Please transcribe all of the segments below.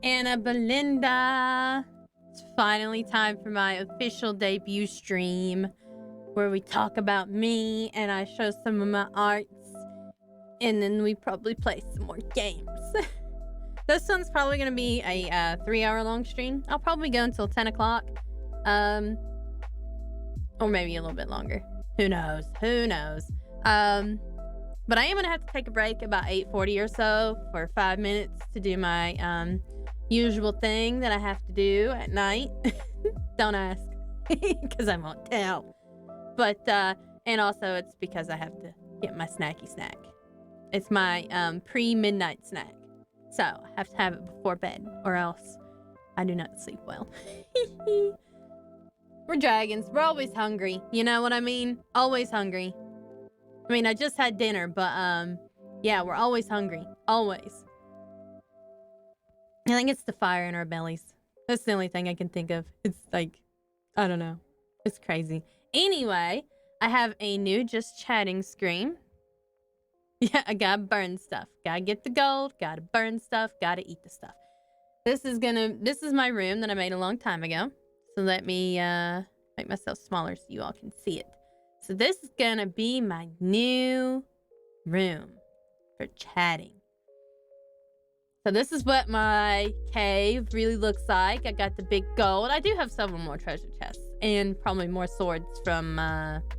Annabelinda. It's finally time for my official debut stream where we talk about me and I show some of my arts and then we probably play some more games. This one's probably going to be a 3-hour long stream. I'll probably go until 10 o'clock. Or maybe a little bit longer. Who knows? Who knows? But I am going to have to take a break about 8:40 or so for 5 minutes to do my usual thing that I have to do at night. Don't ask, because I won't tell. But, and also it's because I have to get my snacky snack. It's my pre-midnight snack. So I have to have it before bed or else I do not sleep well. We're dragons. We're always hungry. You know what I mean? Always hungry. I mean, I just had dinner, but, yeah, we're always hungry. Always. I think it's the fire in our bellies. That's the only thing I can think of. It's like, I don't know. It's crazy. Anyway, I have a new just chatting screen. Yeah, I gotta burn stuff. Gotta get the gold. Gotta burn stuff. Gotta eat the stuff. This is my room that I made a long time ago. So let me make myself smaller so you all can see it. So this is gonna be my new room for chatting. So this is what my cave really looks like. I got the big gold. I do have several more treasure chests and probably more swords from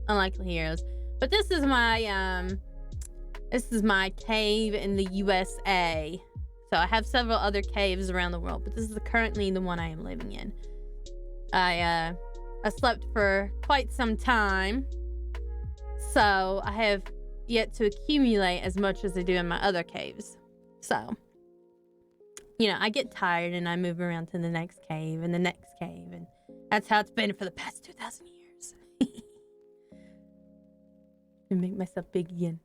Unlikely Heroes. But this is my cave in the USA. So I have several other caves around the world, but this is currently the one I am living in. I slept for quite some time, so I have yet to accumulate as much as I do in my other caves. So, you know, I get tired and I move around to the next cave and the next cave, and that's how it's been for the past 2,000 years. And make myself big again.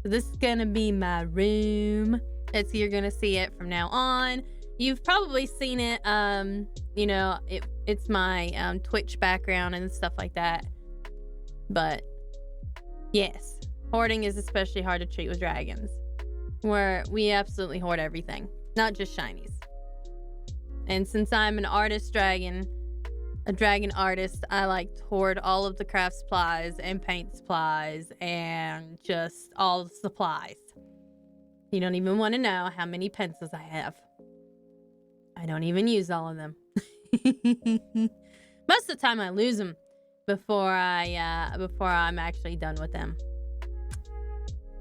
So this is gonna be my room. You're gonna see it from now on. You've probably seen it. You know, it's my Twitch background and stuff like that. But yes, hoarding is especially hard to treat with dragons, where we absolutely hoard everything, not just shinies. And since I'm an artist dragon, a dragon artist, I like to hoard all of the craft supplies and paint supplies and just all the supplies. You don't even want to know how many pencils I have. I don't even use all of them. Most of the time I lose them before I'm actually done with them.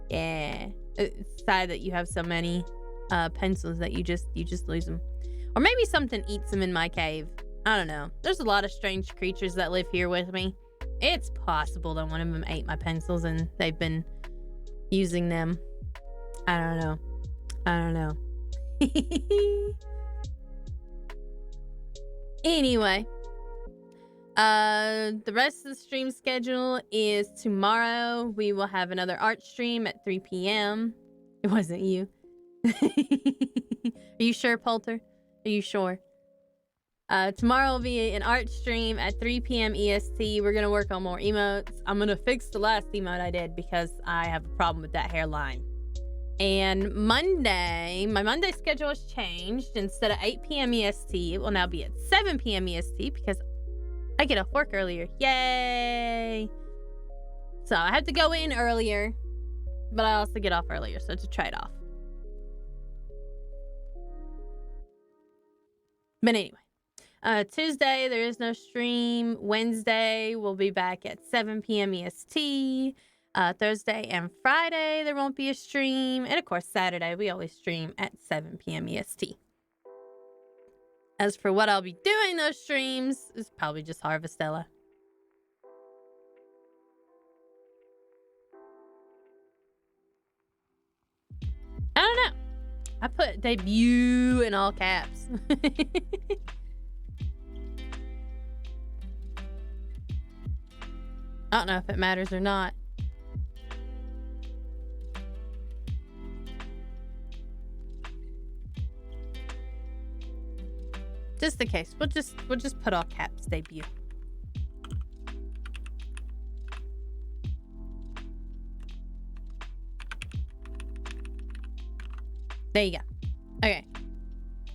Yeah, it's sad that you have so many pencils that you just lose them. Or maybe something eats them in my cave. I don't know. There's a lot of strange creatures that live here with me. It's possible that one of them ate my pencils and they've been using them. I don't know. Anyway, the rest of the stream schedule is tomorrow. We will have another art stream at 3 p.m. It wasn't you. Are you sure, Poulter? Are you sure? Tomorrow will be an art stream at 3 p.m. EST. We're gonna work on more emotes. I'm gonna fix the last emote I did because I have a problem with that hairline. And Monday, my Monday schedule has changed. Instead of 8 p.m. EST, it will now be at 7 p.m. EST because I get off work earlier. Yay! So I have to go in earlier, but I also get off earlier, so it's a trade-off. But anyway, Tuesday, there is no stream. Wednesday, we'll be back at 7 p.m. EST. Thursday and Friday, there won't be a stream. And of course, Saturday, we always stream at 7 p.m. EST. As for what I'll be doing those streams, is probably just Harvestella. I don't know. I put debut in all caps. I don't know if it matters or not. Just in case, we'll just put all caps debut. There you go. Okay.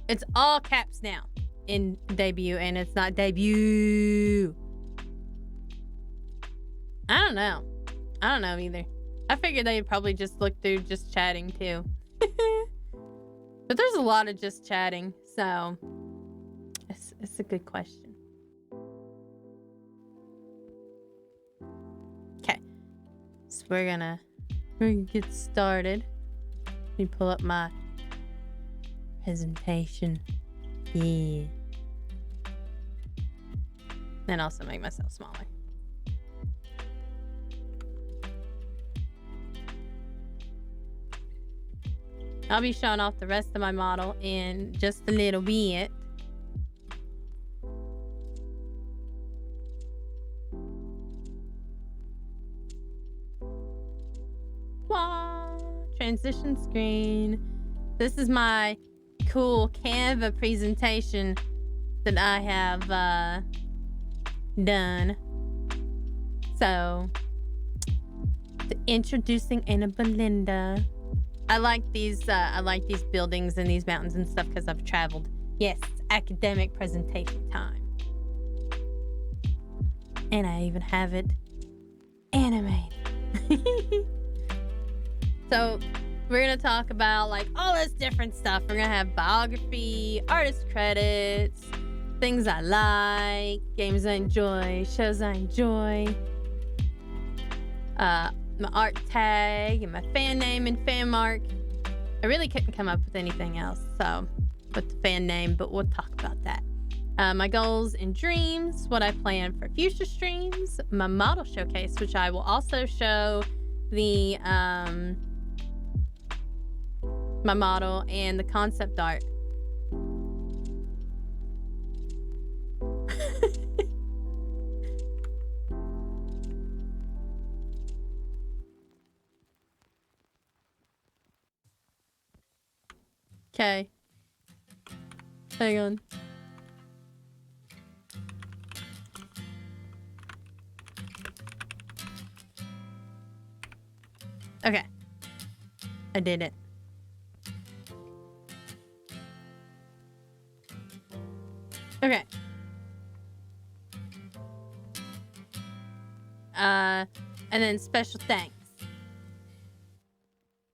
It's all caps now in debut, and it's not debut. I don't know. I don't know either. I figured they'd probably just look through just chatting too. But there's a lot of just chatting, so it's a good question. Okay, so we're gonna get started. Let me pull up my presentation. Yeah. And also make myself smaller. I'll be showing off the rest of my model in just a little bit. Wow. Transition screen. This is my cool Canva presentation that I have done. So, introducing Annabelinda. I like these buildings and these mountains and stuff because I've traveled. Yes, academic presentation time. And I even have it animated. So we're gonna talk about like all this different stuff. We're gonna have biography, artist credits, things I like, games I enjoy, shows I enjoy, my art tag and my fan name and fan mark. I really couldn't come up with anything else, so with the fan name, but we'll talk about that. My goals and dreams, what I plan for future streams, my model showcase, which I will also show the my model and the concept art. Okay. Hang on. Okay. I did it. Okay. And then special thanks.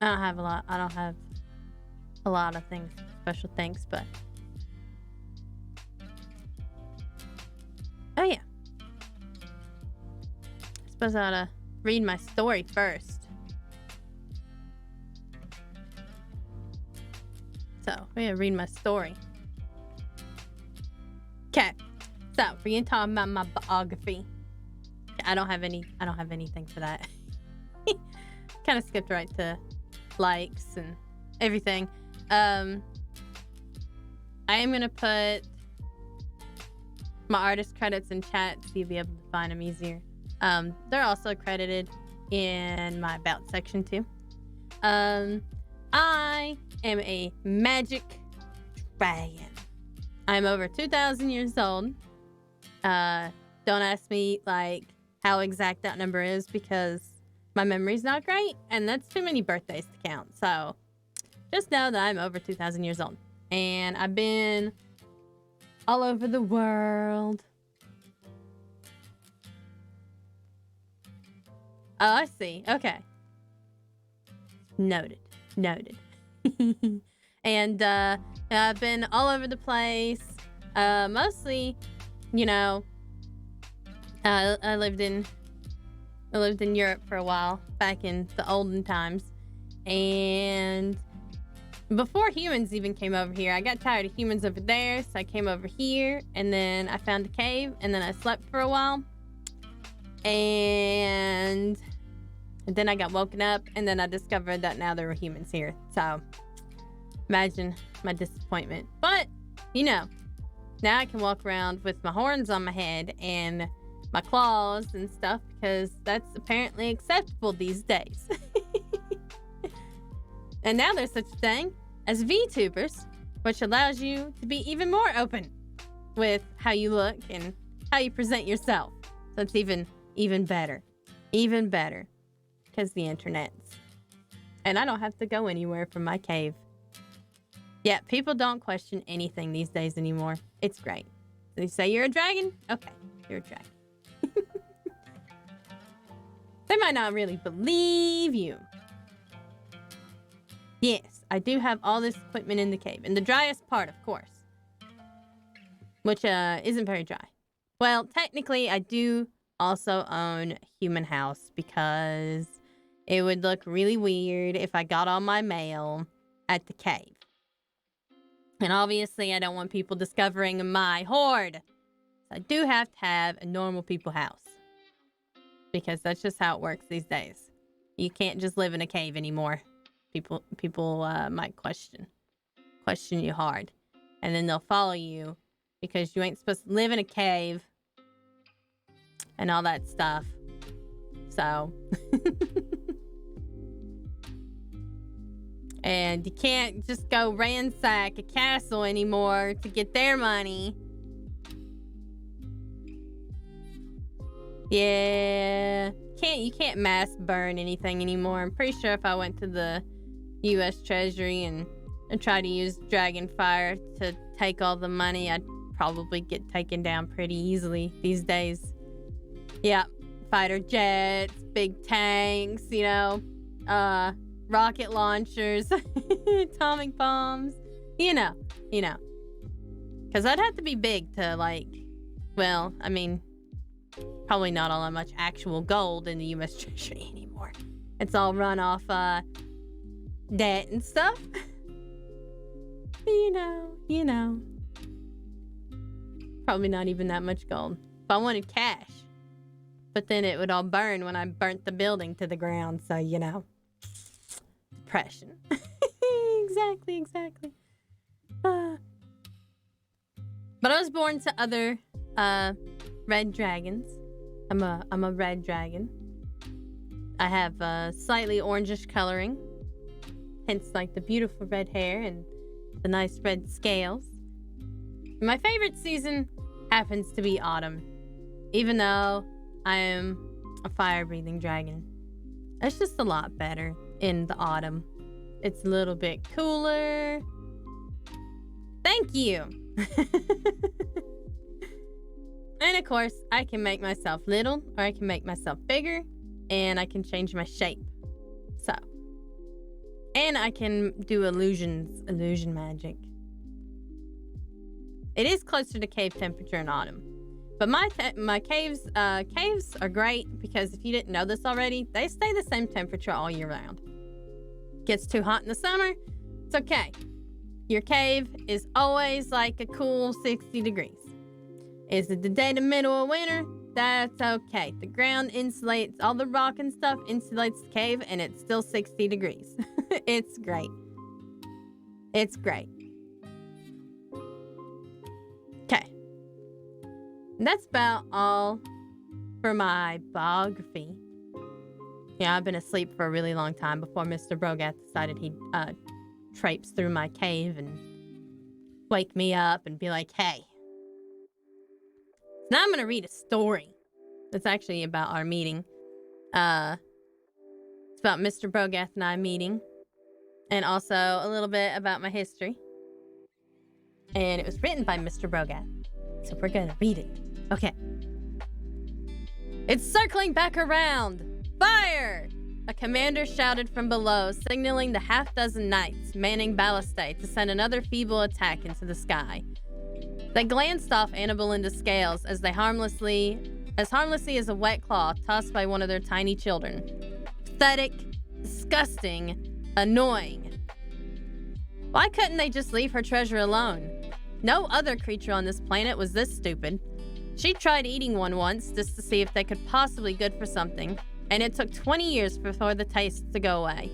I don't have a lot of things. Special thanks, but oh yeah. I suppose I ought to read my story first. So I'm gonna read my story. Okay. So we're gonna talk about my biography. I don't have anything for that. Kind of skipped right to likes and everything. I am gonna put my artist credits in chat so you'll be able to find them easier. They're also credited in my about section too. I am a magic dragon. I'm over 2,000 years old. Don't ask me like how exact that number is because my memory's not great and that's too many birthdays to count. So just know that I'm over 2,000 years old and I've been all over the world. Oh, I see. Okay. Noted. And I've been all over the place. Mostly, you know, I lived in Europe for a while back in the olden times. And before humans even came over here, I got tired of humans over there, so I came over here and then I found a cave and then I slept for a while. And then I got woken up and then I discovered that now there were humans here. So imagine my disappointment. But, you know, now I can walk around with my horns on my head and my claws and stuff because that's apparently acceptable these days. And now there's such a thing as VTubers, which allows you to be even more open with how you look and how you present yourself. So it's even better. Even better. Because the internet's. And I don't have to go anywhere from my cave. Yeah, people don't question anything these days anymore. It's great. They say you're a dragon? Okay, you're a dragon. They might not really believe you. Yes, I do have all this equipment in the cave. In the driest part, of course. Which isn't very dry. Well, technically, I do also own a human house because it would look really weird if I got all my mail at the cave. And obviously, I don't want people discovering my hoard. So I do have to have a normal people house. Because that's just how it works these days. You can't just live in a cave anymore. People might question you hard. And then they'll follow you because you ain't supposed to live in a cave and all that stuff. So... And you can't just go ransack a castle anymore to get their money. Yeah. You can't mass burn anything anymore. I'm pretty sure if I went to the U.S. Treasury and tried to use dragon fire to take all the money, I'd probably get taken down pretty easily these days. Yeah. Fighter jets, big tanks, rocket launchers, atomic bombs, you know. Because I'd have to be big to, probably not all that much actual gold in the U.S. Treasury anymore. It's all run off, debt and stuff. you know. Probably not even that much gold. If I wanted cash. But then it would all burn when I burnt the building to the ground, so, Depression. Exactly. But I was born to other red dragons. I'm a red dragon. I have slightly orangish coloring, hence the beautiful red hair and the nice red scales. My favorite season happens to be autumn, even though I am a fire-breathing dragon. It's just a lot better in the autumn. It's a little bit cooler. Thank you. And of course, I can make myself little or I can make myself bigger, and I can change my shape. And I can do illusion magic. It is closer to cave temperature in autumn. But my caves are great because if you didn't know this already, they stay the same temperature all year round. Gets too hot in the summer, it's okay. Your cave is always a cool 60 degrees. Is it the dead of middle of winter? That's okay. The ground insulates, all the rock and stuff insulates the cave, and it's still 60 degrees. It's great. It's great. Okay. That's about all for my biography. Yeah, I've been asleep for a really long time before Mr. Brogath decided he'd traipse through my cave and wake me up and be like, hey. Now I'm going to read a story that's actually about our meeting. It's about Mr. Brogath and I meeting. And also a little bit about my history. And it was written by Mr. Brogath. So we're going to read it. Okay. It's circling back around. Fire! A commander shouted from below, signaling the half-dozen knights manning ballistae to send another feeble attack into the sky. They glanced off Annabelinda's scales as harmlessly as a wet cloth tossed by one of their tiny children. Pathetic, disgusting, annoying. Why couldn't they just leave her treasure alone? No other creature on this planet was this stupid. She tried eating one once just to see if they could possibly be good for something, and it took 20 years before the taste to go away.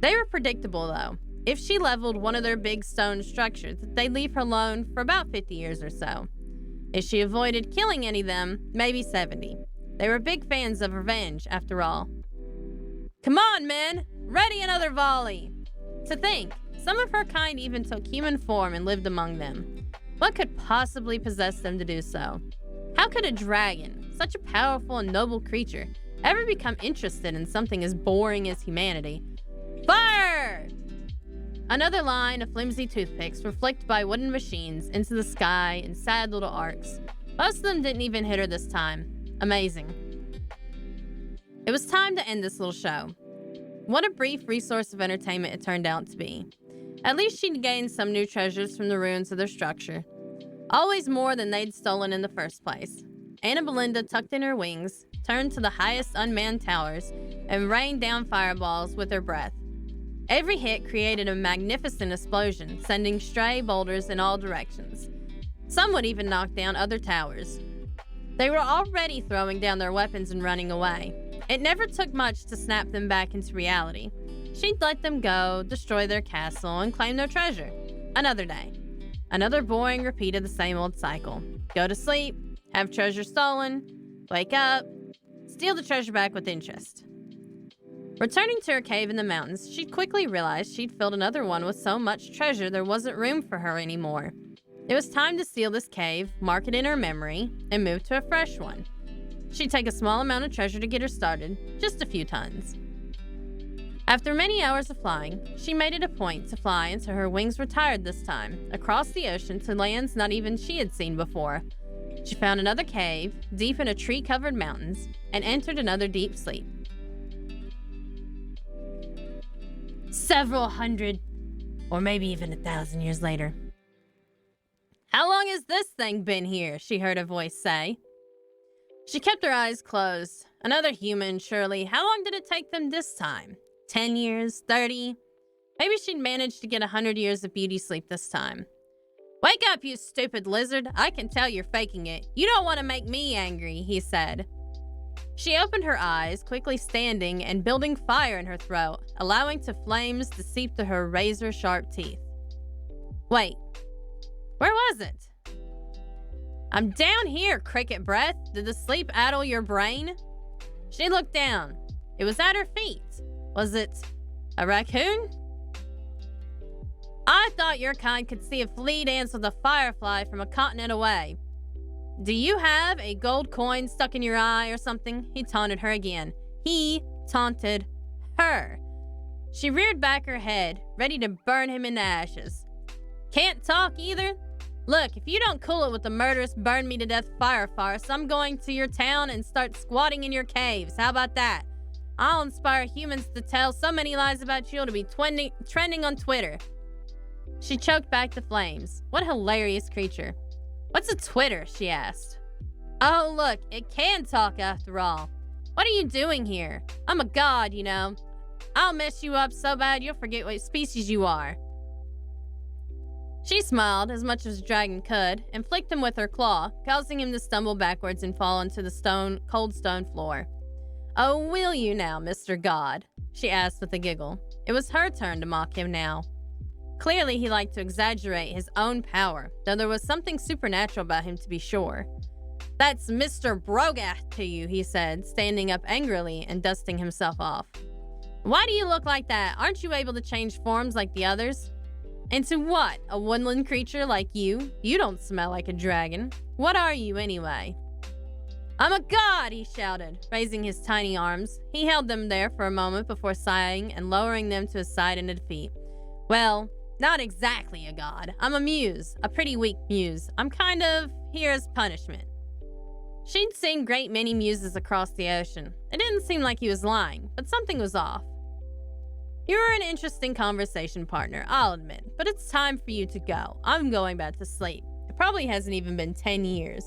They were predictable, though. If she leveled one of their big stone structures, they'd leave her alone for about 50 years or so. If she avoided killing any of them, maybe 70. They were big fans of revenge, after all. Come on, men! Ready another volley! To think, some of her kind even took human form and lived among them. What could possibly possess them to do so? How could a dragon, such a powerful and noble creature, ever become interested in something as boring as humanity? Fire! Another line of flimsy toothpicks were flicked by wooden machines into the sky in sad little arcs. Most of them didn't even hit her this time. Amazing. It was time to end this little show. What a brief resource of entertainment it turned out to be. At least she'd gained some new treasures from the ruins of their structure. Always more than they'd stolen in the first place. Annabelinda tucked in her wings, turned to the highest unmanned towers, and rained down fireballs with her breath. Every hit created a magnificent explosion, sending stray boulders in all directions. Some would even knock down other towers. They were already throwing down their weapons and running away. It never took much to snap them back into reality. She'd let them go, destroy their castle, and claim their treasure. Another day. Another boring repeat of the same old cycle. Go to sleep, have treasure stolen, wake up, steal the treasure back with interest. Returning to her cave in the mountains, she quickly realized she'd filled another one with so much treasure there wasn't room for her anymore. It was time to seal this cave, mark it in her memory, and move to a fresh one. She'd take a small amount of treasure to get her started, just a few tons. After many hours of flying, she made it a point to fly until her wings were tired this time, across the ocean to lands not even she had seen before. She found another cave, deep in a tree-covered mountains, and entered another deep sleep. Several hundred, or maybe even 1,000 years later. "How long has this thing been here?" she heard a voice say. She kept her eyes closed. Another human, surely. How long did it take them this time? 10 years? 30? Maybe she'd managed to get 100 years of beauty sleep this time. "Wake up, you stupid lizard. I can tell you're faking it. You don't want to make me angry," he said. She opened her eyes, quickly standing and building fire in her throat, allowing flames to seep through her razor-sharp teeth. Wait, where was it? "I'm down here, cricket breath. Did the sleep addle your brain?" She looked down. It was at her feet. Was it a raccoon? "I thought your kind could see a flea dance with a firefly from a continent away. Do you have a gold coin stuck in your eye or something?" He taunted her again. He taunted her. She reared back her head, ready to burn him into ashes. "Can't talk either? Look, if you don't cool it with the murderous burn-me-to-death fire farce, I'm going to your town and start squatting in your caves. How about that? I'll inspire humans to tell so many lies about you to be trending on Twitter." She choked back the flames. What a hilarious creature. "What's a Twitter?" she asked. "Oh, look, it can talk after all. What are you doing here? I'm a god, you know. I'll mess you up so bad you'll forget what species you are." She smiled, as much as a dragon could, and flicked him with her claw, causing him to stumble backwards and fall onto the cold stone floor. "Oh, will you now, Mr. God?" she asked with a giggle. It was her turn to mock him now. Clearly, he liked to exaggerate his own power, though there was something supernatural about him to be sure. "That's Mr. Brogath to you," he said, standing up angrily and dusting himself off. "Why do you look like that? Aren't you able to change forms like the others?" "Into what? A woodland creature like you? You don't smell like a dragon. What are you, anyway?" "I'm a god," he shouted, raising his tiny arms. He held them there for a moment before sighing and lowering them to his side in defeat. "Well, not exactly a god. I'm a muse, a pretty weak muse. I'm kind of here as punishment." She'd seen great many muses across the ocean. It didn't seem like he was lying, but something was off. "You're an interesting conversation partner, I'll admit, but it's time for you to go. I'm going back to sleep. It probably hasn't even been 10 years.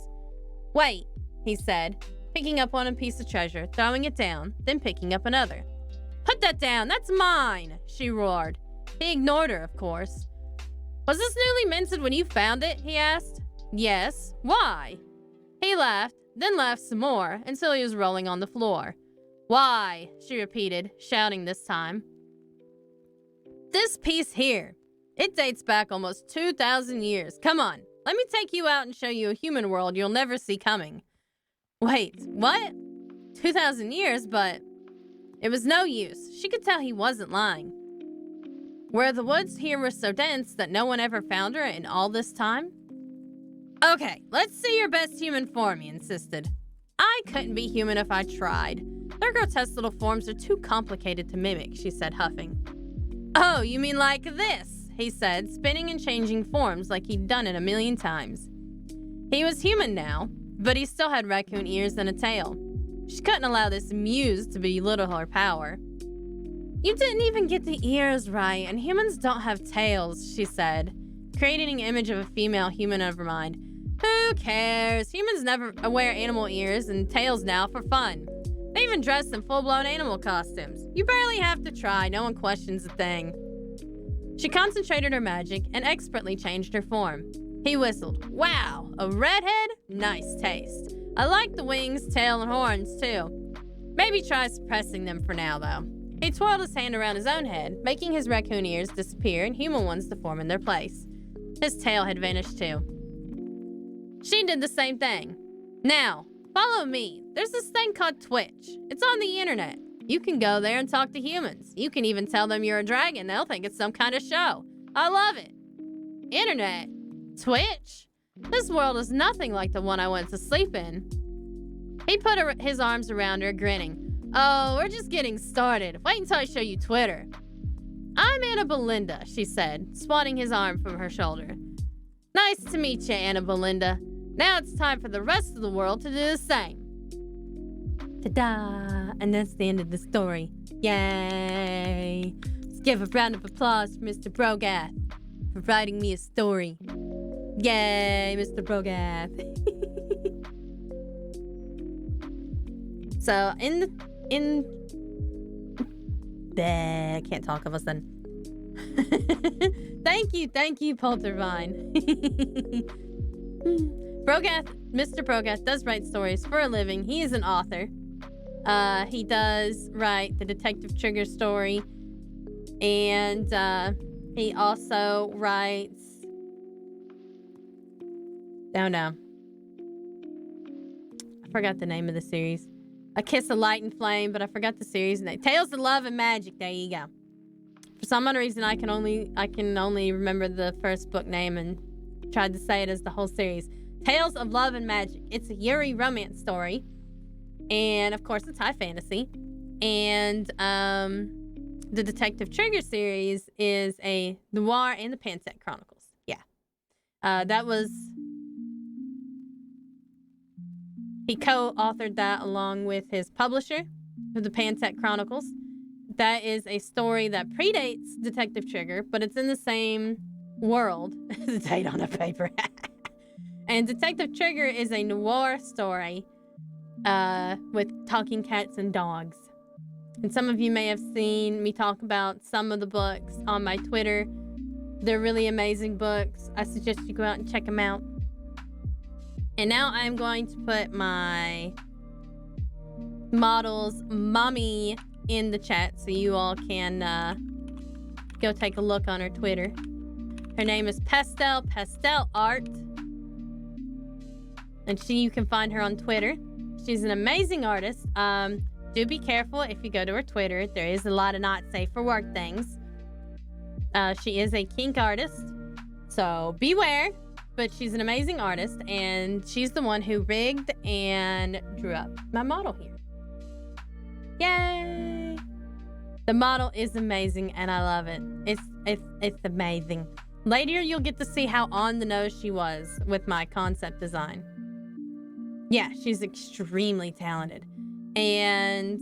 "Wait," he said, picking up one piece of treasure, throwing it down, then picking up another. "Put that down, that's mine," she roared. He ignored her, of course. "Was this newly minted when you found it?" he asked. "Yes. Why?" He laughed, then laughed some more, until he was rolling on the floor. "Why?" she repeated, shouting this time. "This piece here. It dates back almost 2,000 years. Come on, let me take you out and show you a human world you'll never see coming." Wait, what? 2,000 years, but... It was no use. She could tell he wasn't lying. Where the woods here were so dense that no one ever found her in all this time? "Okay, let's see your best human form," he insisted. "I couldn't be human if I tried. Their grotesque little forms are too complicated to mimic," she said, huffing. "Oh, you mean like this?" he said, spinning and changing forms like he'd done it a million times. He was human now, but he still had raccoon ears and a tail. She couldn't allow this muse to belittle her power. You didn't even get the ears right, and humans don't have tails, she said, creating an image of a female human of her mind. Who cares? Humans never wear animal ears and tails now for fun. They even dress in full-blown animal costumes. You barely have to try. No one questions a thing. She concentrated her magic and expertly changed her form. He whistled. Wow, a redhead? Nice taste. I like the wings, tail, and horns, too. Maybe try suppressing them for now, though. He twirled his hand around his own head, making his raccoon ears disappear and human ones to form in their place. His tail had vanished, too. She did the same thing. Now, follow me. There's this thing called Twitch. It's on the internet. You can go there and talk to humans. You can even tell them you're a dragon. They'll think it's some kind of show. I love it. Internet? Twitch? This world is nothing like the one I went to sleep in. He put his arms around her, grinning. Oh, we're just getting started. Wait until I show you Twitter. I'm Annabelinda, she said, swatting his arm from her shoulder. Nice to meet you, Annabelinda. Now it's time for the rest of the world to do the same. Ta-da! And that's the end of the story. Yay! Let's give a round of applause for Mr. Brogath for writing me a story. Yay, Mr. Brogath. So, I can't talk of a sudden. Thank you, Poltervine. Mr. Brogath does write stories for a living. He is an author. He does write the Detective Trigger story. And he also writes... Oh, no. I forgot the name of the series. A Kiss of Light and Flame, but I forgot the series name. Tales of Love and Magic. There you go. For some unknown reason, I can only remember the first book name and tried to say it as the whole series. Tales of Love and Magic. It's a Yuri romance story. And, of course, it's high fantasy. And the Detective Trigger series is a noir and the Pansec Chronicles. Yeah. That was... He co-authored that along with his publisher of the Pansec Chronicles. That is a story that predates Detective Trigger, but it's in the same world. The date on the paper. And Detective Trigger is a noir story with talking cats and dogs. And some of you may have seen me talk about some of the books on my Twitter. They're really amazing books. I suggest you go out and check them out. And now I'm going to put my model's mommy in the chat so you all can go take a look on her Twitter. Her name is Pastel Art. And you can find her on Twitter. She's an amazing artist. Do be careful if you go to her Twitter. There is a lot of not safe for work things. She is a kink artist, so beware. But she's an amazing artist, and she's the one who rigged and drew up my model here. Yay! The model is amazing, and I love it. It's amazing. Later, you'll get to see how on the nose she was with my concept design. Yeah, she's extremely talented. And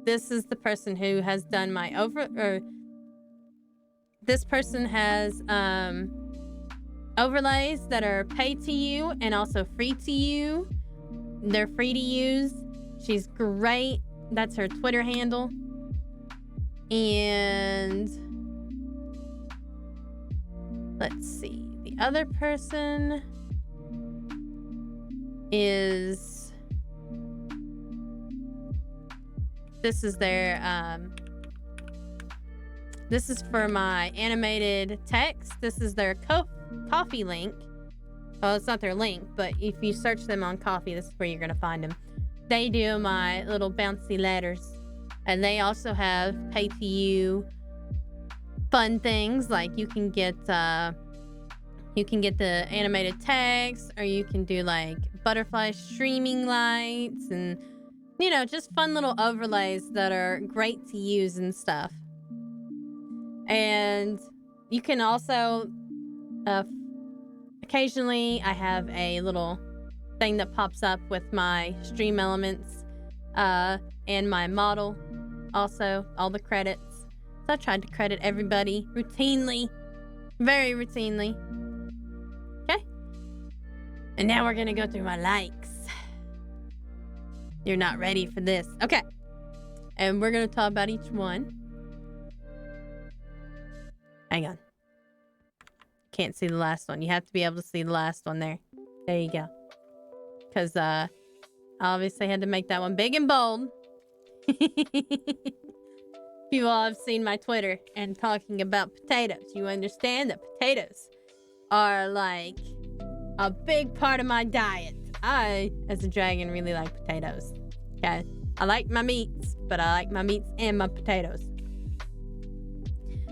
this is the person who has done my this person has overlays that are paid to you and also free to you. They're free to use. She's great. That's her Twitter handle. And let's see. The other person is... This is their... This is for my animated text. This is their coffee link. Oh, it's not their link, but if you search them on Coffee, this is where you're going to find them. They do my little bouncy letters. And they also have pay-to-you fun things. Like you can get the animated text, or you can do like butterfly streaming lights and, you know, just fun little overlays that are great to use and stuff. And you can also, occasionally I have a little thing that pops up with my stream elements and my model. Also, all the credits. So I tried to credit everybody routinely. Very routinely. Okay. And now we're gonna go through my likes. You're not ready for this. Okay. And we're gonna talk about each one. Hang on. Can't see the last one. You have to be able to see the last one there. There you go. Because I obviously had to make that one big and bold. People have seen my Twitter and talking about potatoes. You understand that potatoes are like a big part of my diet. I, as a dragon, really like potatoes. Okay? I like my meats, but I like my meats and my potatoes.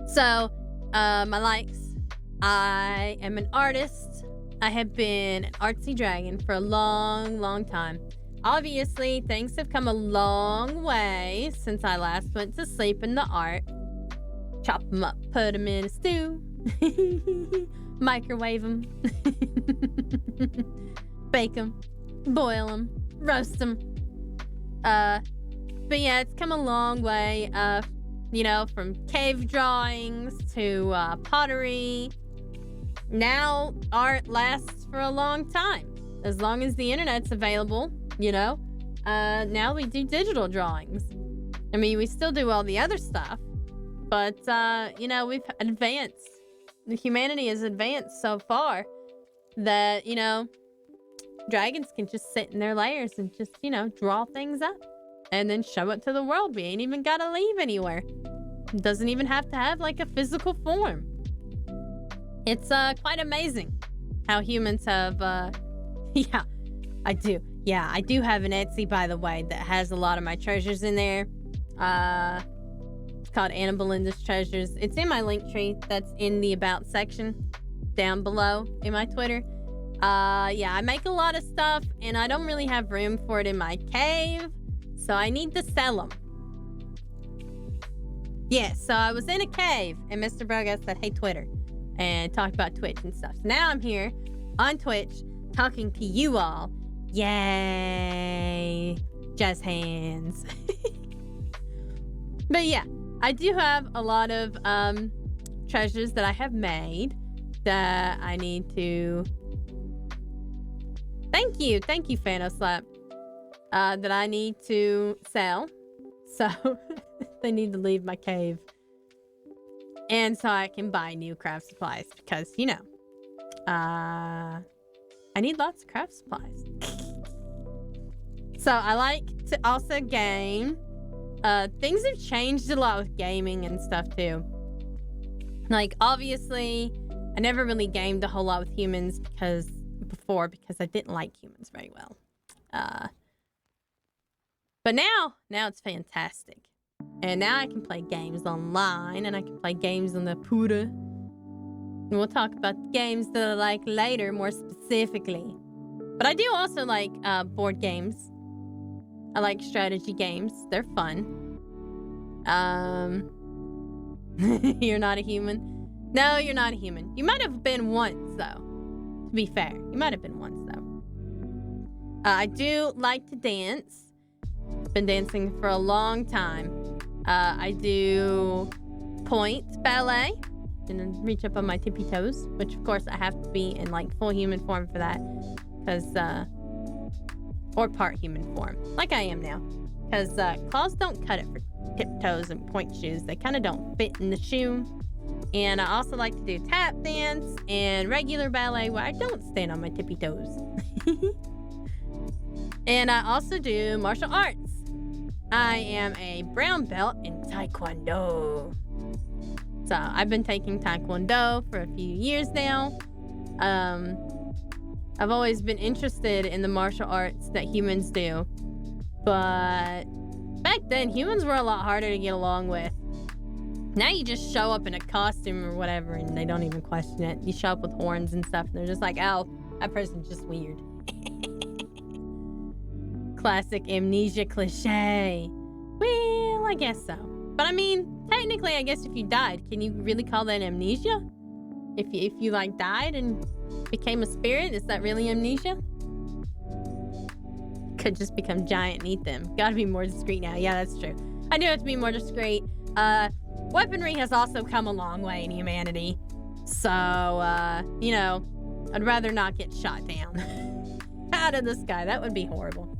So, my likes. I am an artist. I have been an artsy dragon for a long, long time. Obviously, things have come a long way since I last went to sleep in the art. Chop them up, put them in a stew. Microwave them. Bake them. Boil them. Roast them. But yeah, it's come a long way. You know, from cave drawings to pottery. Now, art lasts for a long time. As long as the internet's available, you know. Now we do digital drawings. I mean, we still do all the other stuff. But, you know, we've advanced. The humanity has advanced so far that, you know, dragons can just sit in their lairs and just, you know, draw things up. And then show it to the world. We ain't even gotta leave anywhere. It doesn't even have to have, like, a physical form. It's, quite amazing how humans have, yeah, I do. Yeah, I do have an Etsy, by the way, that has a lot of my treasures in there. It's called Annabelinda's Treasures. It's in my link tree that's in the About section down below in my Twitter. Yeah, I make a lot of stuff, and I don't really have room for it in my cave, so I need to sell them. Yeah, so I was in a cave, and Mr. Burgess said, hey, Twitter, and talked about Twitch and stuff. So now I'm here on Twitch talking to you all. Yay! Jazz hands. But yeah, I do have a lot of treasures that I have made that I need to... Thank you, Phanoslap. That I need to sell. So they need to leave my cave. And so I can buy new craft supplies because, you know, I need lots of craft supplies. So I like to also game. Things have changed a lot with gaming and stuff too. Like, obviously, I never really gamed a whole lot with humans because I didn't like humans very well. But now it's fantastic. And now I can play games online, and I can play games on the Puda. And we'll talk about the games that I like later, more specifically. But I do also like board games. I like strategy games. They're fun. You're not a human? No, you're not a human. You might have been once, though. To be fair. You might have been once, though. I do like to dance. Been dancing for a long time. I do point ballet and then reach up on my tippy toes, which of course I have to be in like full human form for that, because or part human form, like I am now, because claws don't cut it for tiptoes and point shoes. They kind of don't fit in the shoe. And I also like to do tap dance and regular ballet where I don't stand on my tippy toes. And I also do martial arts. I am a brown belt in Taekwondo. So I've been taking Taekwondo for a few years now. I've always been interested in the martial arts that humans do. But back then, humans were a lot harder to get along with. Now you just show up in a costume or whatever and they don't even question it. You show up with horns and stuff and they're just like, oh, that person's just weird. Classic amnesia cliche. Well, I guess so. But I mean, technically, I guess if you died, can you really call that amnesia? If you like died and became a spirit, is that really amnesia? Could just become giant and eat them. Gotta be more discreet now. Yeah, that's true. I do have to be more discreet. Weaponry has also come a long way in humanity. So, you know, I'd rather not get shot down out of the sky. That would be horrible.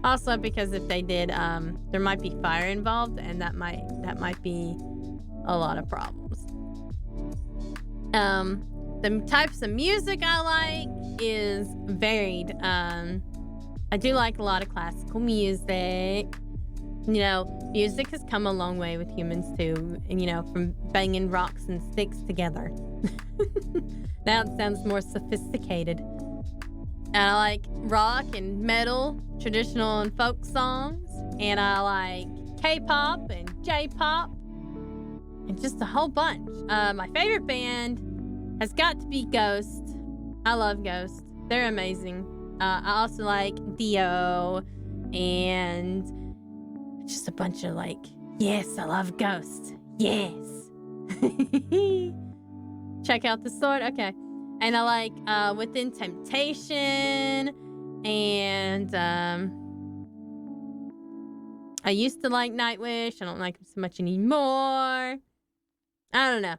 Also, because if they did, there might be fire involved, and that might be a lot of problems. The types of music I like is varied. I do like a lot of classical music. You know, music has come a long way with humans too, and you know, from banging rocks and sticks together. Now it sounds more sophisticated. And I like rock and metal, traditional and folk songs, and I like K-pop and J-pop, and just a whole bunch. My favorite band has got to be Ghost. I love Ghost. They're amazing. I also like Dio, and just a bunch of like, yes, I love Ghost. Yes. Check out the sword. Okay. And I like Within Temptation, and I used to like Nightwish. I don't like them so much anymore. I don't know.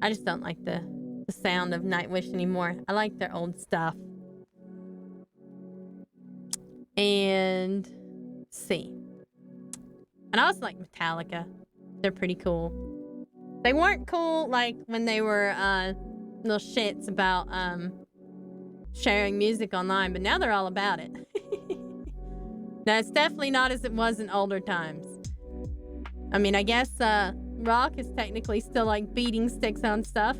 I just don't like the sound of Nightwish anymore. I like their old stuff. And let's see. And I also like Metallica. They're pretty cool. They weren't cool like when they were little shits about sharing music online, but now they're all about it. Now it's definitely not as it was in older times. I mean, I guess rock is technically still like beating sticks on stuff.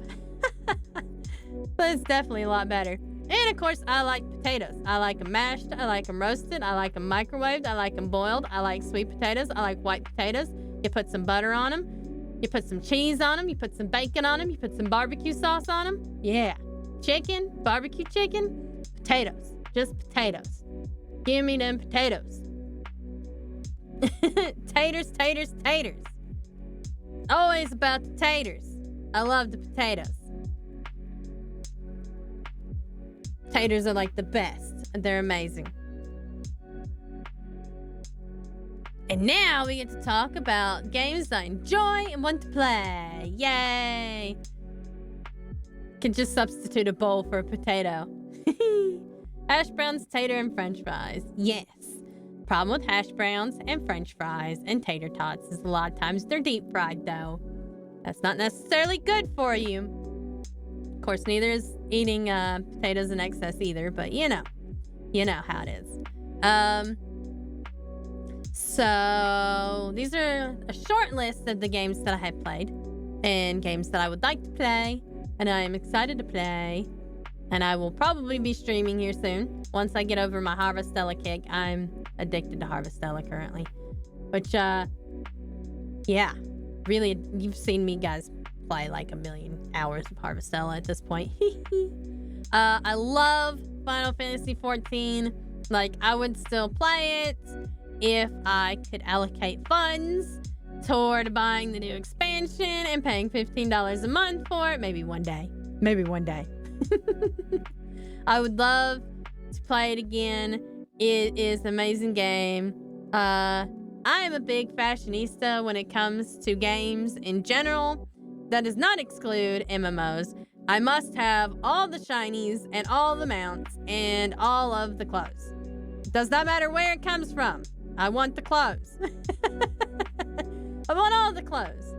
But it's definitely a lot better. And of course, I like potatoes. I like them mashed, I like them roasted, I like them microwaved, I like them boiled, I like sweet potatoes, I like white potatoes. You put some butter on them, you put some cheese on them, you put some bacon on them, you put some barbecue sauce on them. Yeah. Chicken, barbecue chicken, potatoes. Just potatoes. Give me them potatoes. Taters, taters, taters. Always about the taters. I love the potatoes. Taters are like the best. They're amazing. And now we get to talk about games I enjoy and want to play. Yay! Can just substitute a bowl for a potato. Hash browns, tater, and french fries. Yes. Problem with hash browns and french fries and tater tots is a lot of times they're deep fried though. That's not necessarily good for you. Of course, neither is eating potatoes in excess either, but you know how it is. So these are a short list of the games that I have played and games that I would like to play and I am excited to play, and I will probably be streaming here soon once I get over my Harvestella kick. I'm addicted to Harvestella currently, which yeah, really, you've seen me guys play like 1,000,000 hours of Harvestella at this point. I love Final Fantasy 14. Like, I would still play it if I could allocate funds toward buying the new expansion and paying $15 a month for it. Maybe one day. I would love to play it again. It is an amazing game. I am a big fashionista when it comes to games in general. That does not exclude MMOs. I must have all the shinies and all the mounts and all of the clothes. Does not matter where it comes from. I want the clothes. I want all the clothes.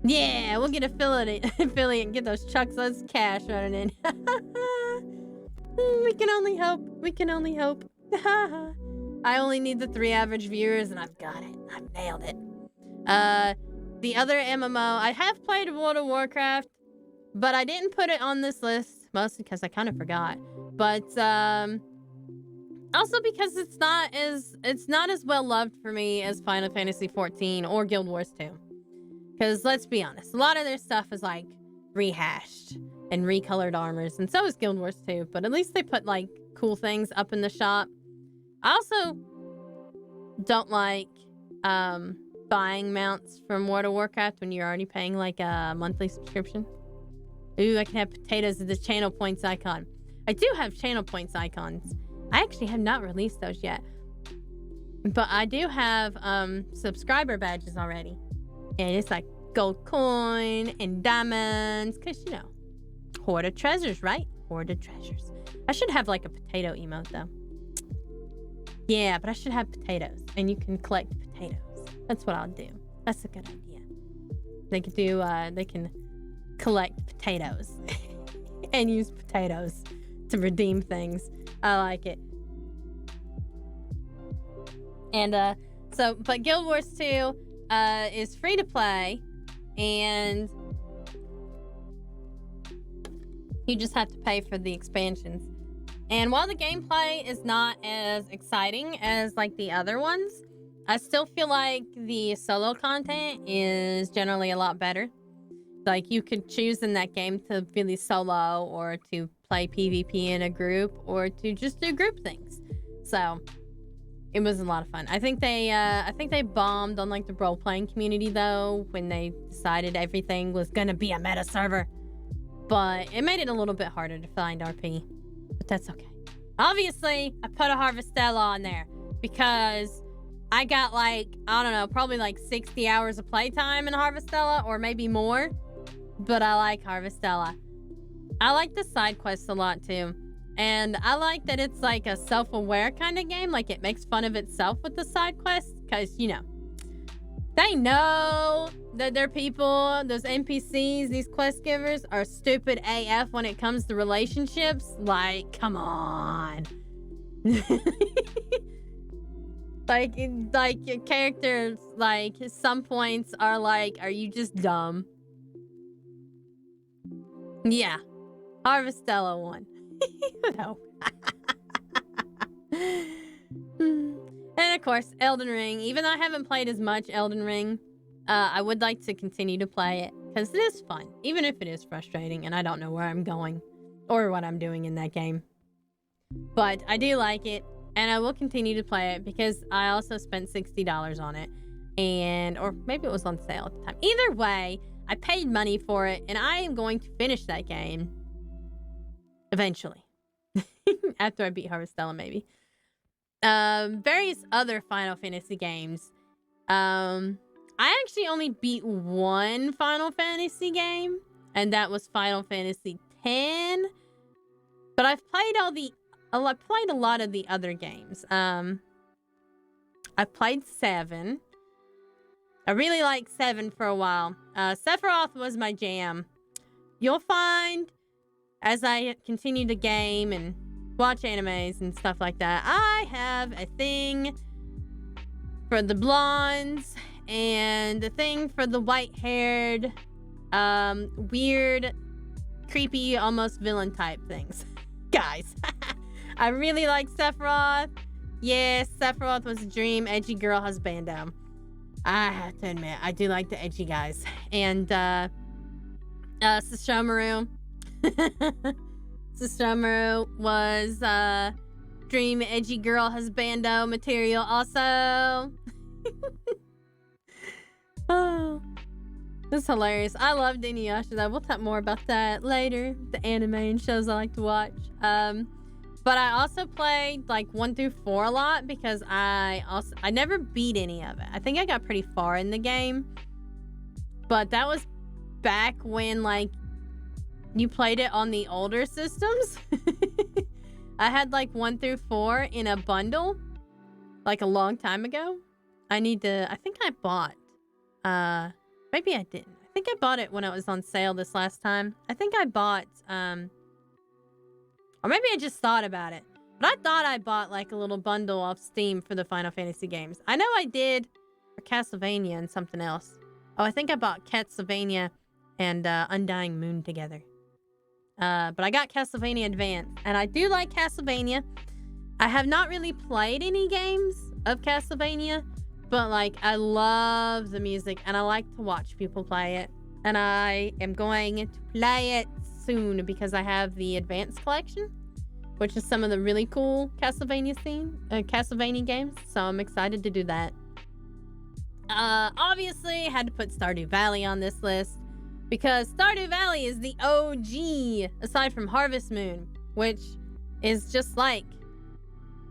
Yeah, we'll get affiliate and get those chucks, those cash running in. We can only hope. I only need the 3 average viewers and I've got it. I've nailed it. The other MMO, I have played World of Warcraft, but I didn't put it on this list, mostly because I kind of forgot. But also because it's not as well loved for me as Final Fantasy 14 or Guild Wars 2. Because let's be honest, a lot of their stuff is like rehashed and recolored armors, and so is Guild Wars 2. But at least they put like cool things up in the shop. I also don't like buying mounts from World of Warcraft when you're already paying like a monthly subscription. Ooh, I can have potatoes as the channel points icon. I do have channel points icons. I actually have not released those yet. But I do have subscriber badges already. And it's like gold coin and diamonds. Because, you know, hoard of treasures, right? Hoard of treasures. I should have like a potato emote though. Yeah, but I should have potatoes. And you can collect potatoes. That's what I'll do. That's a good idea. They can collect potatoes. And use potatoes to redeem things. I like it. And but Guild Wars 2 is free to play, and you just have to pay for the expansions. And while the gameplay is not as exciting as like the other ones, I still feel like the solo content is generally a lot better. Like, you could choose in that game to really solo, or to play PvP in a group, or to just do group things. So it was a lot of fun. I think they bombed on like the role-playing community though, when they decided everything was gonna be a meta server. But it made it a little bit harder to find RP. But that's okay. Obviously, I put a Harvestella on there because I got like, I don't know, probably like 60 hours of playtime in Harvestella, or maybe more. But I like Harvestella. I like the side quests a lot too. And I like that it's like a self-aware kind of game. Like, it makes fun of itself with the side quests. Because, you know, they know that their people, those NPCs, these quest givers, are stupid AF when it comes to relationships. Like, come on. like your characters, like, at some points are like, are you just dumb? Yeah. Harvestella won. No. And of course, Elden Ring. Even though I haven't played as much Elden Ring, I would like to continue to play it because it is fun, even if it is frustrating and I don't know where I'm going or what I'm doing in that game. But I do like it, and I will continue to play it because I also spent $60 on it, or maybe it was on sale at the time. Either way, I paid money for it, and I am going to finish that game eventually. After I beat Harvestella, maybe. Various other Final Fantasy games. I actually only beat one Final Fantasy game, and that was Final Fantasy X. But I've played a lot of the other games. I played 7. I really liked 7 for a while. Sephiroth was my jam. You'll find, as I continue to game and watch animes and stuff like that, I have a thing for the blondes and a thing for the white-haired, weird, creepy, almost villain type things. Guys, I really like Sephiroth. Yes, Sephiroth was a dream. Edgy girl husbando. I have to admit, I do like the edgy guys. And, Sesshomaru. Sesshomaru was, dream edgy girl husbando material also. Oh, that's hilarious. I loved Inuyasha though. We'll talk more about that later. The anime and shows I like to watch. But I also played like 1 through 4 a lot because I never beat any of it. I think I got pretty far in the game, but that was back when like you played it on the older systems. I had like 1 through 4 in a bundle like a long time ago. I think I bought, maybe I didn't. I think I bought it when it was on sale this last time. I think I bought, or maybe I just thought about it. But I thought I bought like a little bundle off Steam for the Final Fantasy games. I know I did for Castlevania and something else. Oh, I think I bought Castlevania and Undying Moon together. But I got Castlevania Advance. And I do like Castlevania. I have not really played any games of Castlevania. But like, I love the music and I like to watch people play it. And I am going to play it soon because I have the Advanced Collection, which is some of the really cool Castlevania games. So I'm excited to do that. Obviously, had to put Stardew Valley on this list because Stardew Valley is the OG, aside from Harvest Moon, which is just like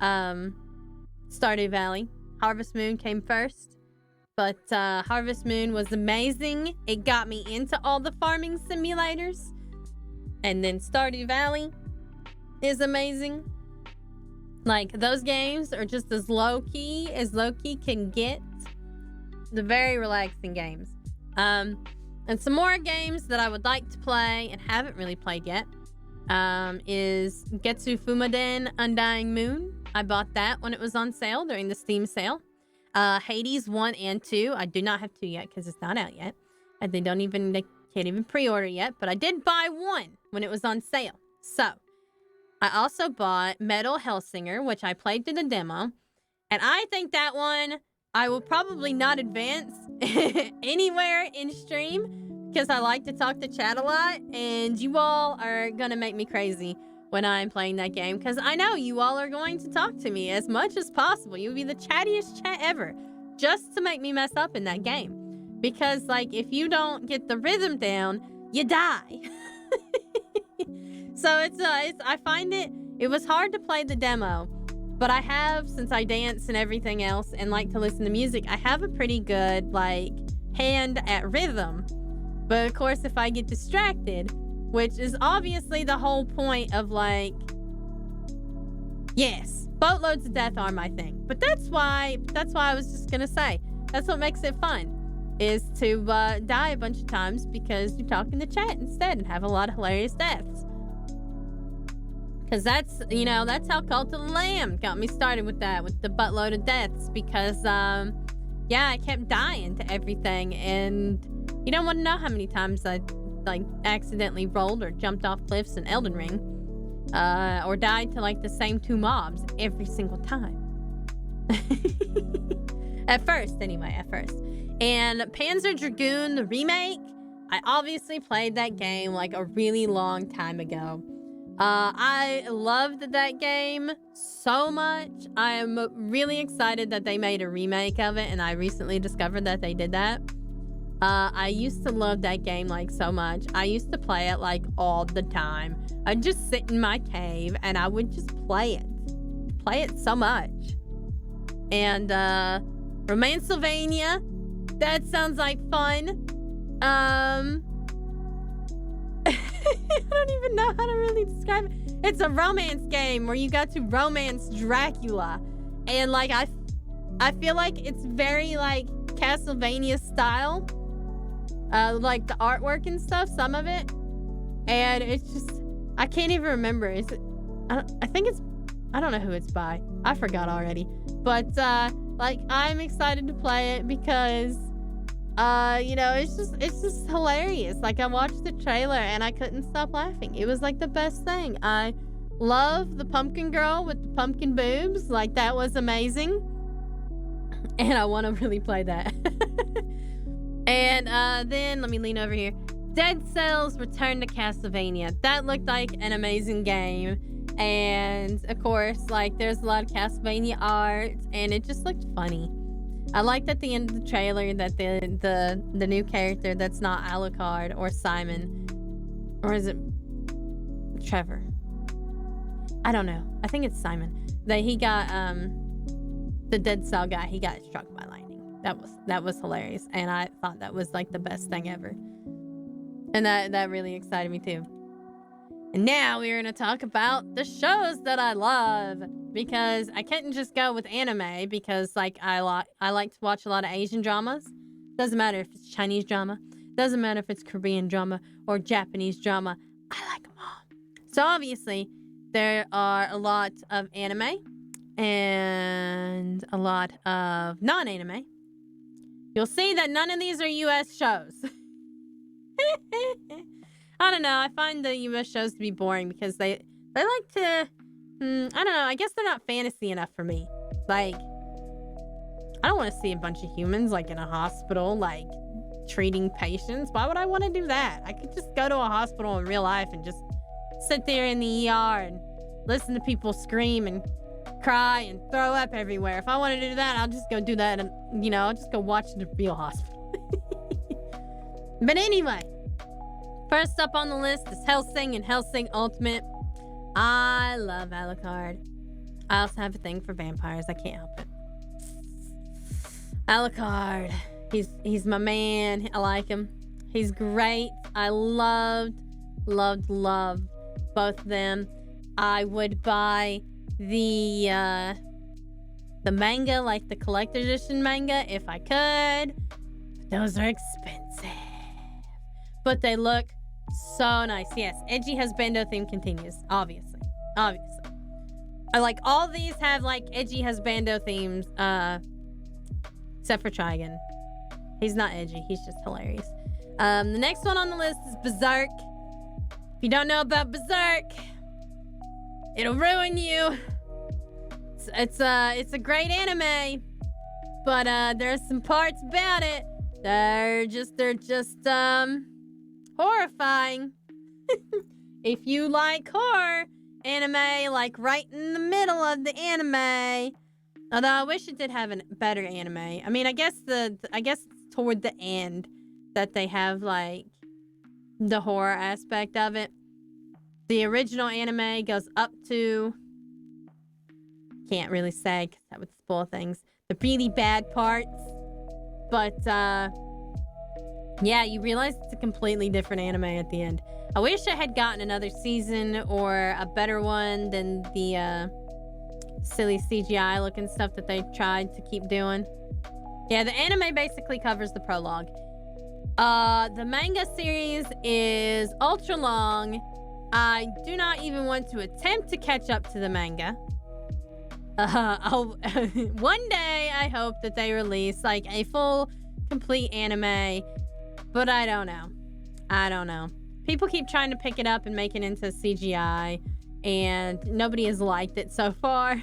Stardew Valley. Harvest Moon came first, but Harvest Moon was amazing. It got me into all the farming simulators. And then Stardew Valley is amazing. Like, those games are just as low-key can get. The very relaxing games. And some more games that I would like to play and haven't really played yet is Getsu Fumaden Undying Moon. I bought that when it was on sale during the Steam sale. Hades 1 and 2. I do not have 2 yet because it's not out yet. And they can't even pre-order yet. But I did buy 1 when it was on sale. So, I also bought Metal Hellsinger, which I played through the demo. And I think that one I will probably not advance anywhere in stream because I like to talk to chat a lot. And you all are going to make me crazy when I'm playing that game because I know you all are going to talk to me as much as possible. You'll be the chattiest chat ever just to make me mess up in that game. Because, like, if you don't get the rhythm down, you die. So I find it was hard to play the demo, but I have, since I dance and everything else and like to listen to music, I have a pretty good, like, hand at rhythm. But of course, if I get distracted, which is obviously the whole point of, like, yes, boatloads of death are my thing. But that's why I was just gonna say, that's what makes it fun, is to die a bunch of times because you talk in the chat instead and have a lot of hilarious deaths. Because that's how Cult of the Lamb got me started with that, with the buttload of deaths. Because, yeah, I kept dying to everything. And you don't want to know how many times I, like, accidentally rolled or jumped off cliffs in Elden Ring. Or died to, like, the same 2 mobs every single time. At first. And Panzer Dragoon, the remake, I obviously played that game, like, a really long time ago. I loved that game so much. I am really excited that they made a remake of it, and I recently discovered that they did that. I used to love that game, like, so much. I used to play it, like, all the time. I'd just sit in my cave, and I would just play it. Play it so much. And, Romancylvania, that sounds like fun. I don't even know how to really describe it. It's a romance game where you got to romance Dracula. And, like, I feel like it's very, like, Castlevania style. Like, the artwork and stuff, some of it. And it's just, I can't even remember. I don't know who it's by. I forgot already. But, like, I'm excited to play it because it's just hilarious. Like, I watched the trailer and I couldn't stop laughing. It was, like, the best thing. I love the pumpkin girl with the pumpkin boobs. Like, that was amazing. And I want to really play that. And then, let me lean over here. Dead Cells Return to Castlevania. That looked like an amazing game. And, of course, like, there's a lot of Castlevania art. And it just looked funny. I liked at the end of the trailer that the new character that's not Alucard or Simon, or is it Trevor? I don't know. I think it's Simon. That he got the Dead Cell guy. He got struck by lightning. That was hilarious, and I thought that was, like, the best thing ever. And that really excited me too. And now we're gonna talk about the shows that I love. Because I couldn't just go with anime because, like, I like to watch a lot of Asian dramas. Doesn't matter if it's Chinese drama. Doesn't matter if it's Korean drama or Japanese drama. I like them all. So obviously, there are a lot of anime and a lot of non-anime. You'll see that none of these are US shows. I don't know. I find the US shows to be boring because they like to... I don't know. I guess they're not fantasy enough for me. Like, I don't want to see a bunch of humans, like, in a hospital, like, treating patients. Why would I want to do that? I could just go to a hospital in real life and just sit there in the ER and listen to people scream and cry and throw up everywhere. If I wanted to do that, I'll just go do that and, you know, I'll just go watch the real hospital. But anyway, first up on the list is Hellsing and Hellsing Ultimate. I love Alucard. I also have a thing for vampires. I can't help it. Alucard. He's my man. I like him. He's great. I loved both of them. I would buy the manga, like the collector's edition manga, if I could. But those are expensive. But they look so nice. Yes, Edgy Husbando theme continues. Obviously. I like all these have like Edgy Husbando themes, except for Trigon. He's not edgy, he's just hilarious. The next one on the list is Berserk. If you don't know about Berserk, it'll ruin you. It's a great anime, but there's some parts about it they're just horrifying. If you like horror anime, like right in the middle of the anime, although I wish it did have a better anime. I mean, I guess it's toward the end that they have like the horror aspect of it. The original anime goes up to, can't really say because that would spoil things, the really bad parts. But yeah, you realize it's a completely different anime at the end. I wish I had gotten another season or a better one than the silly CGI looking stuff that they tried to keep doing. Yeah, the anime basically covers the prologue. The manga series is ultra long. I do not even want to attempt to catch up to the manga. One day I hope that they release like a full, complete anime, but I don't know. People keep trying to pick it up and make it into CGI, and nobody has liked it so far.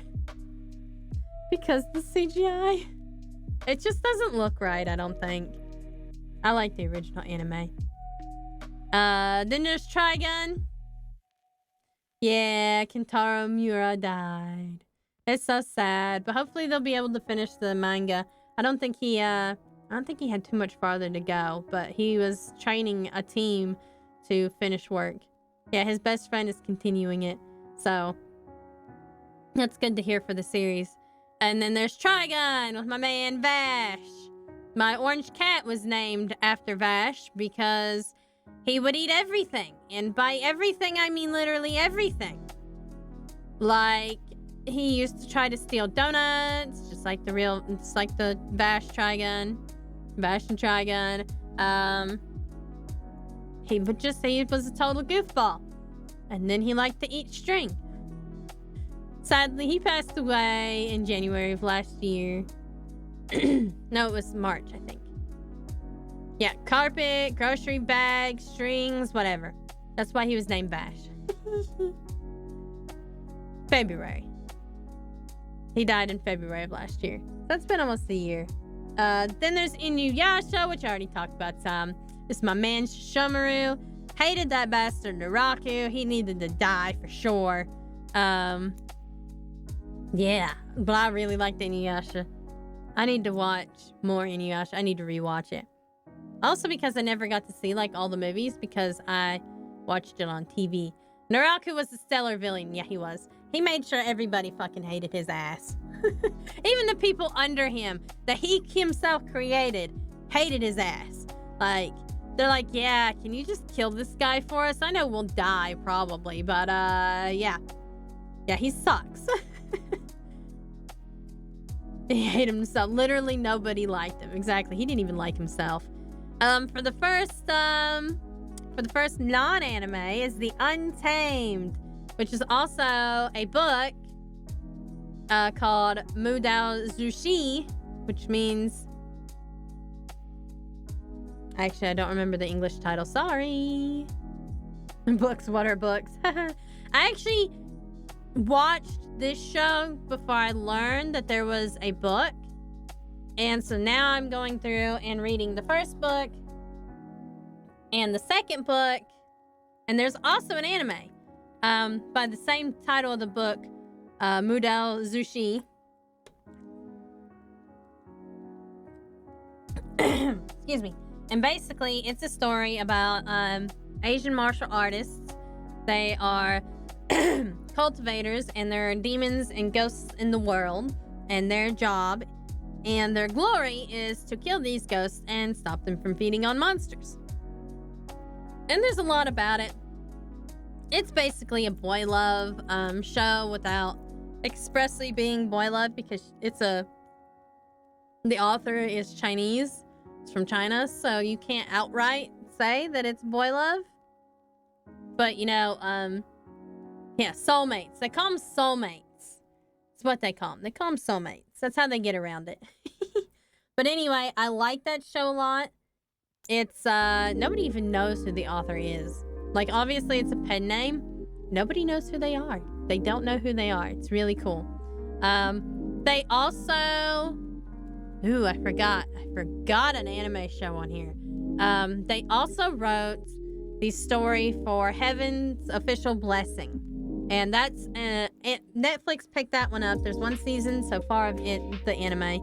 Because the CGI, it just doesn't look right, I don't think. I like the original anime. Then there's Trigun. Yeah, Kentaro Miura died. It's so sad, but hopefully they'll be able to finish the manga. I don't think he had too much farther to go, but he was training a team to finish work. Yeah, his best friend is continuing it, so that's good to hear for the series. And then there's Trigun with my man Vash. My orange cat was named after Vash because he would eat everything. And by everything, I mean literally everything. Like, he used to try to steal donuts, just like it's like the Vash Trigun. Vash and Trigun. He would just say he was a total goofball. And then he liked to eat string. Sadly, he passed away in January of last year. No, it was March, I think. Yeah, carpet, grocery bags, strings, whatever. That's why he was named Bash. February. He died in February of last year. That's been almost a year. Then there's Inuyasha, which I already talked about. It's my man Shishomaru. Hated that bastard Naraku. He needed to die for sure. Yeah, but I really liked Inuyasha. I need to watch more Inuyasha. I need to rewatch it. Also because I never got to see like all the movies because I watched it on TV. Naraku was a stellar villain. Yeah, he was. He made sure everybody fucking hated his ass. Even the people under him that he himself created hated his ass. Like, they're like, yeah, can you just kill this guy for us? I know we'll die probably, but yeah. Yeah, he sucks. He hated himself. Literally nobody liked him. Exactly. He didn't even like himself. For the first non-anime is The Untamed, which is also a book called Mudao Zushi, which means... Actually, I don't remember the English title. Sorry. Books, what are books? I actually watched this show before I learned that there was a book. And so now I'm going through and reading the first book and the second book. And there's also an anime by the same title of the book, Mudao Zushi. Excuse me. And basically, it's a story about Asian martial artists. They are cultivators, and there are demons and ghosts in the world, and their job and their glory is to kill these ghosts and stop them from feeding on monsters. And there's a lot about it. It's basically a boy love show without expressly being boy love, because the author is Chinese. It's from China, so you can't outright say that it's boy love. But soulmates. They call them soulmates. It's what they call them. They call them soulmates. That's how they get around it. But anyway, I like that show a lot. It's nobody even knows who the author is. Like, obviously it's a pen name. Nobody knows who they are. They don't know who they are. It's really cool. They also, I forgot an anime show on here. They also wrote the story for Heaven's Official Blessing, and that's Netflix picked that one up. There's one season so far of it, the anime,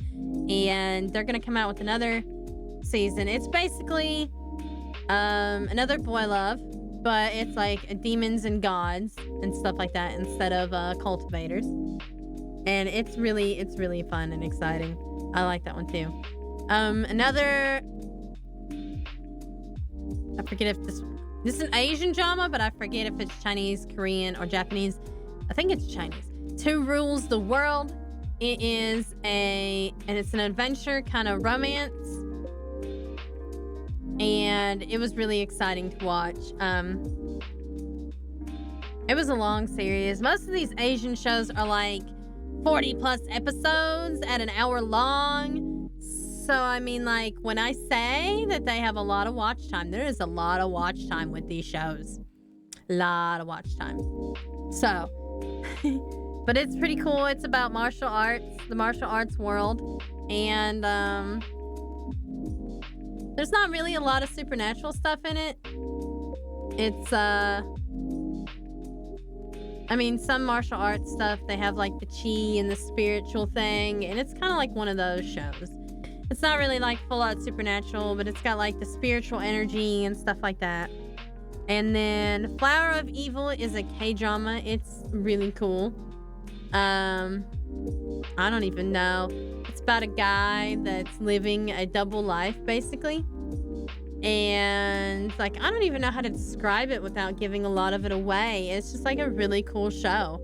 and they're gonna come out with another season. It's basically another boy love, but it's like demons and gods and stuff like that instead of cultivators. And it's really fun and exciting. I like that one too. Another, I forget if this is an Asian drama, but I forget if it's Chinese, Korean, or Japanese. I think it's Chinese. Two Rules the World. It's an adventure kind of romance. And it was really exciting to watch. It was a long series. Most of these Asian shows are like 40 plus episodes at an hour long. So, I mean, like, when I say that they have a lot of watch time, there is a lot of watch time with these shows. A lot of watch time. So, but it's pretty cool. It's about martial arts, the martial arts world. And, there's not really a lot of supernatural stuff in it. It's, some martial arts stuff, they have like the chi and the spiritual thing, and it's kind of like one of those shows. It's not really like full out supernatural, but it's got like the spiritual energy and stuff like that. And then Flower of Evil is a K-drama. It's really cool. I don't even know. It's about a guy that's living a double life, basically. And like, I don't even know how to describe it without giving a lot of it away. It's just like a really cool show,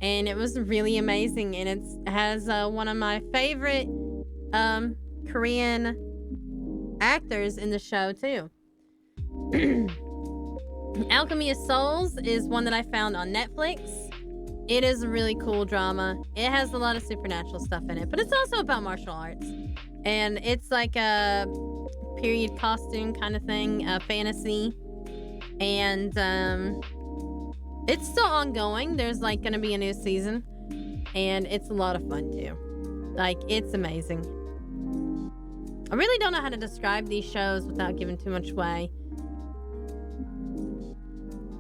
and it was really amazing. And it has one of my favorite Korean actors in the show too. Alchemy of Souls is one that I found on Netflix. It is a really cool drama. It has a lot of supernatural stuff in it, but it's also about martial arts, and it's like a period costume kind of thing, fantasy. And it's still ongoing. There's like gonna be a new season, and it's a lot of fun too. Like, it's amazing. I really don't know how to describe these shows without giving too much away.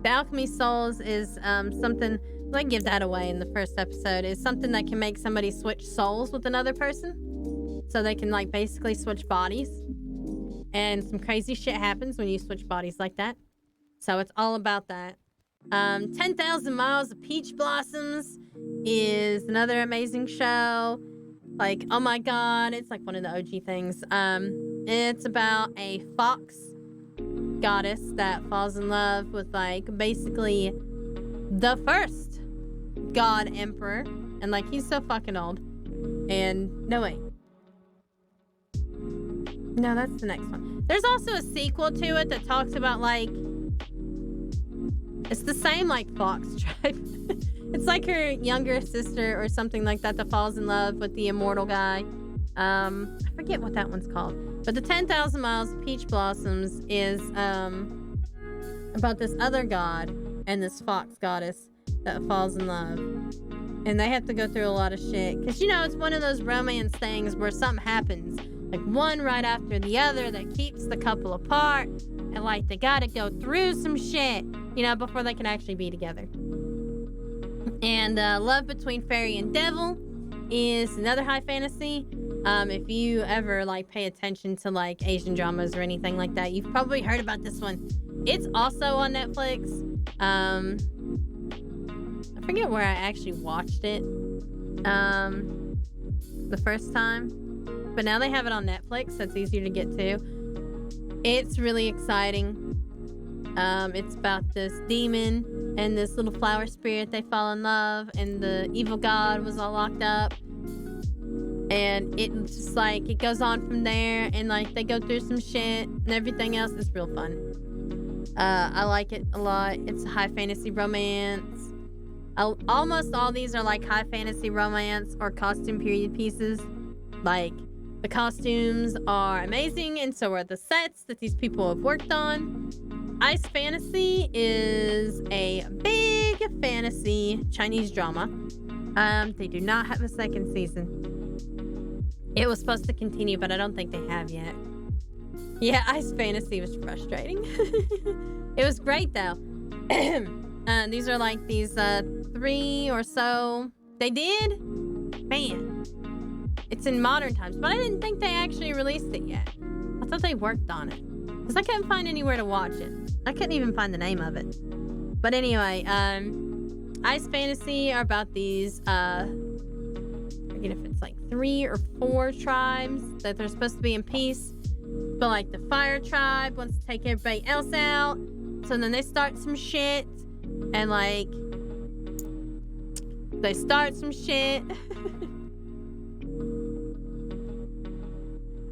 The Alchemy Souls is something, I give that away in the first episode, is something that can make somebody switch souls with another person, so they can like basically switch bodies. And some crazy shit happens when you switch bodies like that. So it's all about that. 10,000 Miles of Peach Blossoms is another amazing show. Like, oh my god, it's like one of the OG things. It's about a fox goddess that falls in love with like basically the first god emperor. And like, he's so fucking old. And no, wait. No, that's the next one. There's also a sequel to it that talks about like, it's the same like fox tribe. It's like her younger sister or something like that falls in love with the immortal guy. I forget what that one's called. But the 10,000 Miles of Peach Blossoms is about this other god and this fox goddess that falls in love. And they have to go through a lot of shit. Because, it's one of those romance things where something happens. Like, one right after the other that keeps the couple apart. And, like, they gotta go through some shit, before they can actually be together. And Love Between Fairy and Devil is another high fantasy. If you ever like pay attention to like Asian dramas or anything like that, you've probably heard about this one. It's also on Netflix. I forget where I actually watched it the first time, but now they have it on Netflix, so it's easier to get to. It's really exciting. It's about this demon and this little flower spirit. They fall in love, and the evil god was all locked up. And it's just like, it goes on from there, and like they go through some shit and everything else. Is real fun. I like it a lot. It's a high fantasy romance. Almost all these are like high fantasy romance or costume period pieces. Like, the costumes are amazing, and so are the sets that these people have worked on. Ice Fantasy is a big fantasy Chinese drama. They do not have a second season. It was supposed to continue, but I don't think they have yet. Yeah, Ice Fantasy was frustrating. It was great, though. These are like these 3 or so. They did? Man. It's in modern times, but I didn't think they actually released it yet. I thought they worked on it, because I couldn't find anywhere to watch it. I couldn't even find the name of it. But anyway, Ice Fantasy are about these, I forget if it's like 3 or 4 tribes that they're supposed to be in peace. But like the Fire Tribe wants to take everybody else out. So then they start some shit. And like, they start some shit.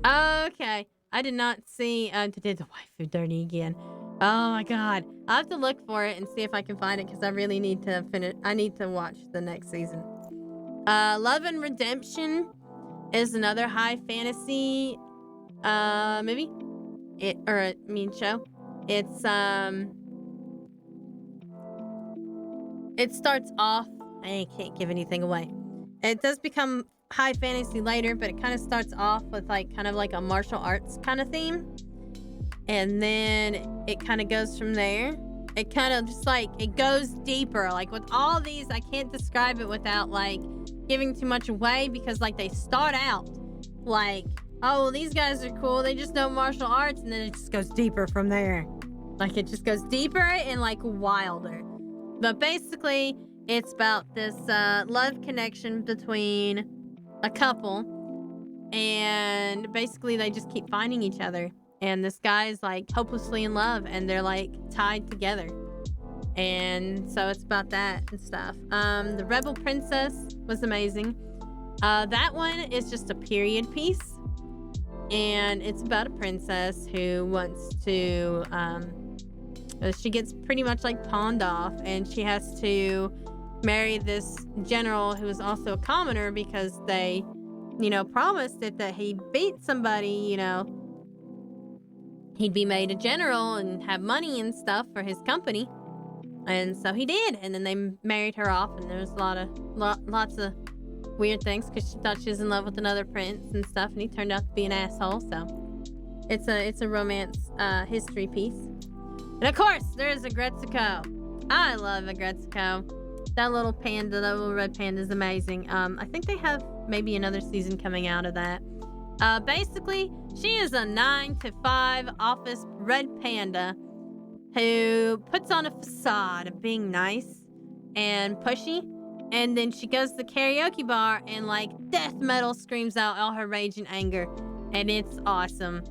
Okay. I did not see, did the waifu dirty again. Oh my god. I'll have to look for it and see if I can find it, because I really need to finish. I need to watch the next season. Love and Redemption is another high fantasy, movie. Show. It's, it starts off, I can't give anything away. It does become high fantasy later, but it kind of starts off with like kind of like a martial arts kind of theme, and then it kind of goes from there. It kind of just like, it goes deeper. Like with all these, I can't describe it without like giving too much away, because like they start out like, oh, these guys are cool, they just know martial arts, and then it just goes deeper from there. Like it just goes deeper and like wilder. But basically, it's about this love connection between a couple, and basically they just keep finding each other, and this guy is like hopelessly in love, and they're like tied together, and so it's about that and stuff. The Rebel Princess was amazing. That one is just a period piece, and it's about a princess who wants to she gets pretty much like pawned off, and she has to marry this general who is also a commoner, because they, promised it that he beat somebody, he'd be made a general and have money and stuff for his company. And so he did, and then they married her off, and there was lots of weird things, because she thought she was in love with another prince and stuff, and he turned out to be an asshole. So it's a romance history piece. And of course, there is Agretsuko. I love Agretsuko. That little panda, that little red panda is amazing. I think they have maybe another season coming out of that. Basically, she is a 9-to-5 office red panda who puts on a facade of being nice and pushy. And then she goes to the karaoke bar and like death metal screams out all her rage and anger. And it's awesome.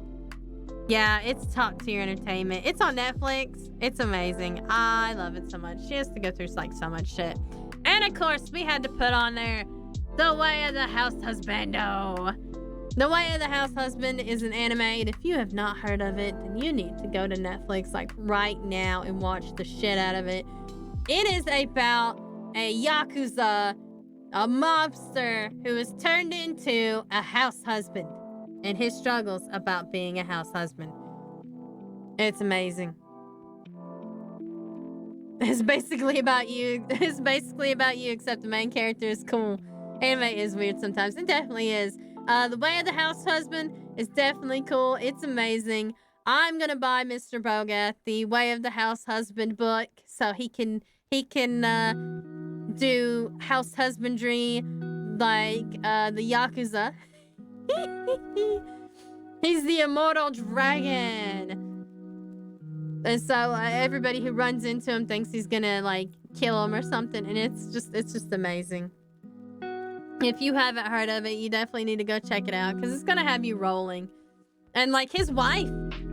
Yeah, it's top tier entertainment. It's on Netflix. It's amazing. I love it so much. She has to go through like so much shit. And of course, we had to put on there The Way of the House Husbando. The Way of the House Husband is an anime, and if you have not heard of it, then you need to go to Netflix like right now and watch the shit out of it. It is about a yakuza, a mobster who is turned into a house husband, and his struggles about being a house husband. It's amazing. It's basically about you. It's basically about you, except the main character is cool. Anime is weird sometimes. It definitely is. The Way of the House Husband is definitely cool. It's amazing. I'm gonna buy Mr. Bogath the Way of the House Husband book, so he can do house husbandry like the Yakuza. He's the immortal dragon. And so everybody who runs into him thinks he's gonna like kill him or something, and it's just amazing. If you haven't heard of it, you definitely need to go check it out because it's gonna have you rolling. And like his wife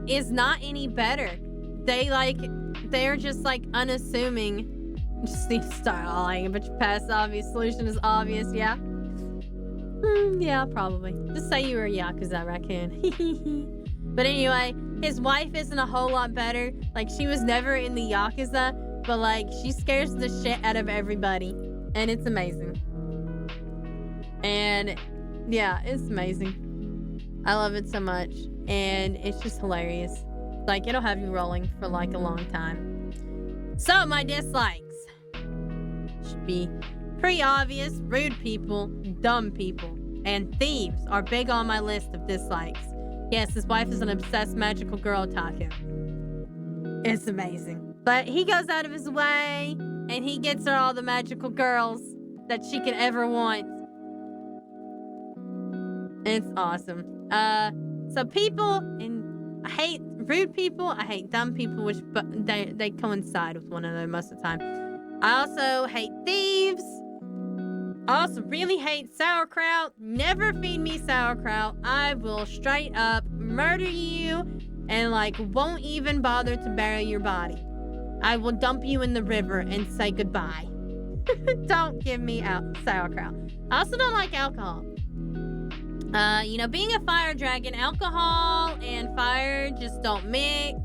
is not any better. They're just like unassuming. Just need to start lying, but your past obvious solution is obvious, yeah? Yeah, probably. Just say you were a Yakuza raccoon. But anyway, his wife isn't a whole lot better. Like, she was never in the Yakuza, but like, she scares the shit out of everybody. And it's amazing. And yeah, it's amazing. I love it so much. And it's just hilarious. Like, it'll have you rolling for like a long time. So, my dislikes should be pretty obvious. Rude people, dumb people, and thieves are big on my list of dislikes. Yes, his wife is an obsessed magical girl otaku. It's amazing. But he goes out of his way, and he gets her all the magical girls that she could ever want. It's awesome. So people, and I hate rude people, I hate dumb people, which they coincide with one another most of the time. I also hate thieves. I also really hate sauerkraut. Never feed me sauerkraut. I will straight up murder you and like won't even bother to bury your body. I will dump you in the river and say goodbye. Don't give me sauerkraut. I also don't like alcohol. Being a fire dragon, alcohol and fire just don't mix.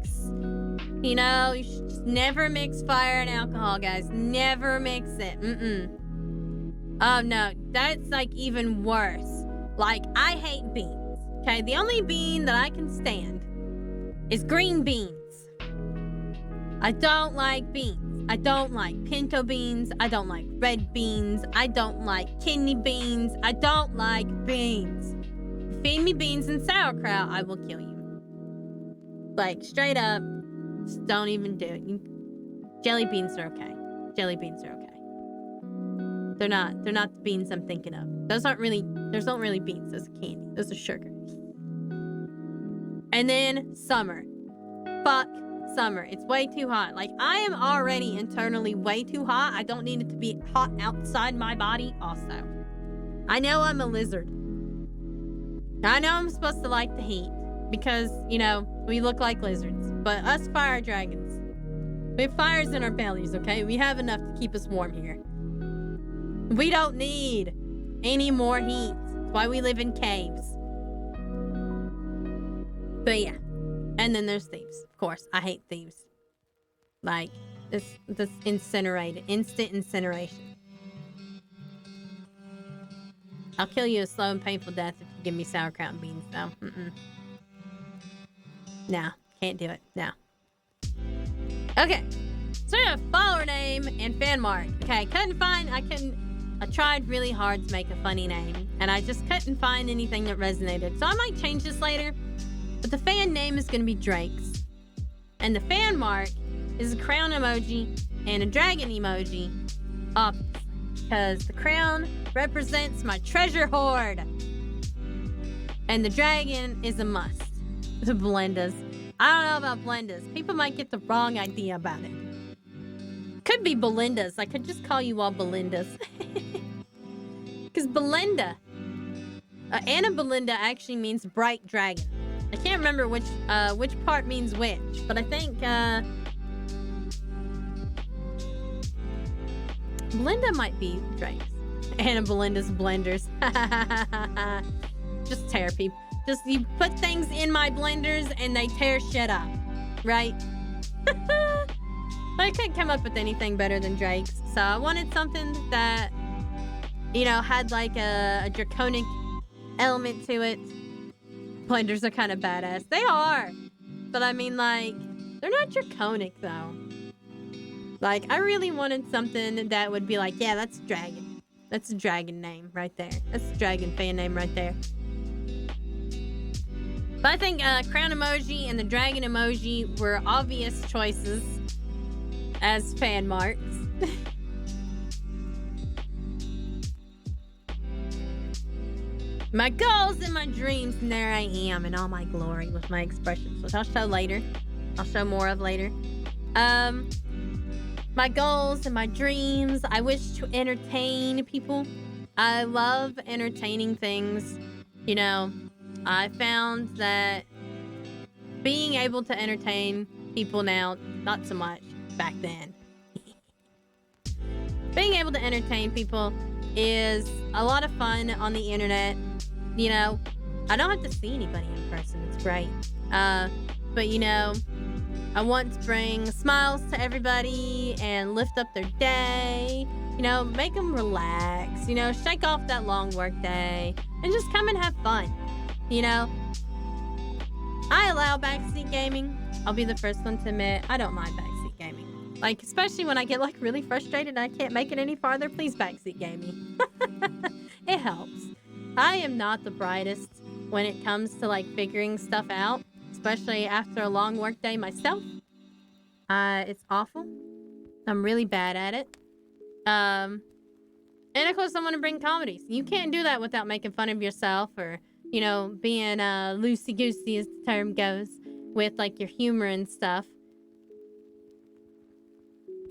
You should just never mix fire and alcohol, guys. Never mix it. Oh, no. That's, like, even worse. Like, I hate beans. Okay? The only bean that I can stand is green beans. I don't like beans. I don't like pinto beans. I don't like red beans. I don't like kidney beans. I don't like beans. Feed me beans and sauerkraut, I will kill you. Like, straight up. Just don't even do it. Jelly beans are okay. Jelly beans are okay. They're not the beans I'm thinking of. Those aren't really beans. Those are candy. Those are sugar. And then summer. Fuck summer. It's way too hot. Like, I am already internally way too hot. I don't need it to be hot outside my body also. I know I'm a lizard. I know I'm supposed to like the heat because, we look like lizards. But us fire dragons, we have fires in our bellies, okay? We have enough to keep us warm here. We don't need any more heat. That's why we live in caves. But yeah. And then there's thieves. Of course, I hate thieves. Like, this instant incineration. I'll kill you a slow and painful death if you give me sauerkraut and beans, though. No, can't do it. No. Okay. So we have follower name and fan mark. Okay, I tried really hard to make a funny name, and I just couldn't find anything that resonated. So I might change this later. But the fan name is going to be Drake's. And the fan mark is a crown emoji and a dragon emoji. Obviously. Because the crown represents my treasure hoard. And the dragon is a must. The Belindas. I don't know about Belindas. People might get the wrong idea about it. Could be Belindas. I could just call you all Belindas. Because Belinda, Annabelinda actually means bright dragon. I can't remember which part means which, but I think Belinda might be Drake's. Annabelinda's blenders. Just tear people. Just you put things in my blenders and they tear shit up, right? I couldn't come up with anything better than Drake's, so I wanted something that, had like a draconic element to it. Blenders are kind of badass. They are, but I mean, like, they're not draconic though. Like, I really wanted something that would be like, yeah, that's dragon. That's a dragon name right there. That's a dragon fan name right there. But I think crown emoji and the dragon emoji were obvious choices as fan marks. My goals and my dreams, and there I am in all my glory with my expressions, which I'll show later. I'll show more of later. My goals and my dreams. I wish to entertain people. I love entertaining things. You know, I found that being able to entertain people now, not so much back then. Being able to entertain people is a lot of fun on the internet. You know, I don't have to see anybody in person. It's great. But you know, I want to bring smiles to everybody and lift up their day. You know, make them relax. You know, shake off that long work day and just come and have fun. You know, I allow backseat gaming. I'll be the first one to admit I don't mind backseat gaming. Like, especially when I get like really frustrated and I can't make it any farther, please backseat game me. It helps. I am not the brightest when it comes to like figuring stuff out, especially after a long work day myself. It's awful. I'm really bad at it. And of course I want to bring comedies. You can't do that without making fun of yourself or, you know, being loosey-goosey as the term goes with like your humor and stuff.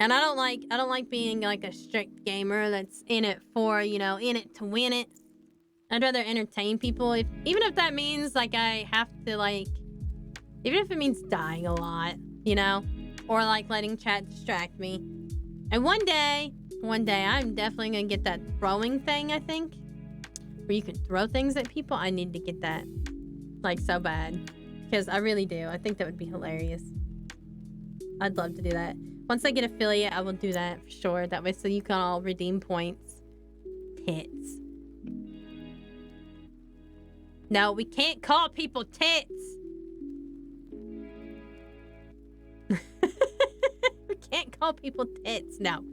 And I don't like being like a strict gamer that's in it for, you know, in it to win it. I'd rather entertain people, even if that means like I have to like, even if it means dying a lot, you know, or like letting chat distract me. And one day I'm definitely gonna get that throwing thing, I think, where you can throw things at people. I need to get that like so bad because I really do. I think that would be hilarious. I'd love to do that. Once I get affiliate, I will do that for sure. That way so you can all redeem points. Tits. No, we can't call people tits. We can't call people tits. No.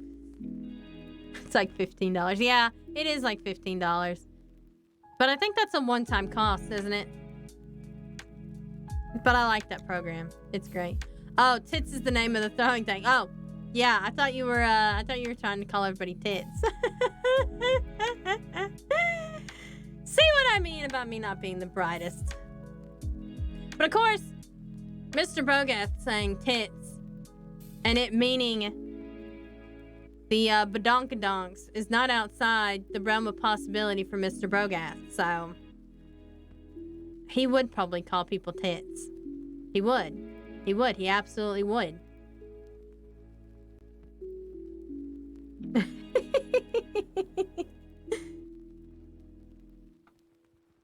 It's like $15. Yeah, it is like $15. But I think that's a one-time cost, isn't it? But I like that program. It's great. Oh, tits is the name of the throwing thing. Oh, yeah. I thought you were trying to call everybody tits. See what I mean about me not being the brightest. But of course, Mr. Bogath saying tits and it meaning the badonkadonks is not outside the realm of possibility for Mr. Bogath. So he would probably call people tits. He would. He would. He absolutely would.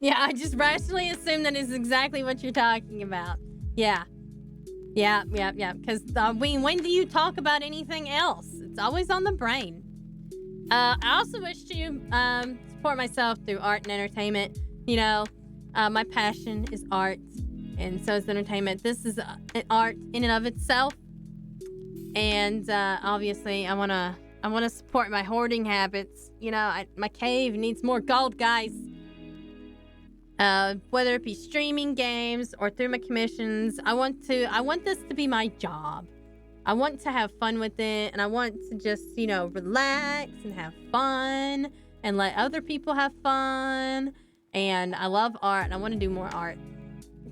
Yeah, I just rationally assume that is exactly what you're talking about. Yeah. Yeah. Because, when do you talk about anything else? It's always on the brain. I also wish to support myself through art and entertainment. You know, my passion is art, and so is entertainment. This is an art in and of itself. And obviously, I wanna support my hoarding habits. You know, my cave needs more gold, guys. Whether it be streaming games or through my commissions, I want this to be my job. I want to have fun with it, and I want to just, you know, relax and have fun and let other people have fun. And I love art, and I want to do more art.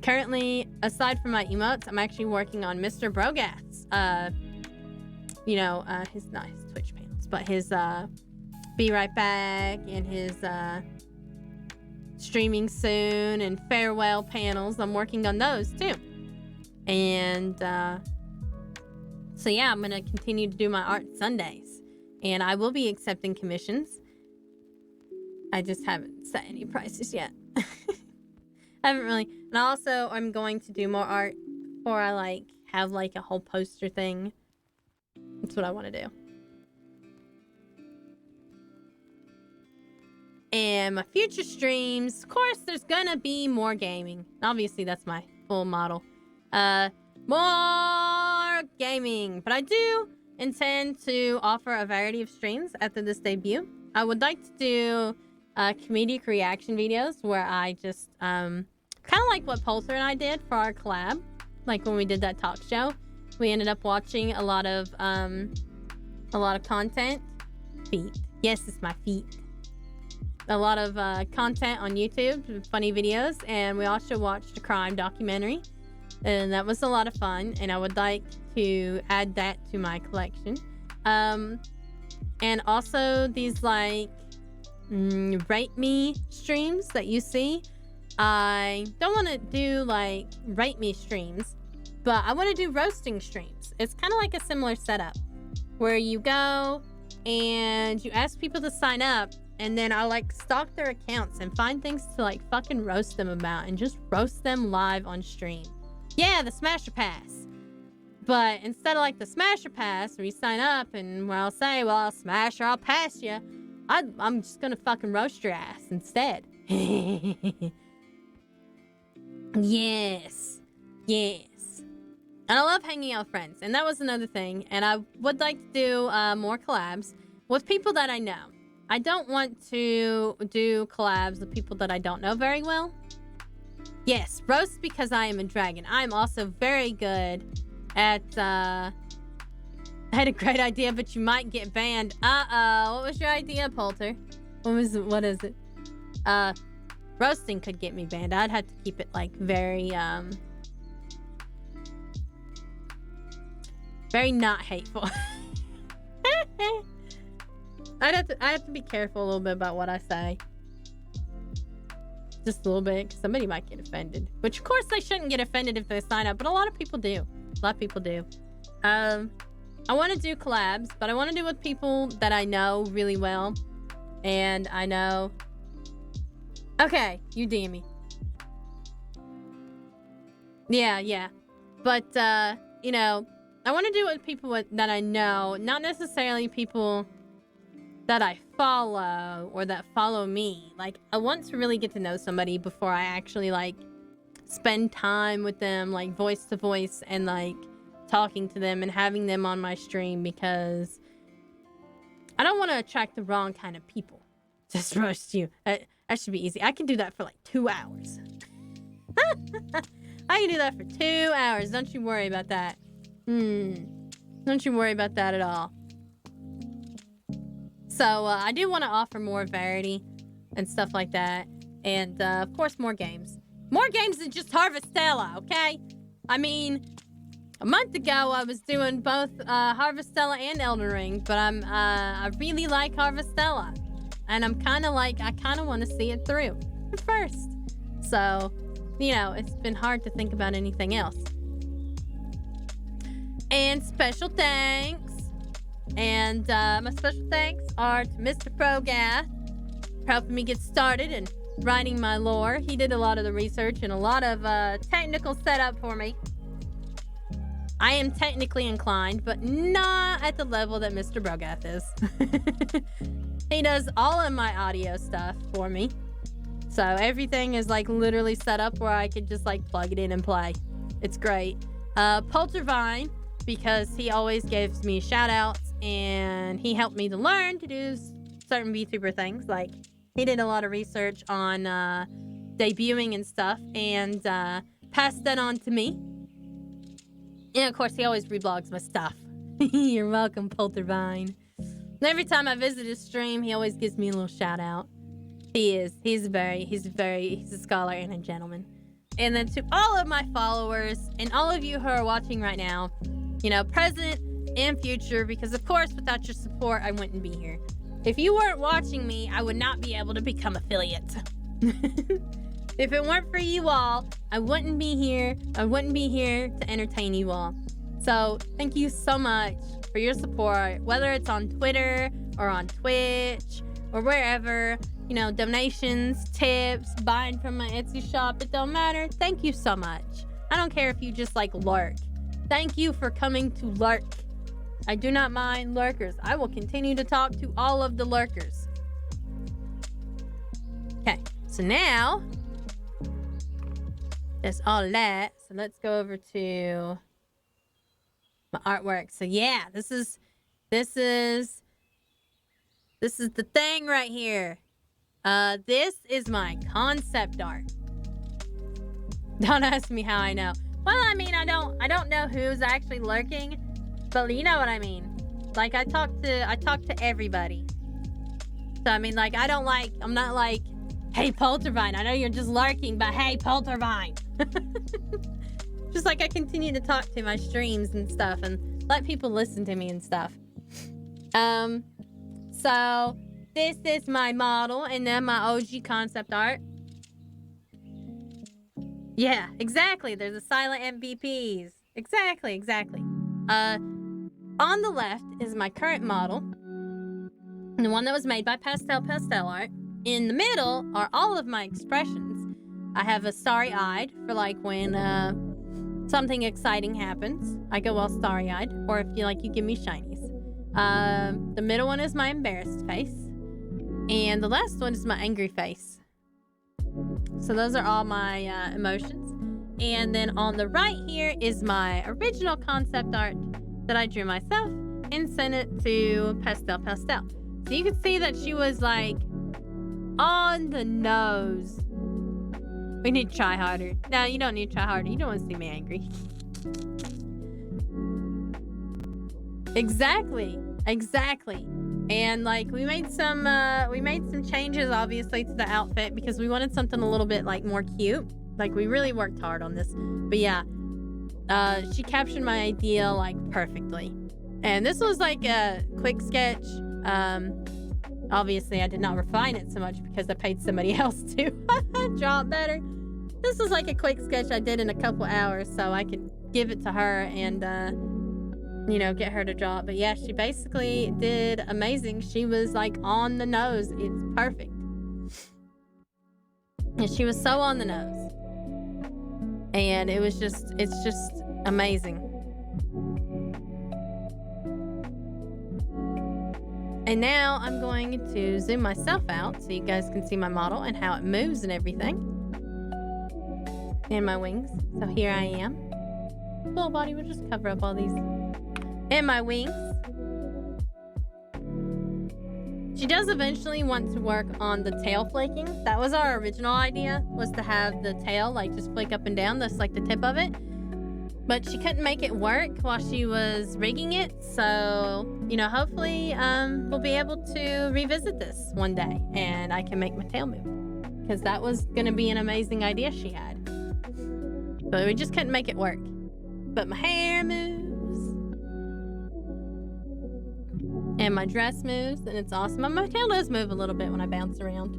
Currently, aside from my emotes, I'm actually working on Mr. Brogath's, not his Twitch panels, but his Be Right Back and his streaming soon and farewell panels. I'm working on those too. And so yeah, I'm gonna continue to do my art Sundays, and I will be accepting commissions. I just haven't set any prices yet. I haven't really. And also, I'm going to do more art before I have a whole poster thing. That's what I want to do. And my future streams, of course, there's gonna be more gaming. Obviously, that's my full model. More gaming. But I do intend to offer a variety of streams after this debut. I would like to do comedic reaction videos where I just, kind of like what Poulter and I did for our collab. Like when we did that talk show. We ended up watching a lot of content. Feet. Yes, it's my feet. a lot of content on YouTube, funny videos, and we also watched a crime documentary, and that was a lot of fun, and I would like to add that to my collection. And also these like rate me streams that you see. I don't want to do like rate me streams, but I want to do roasting streams. It's kind of like a similar setup where you go and you ask people to sign up, and then I'll like stalk their accounts and find things to like fucking roast them about and just roast them live on stream. Yeah, the Smasher Pass. But instead of like the Smasher Pass where you sign up and where I'll say, well, I'll smash or I'll pass you, I'm just gonna fucking roast your ass instead. Yes. And I love hanging out with friends. And that was another thing. And I would like to do more collabs with people that I know. I don't want to do collabs with people that I don't know very well. Yes, roast because I am a dragon. I'm also very good at, I had a great idea, but you might get banned. Uh-oh. What was your idea, Polter? What is it? Roasting could get me banned. I'd have to keep it like very not hateful. I have to be careful a little bit about what I say. Just a little bit, because somebody might get offended. Which, of course, they shouldn't get offended if they sign up, but a lot of people do. I want to do collabs, but I want to do with people that I know really well. And I know... Okay, you DM me. Yeah. But, you know, I want to do it with people that I know, not necessarily people that I follow or that follow me. Like, I want to really get to know somebody before I actually, like, spend time with them, like, voice to voice, and, like, talking to them and having them on my stream, because I don't want to attract the wrong kind of people. Just roast you. That should be easy. I can do that for, like, 2 hours. I can do that for 2 hours. Don't you worry about that. Don't you worry about that at all. So, I do want to offer more variety and stuff like that. And, of course, more games. More games than just Harvestella, okay? I mean, a month ago, I was doing both Harvestella and Elden Ring. But I really like Harvestella. And I'm kind of like, I kind of want to see it through first. So, you know, it's been hard to think about anything else. And special thanks. And my special thanks are to Mr. Progath for helping me get started and writing my lore. He did a lot of the research and a lot of technical setup for me. I am technically inclined, but not at the level that Mr. Progath is. He does all of my audio stuff for me. So everything is like literally set up where I could just like plug it in and play. It's great. Poltervine, because he always gives me shout outs and he helped me to learn to do certain VTuber things. Like he did a lot of research on debuting and stuff and passed that on to me. And of course he always reblogs my stuff. You're welcome, Poltervine. And every time I visit his stream, he always gives me a little shout out. He's a scholar and a gentleman. And then to all of my followers and all of you who are watching right now, you know, present and future, because of course, without your support, I wouldn't be here. If you weren't watching me, I would not be able to become affiliate. If it weren't for you all, I wouldn't be here. I wouldn't be here to entertain you all. So thank you so much for your support, whether it's on Twitter or on Twitch or wherever. You know, donations, tips, buying from my Etsy shop, it don't matter. Thank you so much. I don't care if you just like lurk. Thank you for coming to lurk. I do not mind lurkers. I will continue to talk to all of the lurkers. Okay, so now that's all that. So let's go over to my artwork. So yeah, this is the thing right here. This is my concept art. Don't ask me how I know. Well, I mean, I don't know who's actually lurking, but you know what I mean. Like I talk to everybody. So, I mean, like, I'm not like, hey, Poltervine, I know you're just lurking, but hey, Poltervine. Just like I continue to talk to my streams and stuff and let people listen to me and stuff. So this is my model and then my OG concept art. Yeah, exactly. There's a silent MVPs. Exactly. On the left is my current model. The one that was made by Pastel Art. In the middle are all of my expressions. I have a starry-eyed for like when something exciting happens. I go all starry-eyed. Or if you like, you give me shinies. The middle one is my embarrassed face. And the last one is my angry face. So those are all my emotions. And then on the right here is my original concept art that I drew myself and sent it to Pastel. So you can see that she was like on the nose. We need to try harder. No, you don't need to try harder. You don't want to see me angry. Exactly. And like we made some changes obviously to the outfit because we wanted something a little bit like more cute. Like we really worked hard on this. But yeah, she captured my idea like perfectly. And this was like a quick sketch. Obviously I did not refine it so much because I paid somebody else to draw it better. This was like a quick sketch I did in a couple hours so I could give it to her and you know, get her to draw it. But yeah, she basically did amazing. She was like on the nose. It's perfect. And she was so on the nose. And it's just amazing. And now I'm going to zoom myself out so you guys can see my model and how it moves and everything. And my wings. So here I am. Full body, we'll just cover up all these. And my wings. She does eventually want to work on the tail flaking. That was our original idea, was to have the tail like just flake up and down. That's like the tip of it. But she couldn't make it work while she was rigging it. So, you know, hopefully we'll be able to revisit this one day and I can make my tail move. Because that was going to be an amazing idea she had. But we just couldn't make it work. But my hair moves. And my dress moves, and it's awesome. And my tail does move a little bit when I bounce around.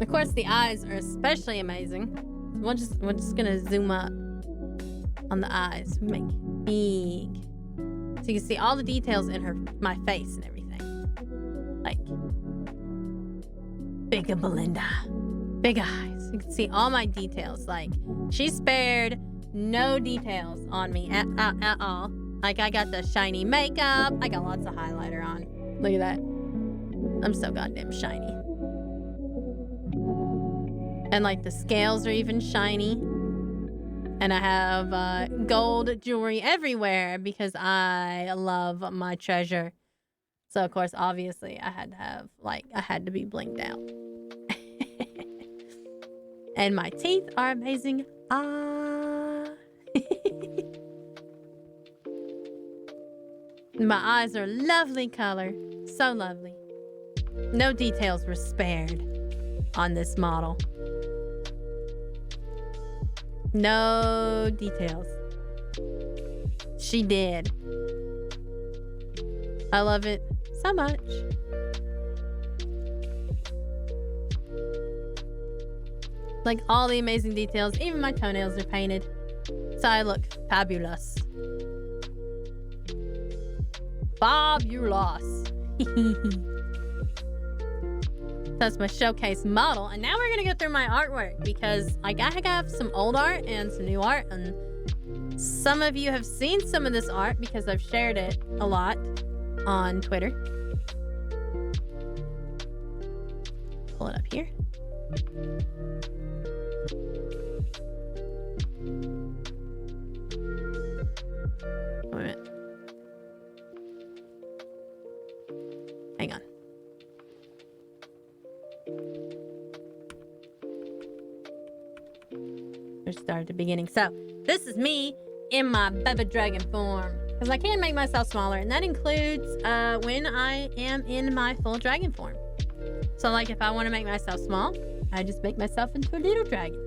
Of course, the eyes are especially amazing. We're just gonna zoom up on the eyes, make big, so you can see all the details in my face and everything. Like big Belinda, big eyes. You can see all my details. Like she spared no details on me at all. Like, I got the shiny makeup. I got lots of highlighter on. Look at that. I'm so goddamn shiny. And, like, the scales are even shiny. And I have gold jewelry everywhere because I love my treasure. So, of course, obviously, I had to be blinged out. And my teeth are amazing. My eyes are lovely color. So lovely. No details were spared on this model. No details. She did. I love it so much. Like all the amazing details. Even my toenails are painted. So I look fabulous. Fabulous. That's my showcase model. And now we're gonna go through my artwork because I have some old art and some new art, and some of you have seen some of this art because I've shared it a lot on Twitter. Pull it up here. Wait a minute. Hang on. Let's start at the beginning. So, this is me in my baby dragon form. Because I can make myself smaller, and that includes when I am in my full dragon form. So, like, if I want to make myself small, I just make myself into a little dragon.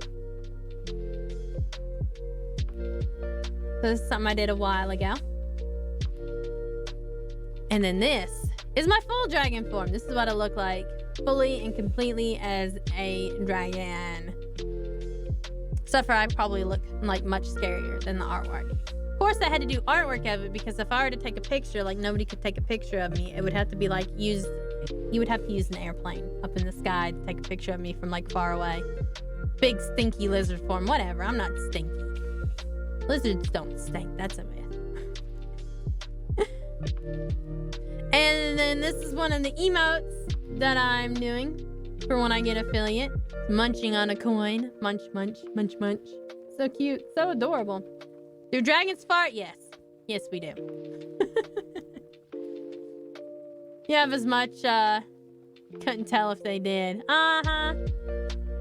So this is something I did a while ago. And then this is my full dragon form. This is what I look like fully and completely as a dragon. Except for I probably look like much scarier than the artwork. Of course, I had to do artwork of it because if I were to take a picture, like nobody could take a picture of me. It would have to be like you would have to use an airplane up in the sky to take a picture of me from like far away. Big stinky lizard form, whatever. I'm not stinky. Lizards don't stink. That's a myth. And then this is one of the emotes that I'm doing for when I get affiliate. Munching on a coin. Munch, munch, munch, munch. So cute. So adorable. Do dragons fart? Yes. Yes, we do. You have as much, couldn't tell if they did. Uh-huh.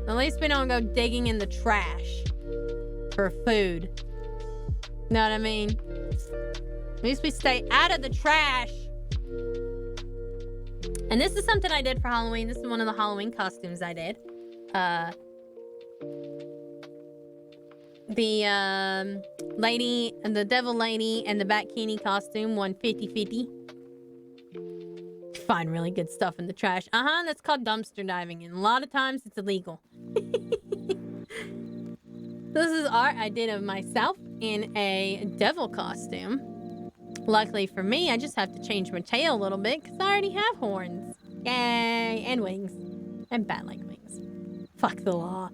At least we don't go digging in the trash for food. Know what I mean? At least we stay out of the trash. And this is something I did for Halloween. This is one of the Halloween costumes I did. The lady and the devil lady and the Bat-Kini costume won 50-50. Find really good stuff in the trash. That's called dumpster diving, and a lot of times it's illegal. This is art I did of myself in a devil costume. Luckily for me, I just have to change my tail a little bit because I already have horns. Yay! And wings. And bat-like wings. Fuck the law.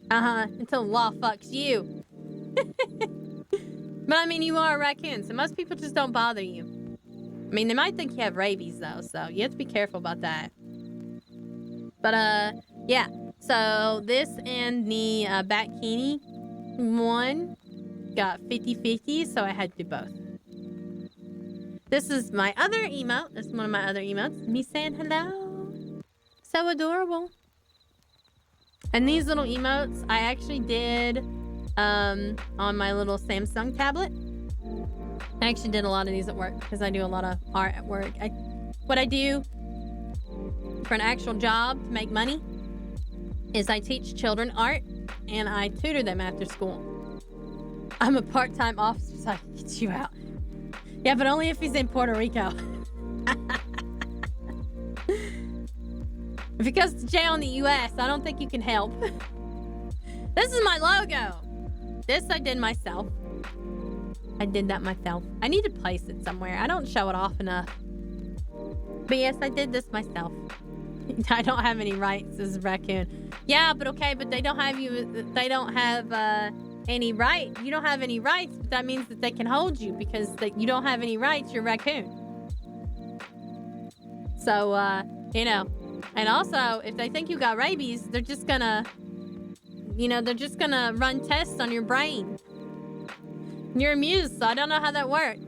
Until the law fucks you. But I mean, you are a raccoon, so most people just don't bother you. I mean, they might think you have rabies, though, so you have to be careful about that. But, yeah. So, this and the Bat-Kini one got 50-50, so I had to do both. This is my other emote. This is one of my other emotes. Me saying hello. So adorable. And these little emotes, I actually did on my little Samsung tablet. I actually did a lot of these at work because I do a lot of art at work. What I do for an actual job to make money is I teach children art and I tutor them after school. I'm a part-time officer, so I can get you out. Yeah, but only if he's in Puerto Rico. If he goes to jail in the US, I don't think you can help. This is my logo. This I did myself. I did that myself. I need to place it somewhere. I don't show it off enough. But yes, I did this myself. I don't have any rights as a raccoon. Yeah, but okay, but they don't have any right. You don't have any rights, but that means that they can hold you because you don't have any rights. You're a raccoon. So, you know. And also, if they think you got rabies, they're just gonna run tests on your brain. You're amused, so I don't know how that works.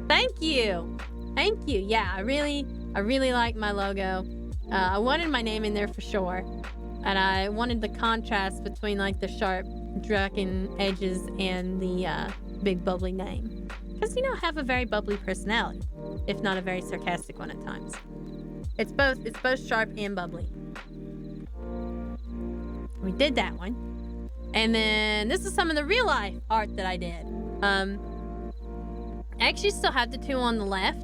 Thank you. Thank you. Yeah, I really like my logo. I wanted my name in there for sure. And I wanted the contrast between like the sharp dragon edges and the big bubbly name. Because, I have a very bubbly personality, if not a very sarcastic one at times. It's both sharp and bubbly. We did that one. And then this is some of the real life art that I did. I actually still have the two on the left,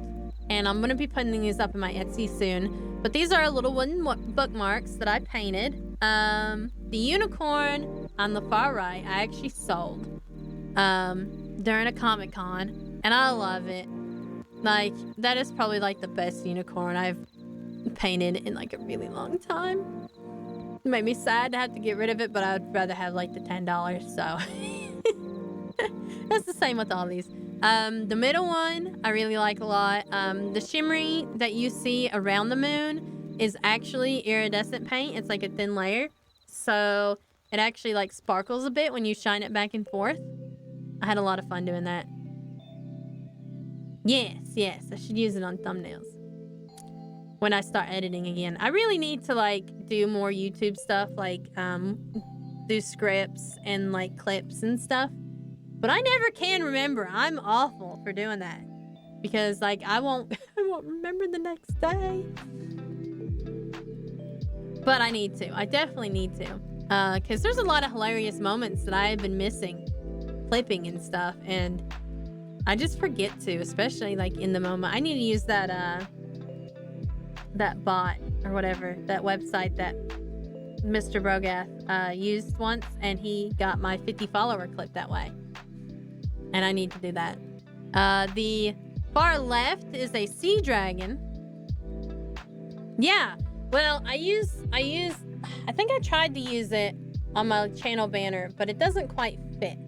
and I'm going to be putting these up in my Etsy soon. But these are little wooden bookmarks that I painted. The unicorn on the far right, I actually sold during a Comic-Con, and I love it. Like, that is probably like the best unicorn I've painted in like a really long time. It made me sad to have to get rid of it, but I would rather have like the $10, so that's the same with all these. The middle one I really like a lot. The shimmery that you see around the moon is actually iridescent paint. It's like a thin layer, so it actually like sparkles a bit when you shine it back and forth. I had a lot of fun doing that. Yes, I should use it on thumbnails when I start editing again. I really need to like do more YouTube stuff, like do scripts and like clips and stuff. But I never can remember. I'm awful for doing that. Because, like, I won't remember the next day. But I need to. I definitely need to. Because there's a lot of hilarious moments that I have been missing. Clipping and stuff. And I just forget to. Especially, like, in the moment. I need to use that bot or whatever. That website that Mr. Brogath used once. And he got my 50 follower clip that way. And I need to do that. The far left is a sea dragon. Yeah. Well, I think I tried to use it on my channel banner, but it doesn't quite fit.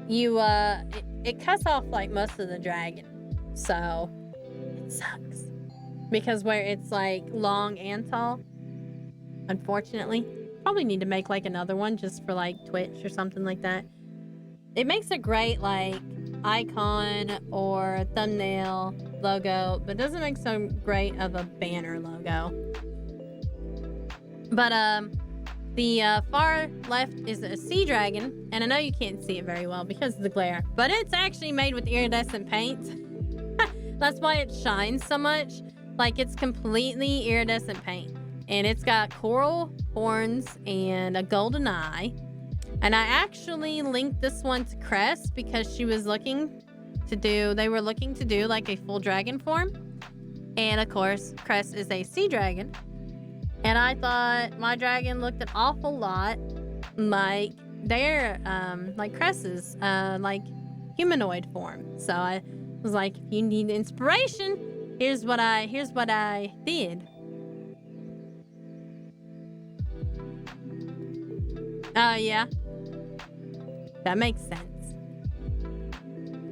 It cuts off like most of the dragon. So it sucks. Because where it's like long and tall, unfortunately. Probably need to make like another one just for like Twitch or something like that. It makes a great like icon or thumbnail logo, but doesn't make so great of a banner logo. But the far left is a sea dragon, and I know you can't see it very well because of the glare, but it's actually made with iridescent paint. That's why it shines so much. Like, it's completely iridescent paint, and it's got coral horns and a golden eye. And I actually linked this one to Cress because they were looking to do like a full dragon form. And of course, Cress is a sea dragon. And I thought my dragon looked an awful lot like like Cress's, like humanoid form. So I was like, if you need inspiration, here's what I did. Yeah. That makes sense.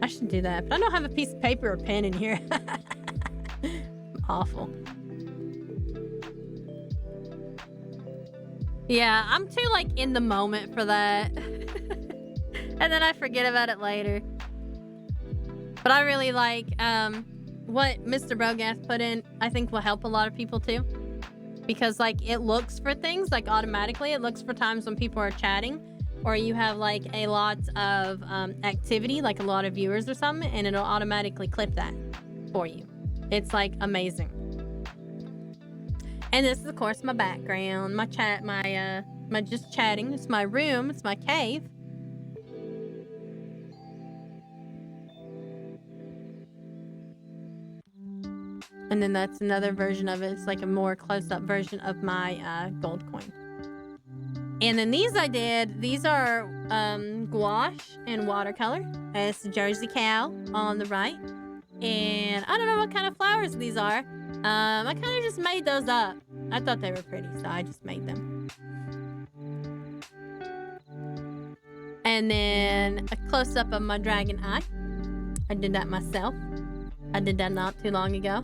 I should do that, but I don't have a piece of paper or pen in here. Awful. Yeah, I'm too like in the moment for that. And then I forget about it later. But I really like what Mr. Brogath put in. I think will help a lot of people too. Because like it looks for things like automatically. It looks for times when people are chatting. Or you have like a lot of activity, like a lot of viewers or something, and it'll automatically clip that for you. It's like amazing. And this is of course my background, my just chatting. It's my room, it's my cave. And then that's another version of it. It's like a more close-up version of my gold coin. And then these are gouache and watercolor. It's the Jersey cow on the right. And I don't know what kind of flowers these are. I kind of just made those up. I thought they were pretty, so I just made them. And then a close-up of my dragon eye. I did that myself. I did that not too long ago.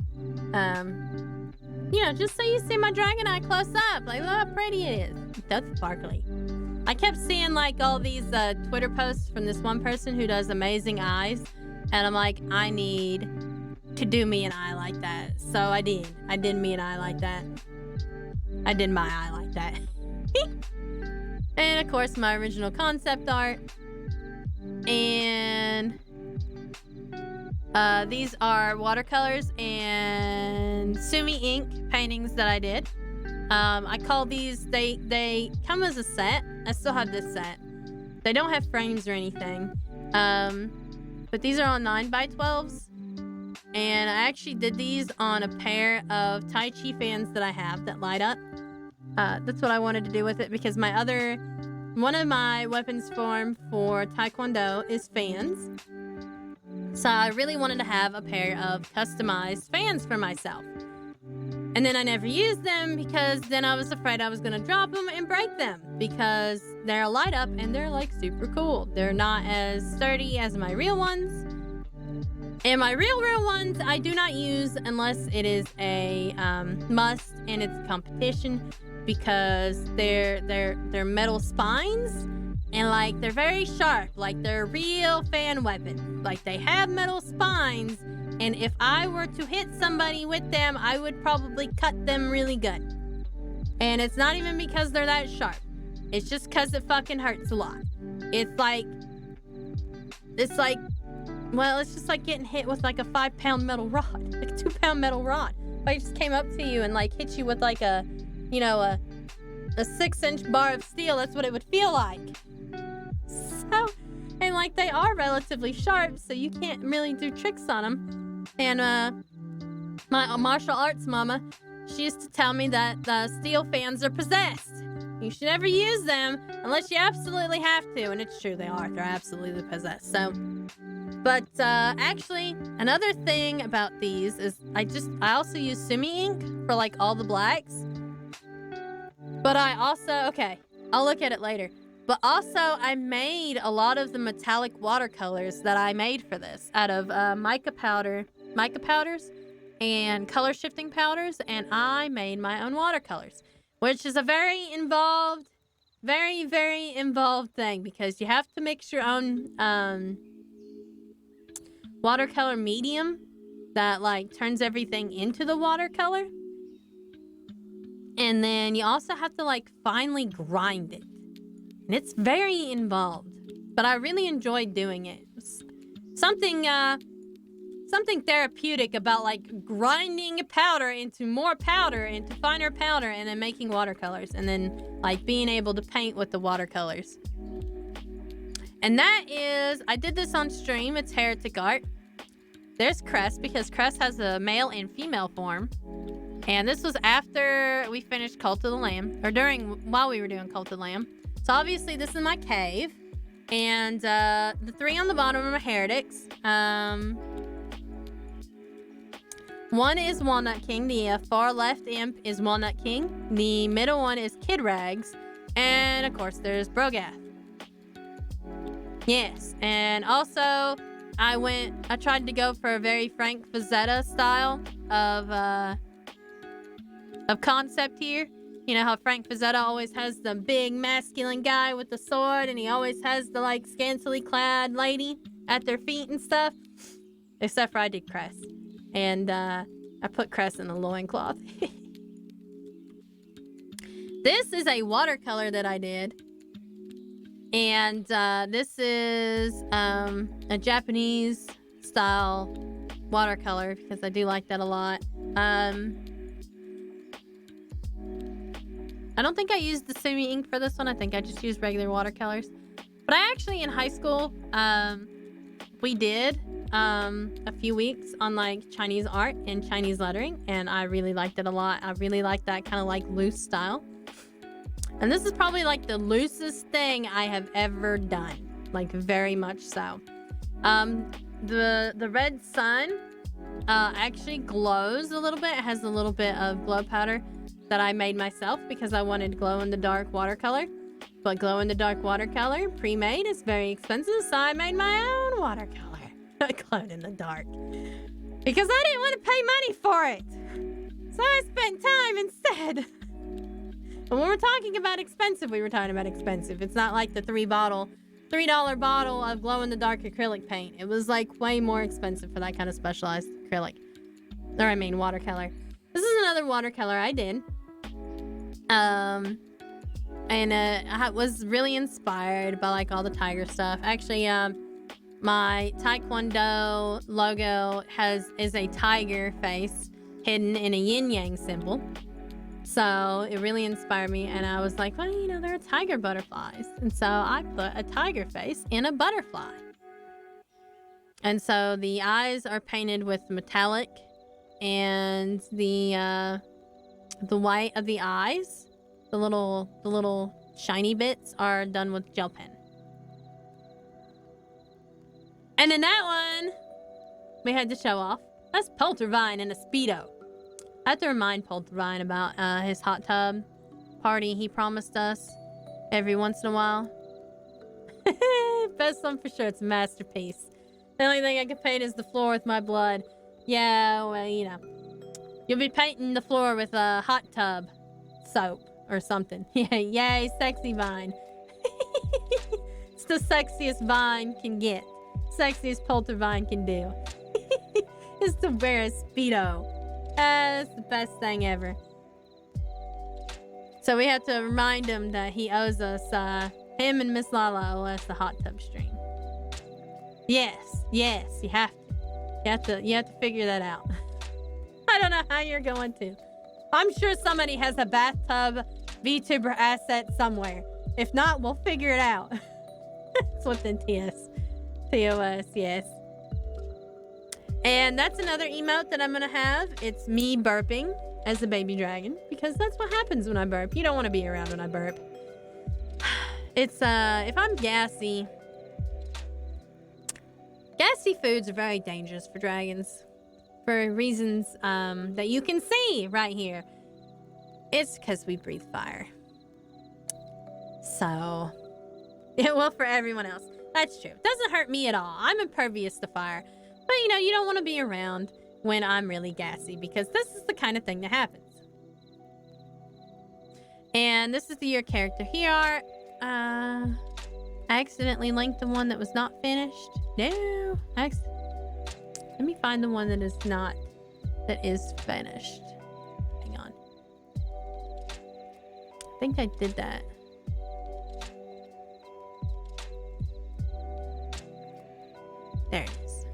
You know, just so you see my dragon eye close up. Like, look how pretty it is. That's sparkly. I kept seeing, like, all these Twitter posts from this one person who does amazing eyes. And I'm like, I need to do me an eye like that. So I did. I did me an eye like that. I did my eye like that. And, of course, my original concept art. And these are watercolors and Sumi ink paintings that I did. I call these, they come as a set. I still have this set. They don't have frames or anything. But these are on 9x12s. And I actually did these on a pair of Tai Chi fans that I have that light up. That's what I wanted to do with it because one of my weapons form for Taekwondo is fans. So I really wanted to have a pair of customized fans for myself. And then I never used them because then I was afraid I was going to drop them and break them because they're light up and they're like super cool. They're not as sturdy as my real ones. And my real ones I do not use unless it is a must and it's a competition because they're metal spines. And, like, they're very sharp. Like, they're real fan weapons. Like, they have metal spines. And if I were to hit somebody with them, I would probably cut them really good. And it's not even because they're that sharp. It's just because it fucking hurts a lot. It's like it's like, well, it's just like getting hit with like a 5-pound metal rod, like a 2-pound metal rod. If I just came up to you and like hit you with like a, you know, a 6-inch bar of steel, that's what it would feel like. So, and like they are relatively sharp, so you can't really do tricks on them. And my martial arts mama, she used to tell me that the steel fans are possessed. You should never use them unless you absolutely have to. And it's true, they are. They're absolutely possessed. So, but actually, another thing about these is I also use sumi ink for like all the blacks. But I also, okay, I'll look at it later. But also, I made a lot of the metallic watercolors that I made for this out of mica powders and color shifting powders, and I made my own watercolors, which is a very involved, very, very involved thing because you have to mix your own watercolor medium that like turns everything into the watercolor. And then you also have to like finely grind it. And it's very involved, but I really enjoyed doing it. Something therapeutic about like grinding powder into more powder, into finer powder, and then making watercolors, and then like being able to paint with the watercolors. And that is, I did this on stream. It's Heretic Art. There's Crest, because Crest has a male and female form. And this was after we finished Cult of the Lamb, or while we were doing Cult of the Lamb. So obviously this is my cave, and the 3 on the bottom are my heretics. One is Walnut King. The far left imp is Walnut King. The middle one is Kid Rags, and of course there's Brogath. Yes, and also I tried to go for a very Frank Frazetta style of concept here. You know how Frank Frazetta always has the big masculine guy with the sword, and he always has the like scantily clad lady at their feet and stuff. Except for I did Crest. And I put Crest in the loincloth. This is a watercolor that I did. And this is a Japanese style watercolor because I do like that a lot. I don't think I used the sumi ink for this one. I think I just used regular watercolors. But I actually, in high school, we did a few weeks on like Chinese art and Chinese lettering, and I really liked it a lot. I really like that kind of like loose style. And this is probably like the loosest thing I have ever done, like very much so. The red sun actually glows a little bit. It has a little bit of glow powder that I made myself because I wanted glow-in-the-dark watercolor. But glow-in-the-dark watercolor, pre-made, is very expensive, so I made my own watercolor. Glow-in-the-dark. Because I didn't want to pay money for it. So I spent time instead. But when we're talking about expensive, we were talking about expensive. It's not like the $3 bottle of glow-in-the-dark acrylic paint. It was like way more expensive for that kind of specialized acrylic. Or I mean watercolor. This is another watercolor I did. And I was really inspired by like all the tiger stuff. Actually, my Taekwondo logo is a tiger face hidden in a yin-yang symbol. So it really inspired me, and I was like, well, you know, there are tiger butterflies. And so I put a tiger face in a butterfly. And so the eyes are painted with metallic, and the white of the eyes, the little shiny bits, are done with gel pen. And in that one, we had to show off. That's Poltervine in a Speedo. I have to remind Poltervine about his hot tub party he promised us every once in a while. Best one for sure. It's a masterpiece. The only thing I can paint is the floor with my blood. Yeah, well, you know. You'll be painting the floor with a hot tub soap or something. Yeah, yay, sexy Vine. It's the sexiest Vine can get. Sexiest Poltervine can do. Is to wear a Speedo. That's the best thing ever. So we have to remind him that he owes us, him and Miss Lala owe us the hot tub stream. Yes, yes, you have to. You have to figure that out. I don't know how you're going to. I'm sure somebody has a bathtub VTuber asset somewhere. If not, we'll figure it out. It's within TOS, yes. And that's another emote that I'm gonna have. It's me burping as a baby dragon, because that's what happens when I burp. You don't want to be around when I burp. It's if I'm gassy foods are very dangerous for dragons for reasons that you can see right here. It's because we breathe fire. So it will for everyone else. That's true. It doesn't hurt me at all. I'm impervious to fire. But you know, you don't want to be around when I'm really gassy, because this is the kind of thing that happens. And this is the your character here. I accidentally linked the one that was not finished. No. Let me find the one that is finished. Hang on. I think I did that. There it is.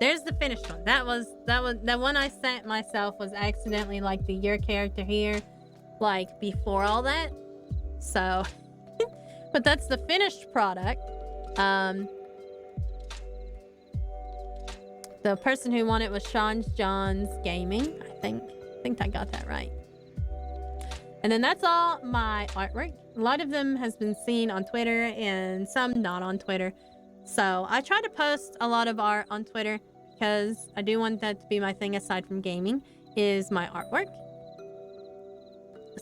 There's the finished one. That one I sent myself was accidentally like the your character here, like before all that. So, but that's the finished product. The person who won it was Sean Johns Gaming. I think I got that right. And then that's all my artwork. A lot of them has been seen on Twitter and some not on Twitter. So I try to post a lot of art on Twitter because I do want that to be my thing aside from gaming, is my artwork.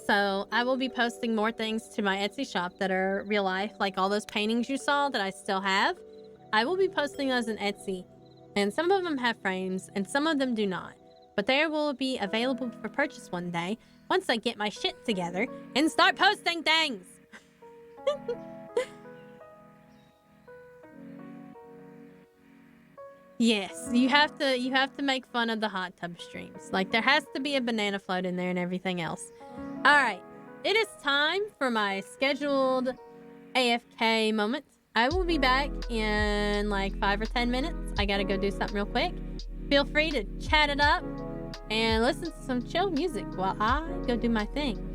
So I will be posting more things to my Etsy shop that are real life, like all those paintings you saw that I still have. I will be posting those in Etsy, and some of them have frames and some of them do not. But they will be available for purchase one day once I get my shit together and start posting things. Yes, you have to make fun of the hot tub streams. Like, there has to be a banana float in there and everything else. All right, it is time for my scheduled AFK moment. I will be back in like 5 or 10 minutes. I gotta go do something real quick. Feel free to chat it up and listen to some chill music while I go do my thing.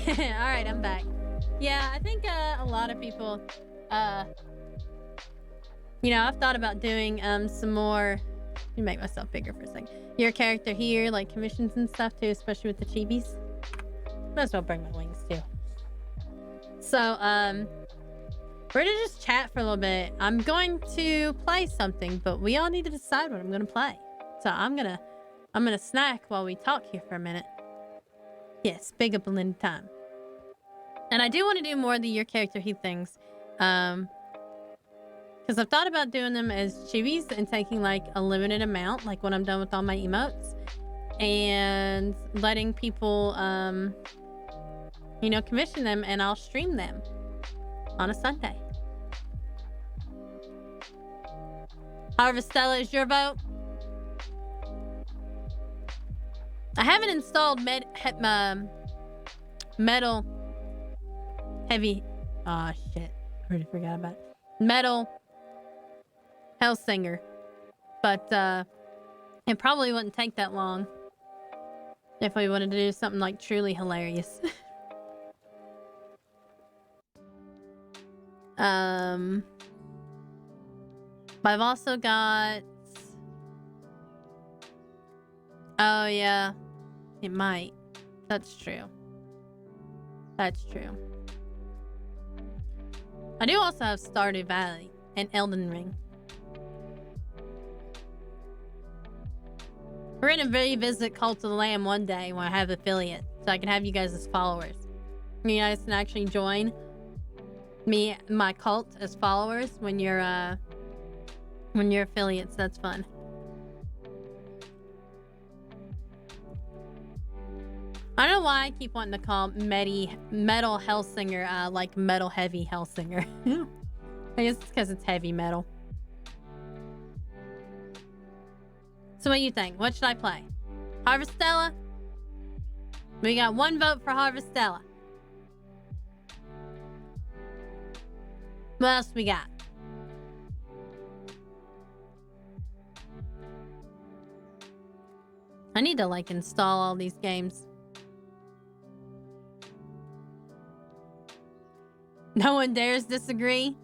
All right, I'm back. Yeah, I think a lot of people, you know, I've thought about doing some more. Let me make myself bigger for a second. Your character here, like commissions and stuff too, especially with the chibis. Might as well bring my wings too. So, we're gonna just chat for a little bit. I'm going to play something, but we all need to decide what I'm gonna play. So I'm gonna snack while we talk here for a minute. Yes, big up Annabelinda time. And I do want to do more of the your character he things. Because I've thought about doing them as chibis and taking like a limited amount, like when I'm done with all my emotes, and letting people, you know, commission them, and I'll stream them on a Sunday. Harvestella, is your vote? I haven't installed metal heavy. Oh shit! I already forgot about it. Metal Hellsinger, but it probably wouldn't take that long if we wanted to do something like truly hilarious. But I've also got. Oh yeah, it might. That's true. That's true. I do also have Stardew Valley and Elden Ring. We're gonna revisit Cult of the Lamb one day when I have affiliate, so I can have you guys as followers. You guys can actually join my cult as followers when you're affiliates. That's fun. I don't know why I keep wanting to call Metal Hellsinger like Metal Heavy Hellsinger. I guess it's because it's heavy metal. So what do you think? What should I play? Harvestella? We got one vote for Harvestella. What else we got? I need to like install all these games. No one dares disagree?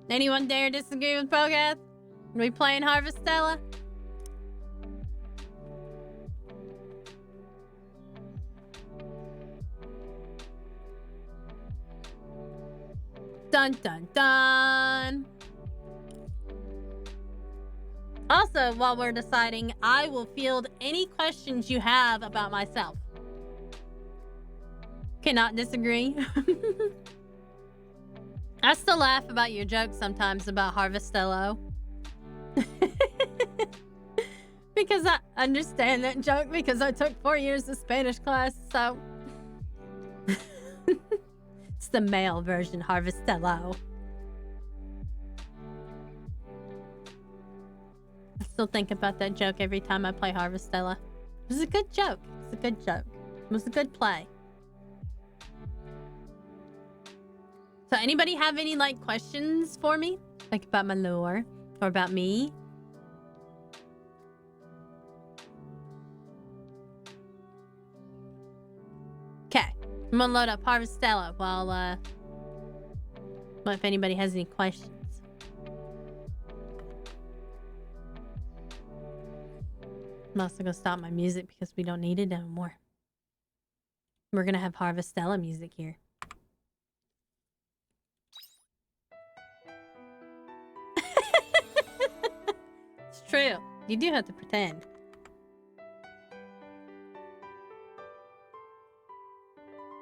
Anyone dare disagree with Pogath? Are we playing Harvestella? Dun dun dun. Also, while we're deciding, I will field any questions you have about myself. Cannot disagree. I still laugh about your jokes sometimes about Harvestello. Because I understand that joke because I took 4 years of Spanish class, so... It's the male version, Harvestello. still think about that joke every time I play Harvestella. It was a good joke. It's a good joke. It was a good play. So anybody have any, like, questions for me? Like, about my lore? Or about me? Okay. I'm gonna load up Harvestella while, if anybody has any questions. I'm also gonna stop my music because we don't need it anymore. We're gonna have Harvestella music here. It's true. You do have to pretend.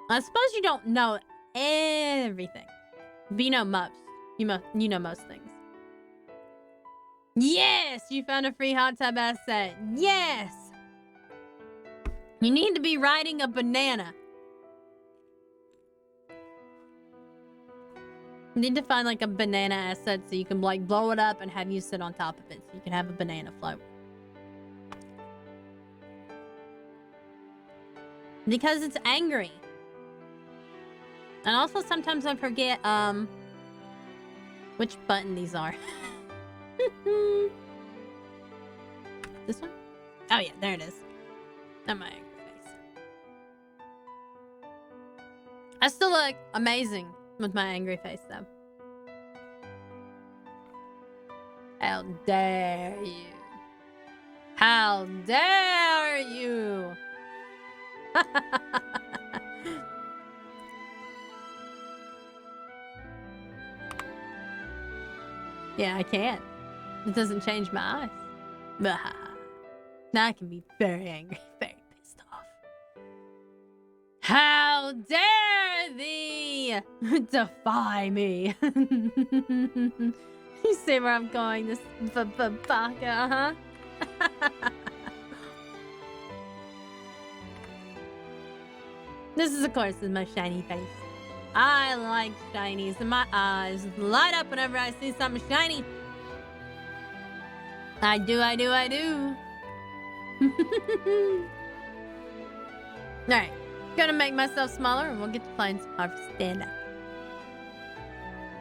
I suppose you don't know everything, but you know most. You know most things. Yes, you found a free hot tub asset. Yes. You need to be riding a banana. You need to find like a banana asset so you can like blow it up and have you sit on top of it so you can have a banana float. Because it's angry. And also sometimes I forget which button these are. This one? Oh yeah, there it is. Not my angry face. I still look amazing with my angry face though. How dare you? How dare you? Yeah, I can't. It doesn't change my eyes. Now I can be very angry, very pissed off. How dare thee defy me? You see where I'm going, this baka, huh? This is, of course, my shiny face. I like shinies, and my eyes light up whenever I see something shiny. I do. Alright, gonna make myself smaller and we'll get to playing some Harvestella.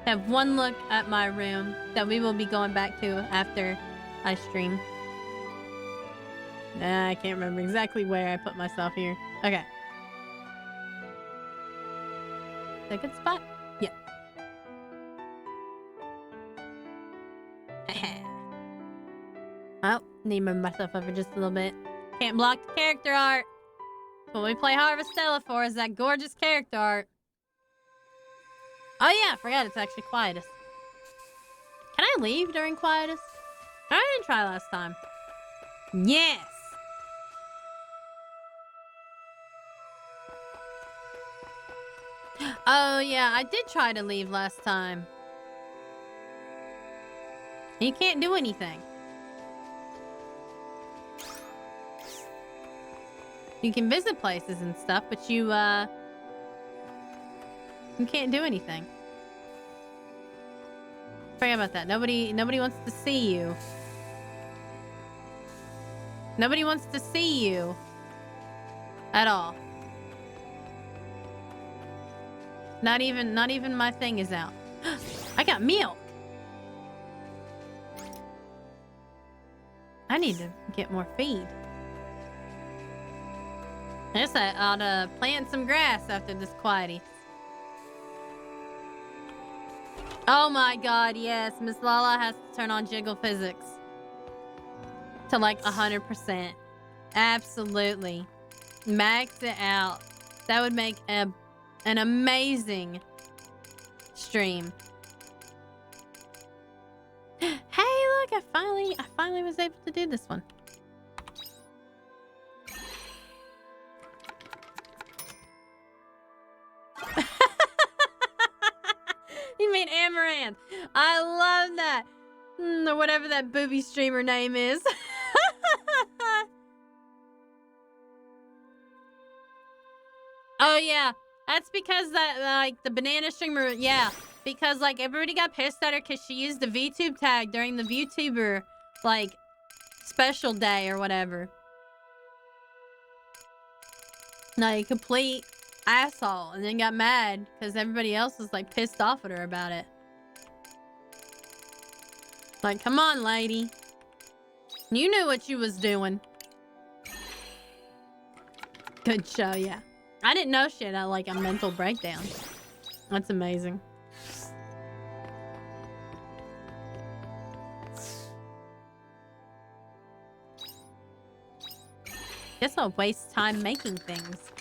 Have one look at my room that we will be going back to after I stream. I can't remember exactly where I put myself here. Okay. Is that a good spot? Yeah. Oh, need to move myself over just a little bit. Can't block the character art. That's what we play Harvestella for, is that gorgeous character art. Oh yeah, I forgot it's actually Quietus. Can I leave during Quietus? I didn't try last time. Yes! Oh yeah, I did try to leave last time. You can't do anything. You can visit places and stuff, but you can't do anything. Forget about that. Nobody wants to see you. Nobody wants to see you. At all. Not even my thing is out. I got milk. I need to get more feed. I guess I ought to plant some grass after this quiety. Oh my god, yes. Miss Lala has to turn on jiggle physics. To like 100%. Absolutely. Max it out. That would make an amazing stream. Hey, look, I finally was able to do this one. You mean Amaranth? I love that. Or whatever that booby streamer name is. Oh yeah, that's because that like the banana streamer. Yeah, because like everybody got pissed at her because she used the VTube tag during the VTuber like special day or whatever. Like, a complete asshole, and then got mad because everybody else was like pissed off at her about it. Like, come on, lady. You knew what you was doing. Good show, yeah. I didn't know she had like a mental breakdown. That's amazing. Guess I'll waste time making things.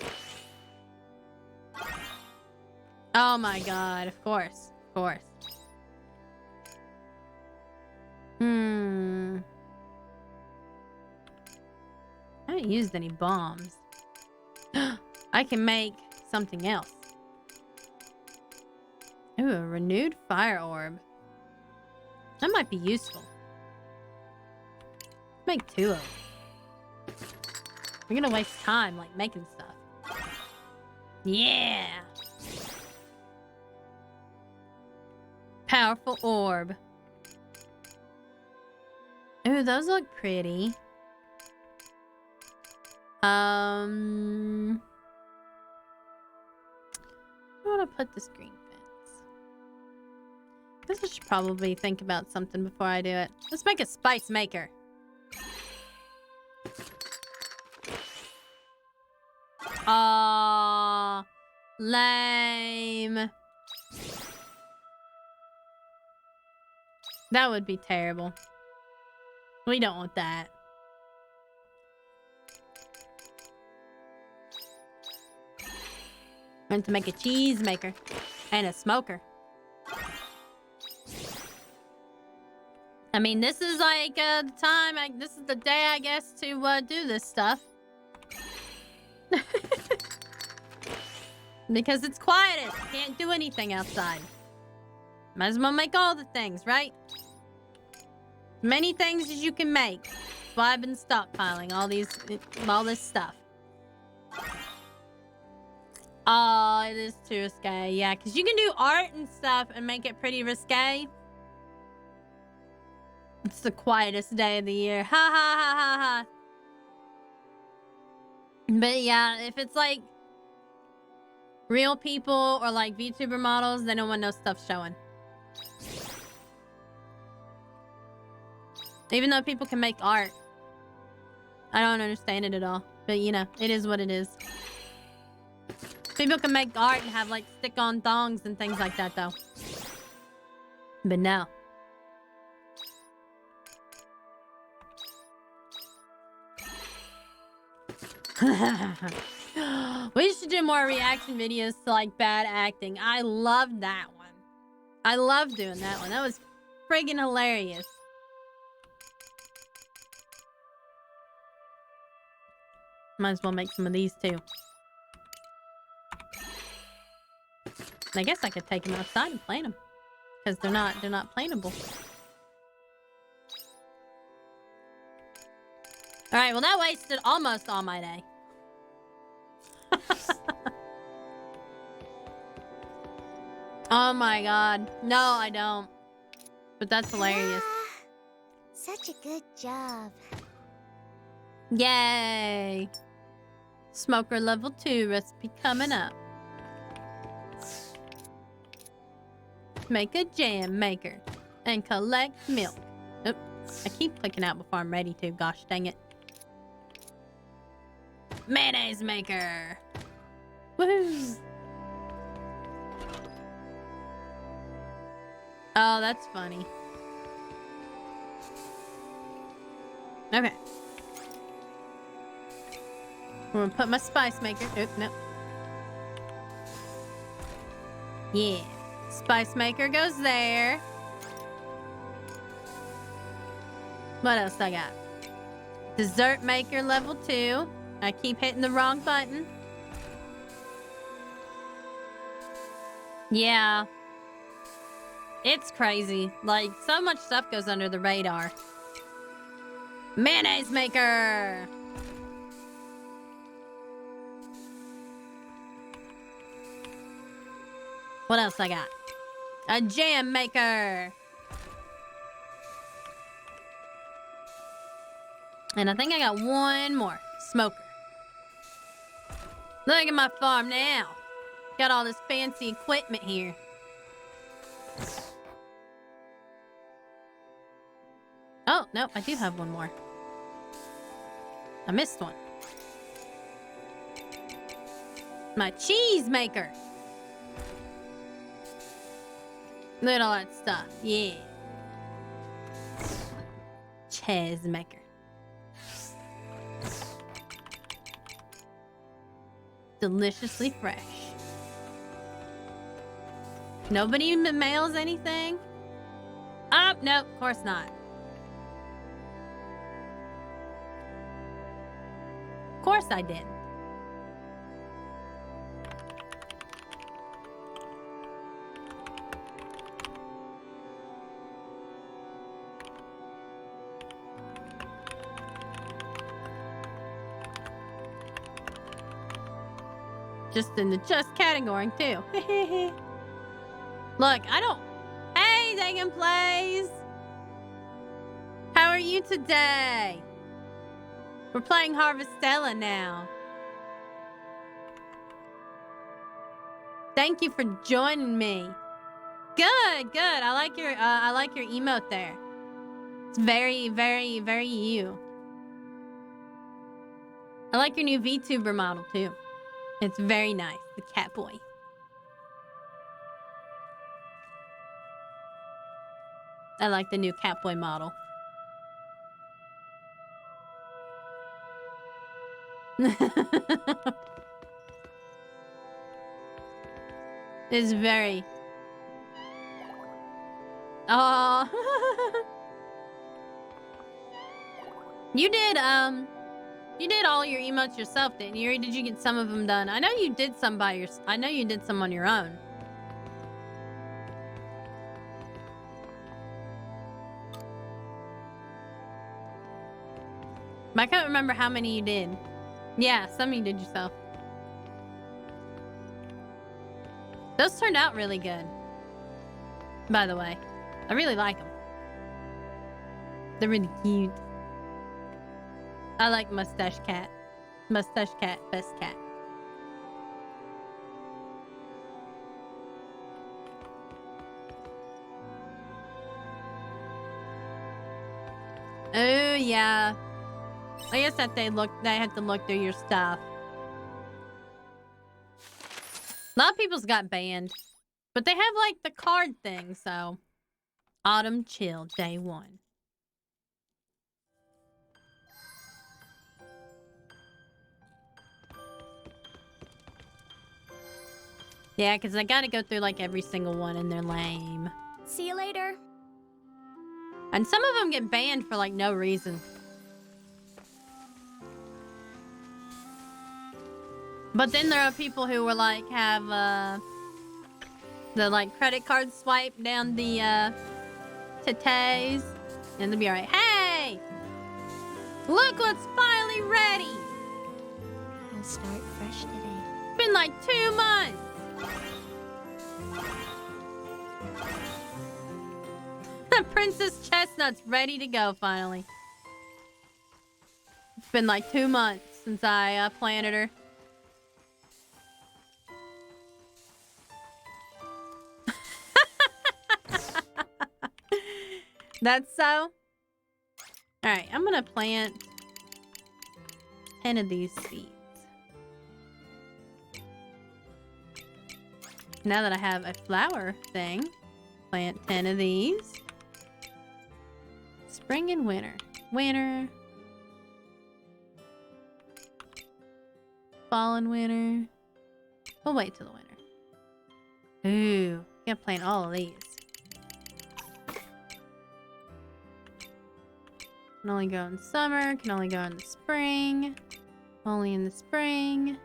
Oh my god, of course. Of course. I haven't used any bombs. I can make something else. Ooh, a renewed fire orb. That might be useful. Make 2 of them. We're gonna waste time, like, making stuff. Yeah! Powerful orb. Ooh, those look pretty. I want to put this green fence. Guess I should probably think about something before I do it. Let's make a spice maker. Aww, lame. That would be terrible. We don't want that. I want to make a cheese maker and a smoker. I mean, this is like the time. This is the day, I guess, to do this stuff. Because it's quietest. You can't do anything outside. Might as well make all the things, right? Many things as you can make. That's why I've been stockpiling all this stuff. Oh, it is too risque. Yeah, because you can do art and stuff and make it pretty risque. It's the quietest day of the year. Ha ha ha ha ha. But yeah, if it's like real people or like VTuber models, they don't want no stuff showing. Even though people can make art. I don't understand it at all. But you know, it is what it is. People can make art and have like stick-on thongs and things like that though. But no. We should do more reaction videos to like bad acting. I loved that one. I loved doing that one. That was friggin' hilarious. Might as well make some of these too. I guess I could take them outside and plant them. Because they're not plantable. Alright, well that wasted almost all my day. Oh my god. No, I don't. But that's hilarious. Such a good job. Yay! Smoker level 2 recipe coming up. Make a jam maker and collect milk. Oop, I keep clicking out before I'm ready to. Gosh dang it. Mayonnaise maker. Woohoo! Oh, that's funny. Okay. I'm gonna put my spice maker. Oop, no. Yeah. Spice maker goes there. What else I got? Dessert maker level 2. I keep hitting the wrong button. Yeah. It's crazy. Like, so much stuff goes under the radar. Mayonnaise maker! What else I got? A jam maker! And I think I got one more. Smoker. Look at my farm now. Got all this fancy equipment here. Oh, no, I do have one more. I missed one. My cheese maker. Look at all that stuff. Yeah. Cheese maker. Deliciously fresh. Nobody mails anything? Oh, no, of course not. Of course I didn't. Just in the just category, too. Look, I don't... Hey, Dagan Plays! How are you today? We're playing Harvestella now. Thank you for joining me. Good, good. I like your emote there. It's very, very, very you. I like your new VTuber model too. It's very nice. The cat boy. I like the new Catboy model. It's very... Oh. You did all your emotes yourself, didn't you? Or did you get some of them done? I know you did some by your... I know you did some on your own. But I can't remember how many you did. Yeah, some you did yourself. Those turned out really good. By the way. I really like them. They're really cute. I like Mustache Cat. Mustache Cat, best cat. Oh, yeah. I guess that they had to look through your stuff. A lot of people's got banned. But they have, like, the card thing, so... Autumn Chill, Day 1. Yeah, because I gotta go through, like, every single one, and they're lame. See you later. And some of them get banned for, like, no reason. But then there are people who were, like, have, the, like, credit card swipe down the, titties. And they'll be alright. Hey! Look what's finally ready! I'll start fresh today. It's been, like, 2 months! Princess Chestnut's ready to go, finally. It's been, like, 2 months since I, planted her. That's so. Alright, I'm gonna plant 10 of these seeds. Now that I have a flower thing, plant 10 of these. Spring and winter. Winter. Fall and winter. We'll wait till the winter. Ooh, gotta plant all of these. Can only go in summer, can only go in the spring. Only in the spring.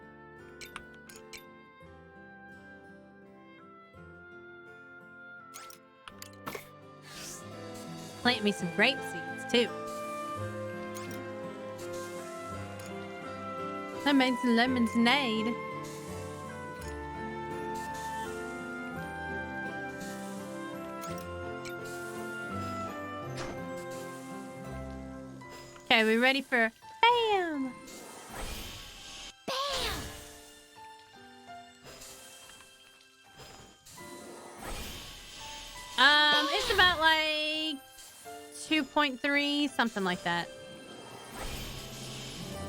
Plant me some grape seeds too. I made some lemonade. Okay, Okay, we ready for bam? Bam! It's about like 2.3, something like that.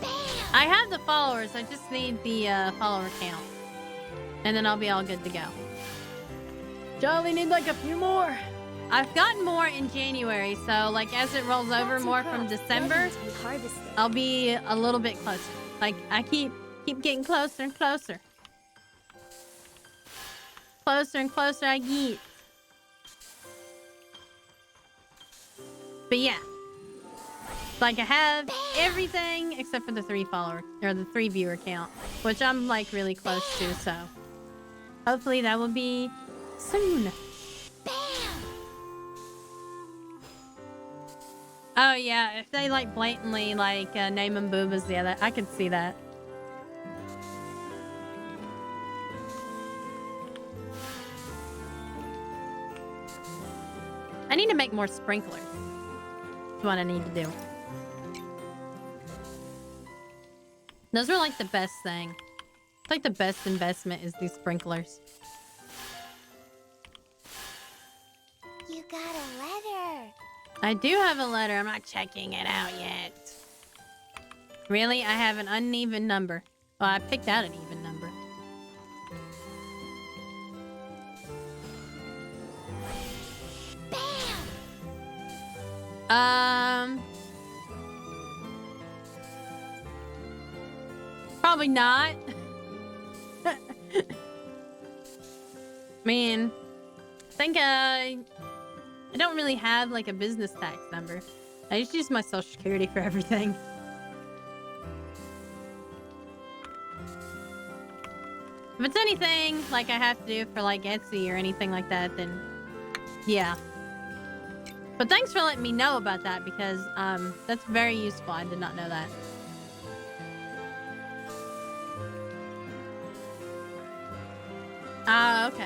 Bam! I have the followers. I just need the follower count. And then I'll be all good to go. Jolly need like a few more. I've gotten more in January, so like as it rolls over more from December, I'll be a little bit closer. Like I keep getting closer and closer. Closer and closer I get. But yeah. Like I have everything except for the 3 follower or the 3 viewer count, which I'm like really close to, so hopefully that will be soon. Oh yeah, if they like blatantly like name them boobas, yeah, I could see that. I need to make more sprinklers. That's what I need to do. Those are like the best thing. It's like the best investment is these sprinklers. You got a letter. I do have a letter. I'm not checking it out yet. Really? I have an uneven number. Well, I picked out an even number. Probably not. Man, I think I don't really have like a business tax number. I just use my social security for everything. If it's anything like I have to do for like Etsy or anything like that, then yeah. But thanks for letting me know about that because that's very useful. I did not know that. Ah, okay.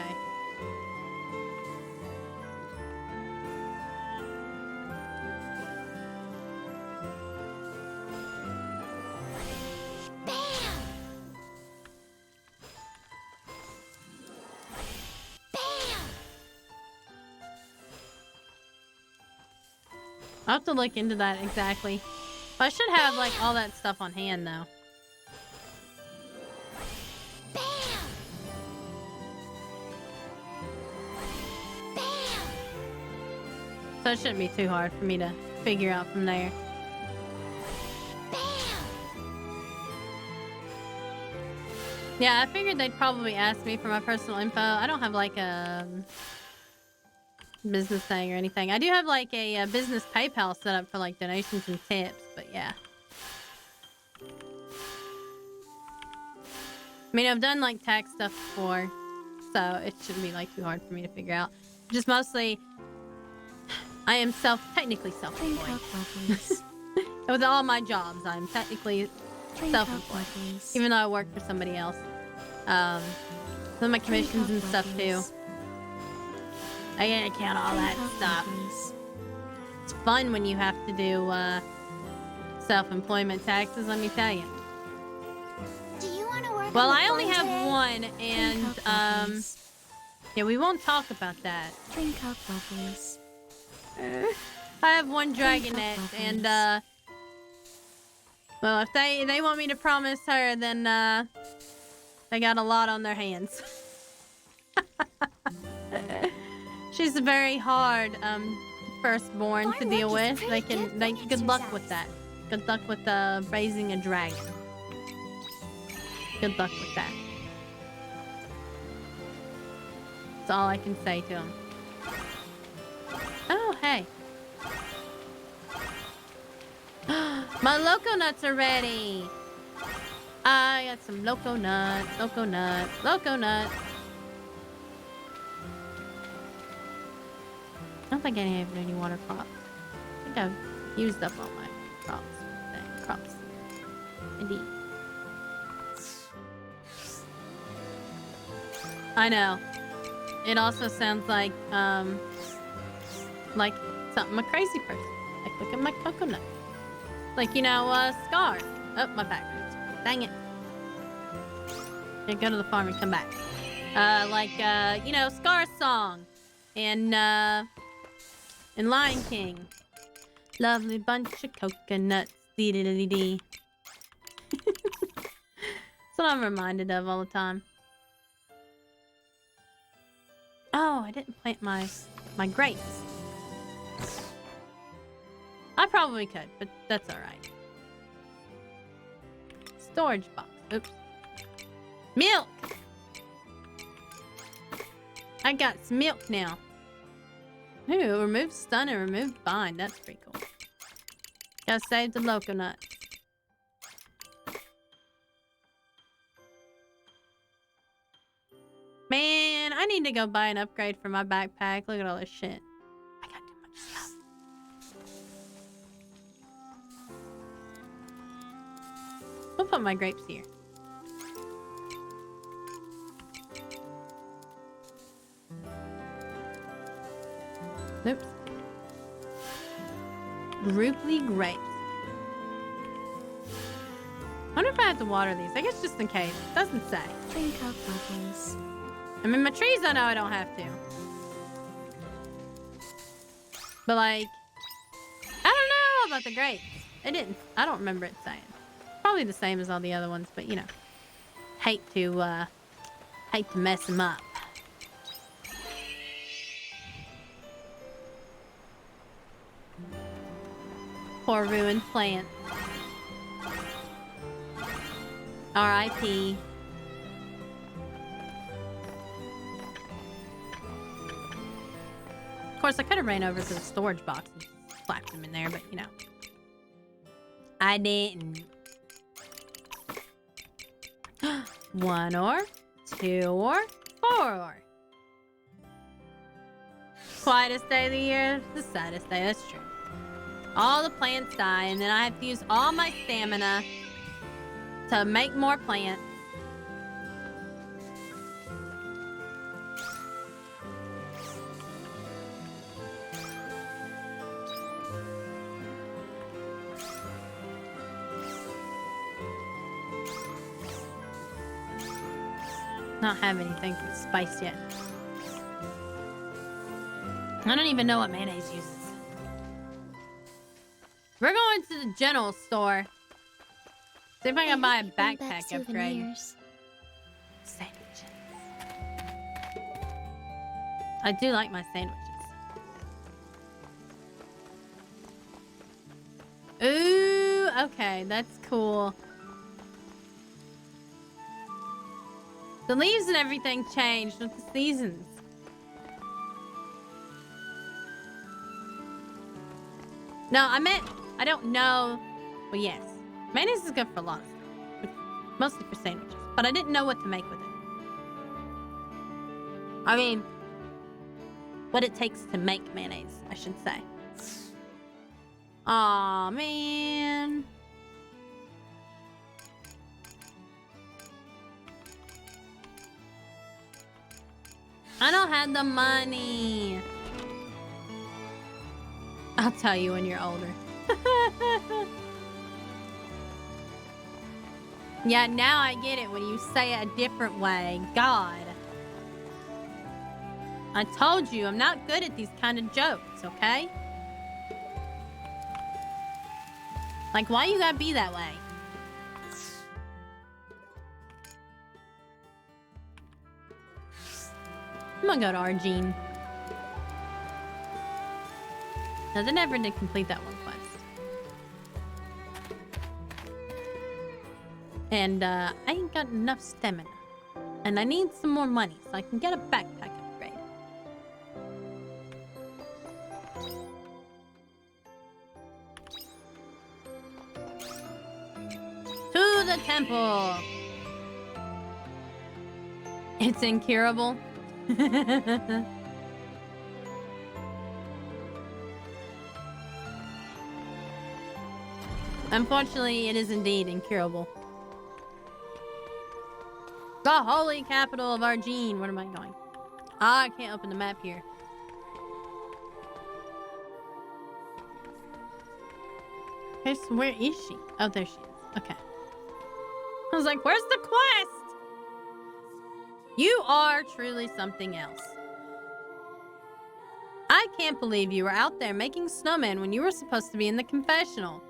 I'll have to look into that exactly. But I should have like all that stuff on hand though. So it shouldn't be too hard for me to figure out from there. Yeah, I figured they'd probably ask me for my personal info. I don't have like a business thing or anything. I do have like a business PayPal set up for like donations and tips, but yeah. I mean, I've done like tax stuff before, so it shouldn't be like too hard for me to figure out. Just mostly, I am technically self-employed. With all my jobs, I'm technically self-employed, even though I work for somebody else. Some of my commissions and stuff too. I gotta count all that stuff. It's fun when you have to do self-employment taxes, let me tell you. Do you want to work? Well, on the I only farm have today? one, and yeah, we won't talk about that. Drink alcohol, please. I have one dragonette, and well, if they want me to promise her, then they got a lot on their hands. She's a very hard firstborn to deal with. Good luck with that. Good luck with raising a dragon. Good luck with that. That's all I can say to him. Oh, hey. My loco nuts are ready. I got some loco nut. I don't think I have any water crops. I think I've used up all my crops. Indeed. I know. It also sounds like something a crazy person. Like, look at my coconut. Like, you know, Scar. Oh, my back hurts. Dang it. Okay, go to the farm and come back. You know, Scar's song. And Lion King. Lovely bunch of coconuts. Dee-dee-dee-dee. That's what I'm reminded of all the time. Oh, I didn't plant my grapes. I probably could, but that's alright. Storage box. Oops. Milk! I got some milk now. Ooh, remove stun and remove bind. That's pretty cool. Gotta save the loco nuts. Man, I need to go buy an upgrade for my backpack. Look at all this shit. I got too much stuff. We'll put my grapes here. Oops. Grouply grapes. I wonder if I have to water these. I guess just in case. It doesn't say. Think of bubbles. I mean, my trees, I know I don't have to. But, like, I don't know about the grapes. I don't remember it saying. Probably the same as all the other ones, but, you know. Hate to mess them up. Poor ruined plant. R.I.P. Of course, I could have ran over to the storage box and slapped them in there, but you know. I didn't. 1 ore, 2 ore, 4 ore. Quietest day of the year, the saddest day, that's true. All the plants die, and then I have to use all my stamina to make more plants. Not have anything for spice yet. I don't even know what mayonnaise uses. We're going to the general store. See if I can buy a backpack upgrade. Sandwiches. I do like my sandwiches. Ooh, okay, that's cool. The leaves and everything changed with the seasons. No, I meant, I don't know. Well, yes. Mayonnaise is good for a lot of stuff. Mostly for sandwiches. But I didn't know what to make with it. I mean, what it takes to make mayonnaise, I should say. Aw, man. I don't have the money. I'll tell you when you're older. Yeah, now I get it when you say it a different way. God. I told you, I'm not good at these kind of jokes, okay? Like, why you gotta be that way? I'm gonna go to Argene. No, they never did complete that one quest. And, I ain't got enough stamina. And I need some more money so I can get a backpack upgrade. To the temple! It's incurable. Unfortunately, it is indeed incurable. The holy capital of Argene. Where am I going? Ah, I can't open the map here. Okay, so where is she? Oh, there she is. Okay. I was like, where's the quest? You are truly something else. I can't believe you were out there making snowmen when you were supposed to be in the confessional.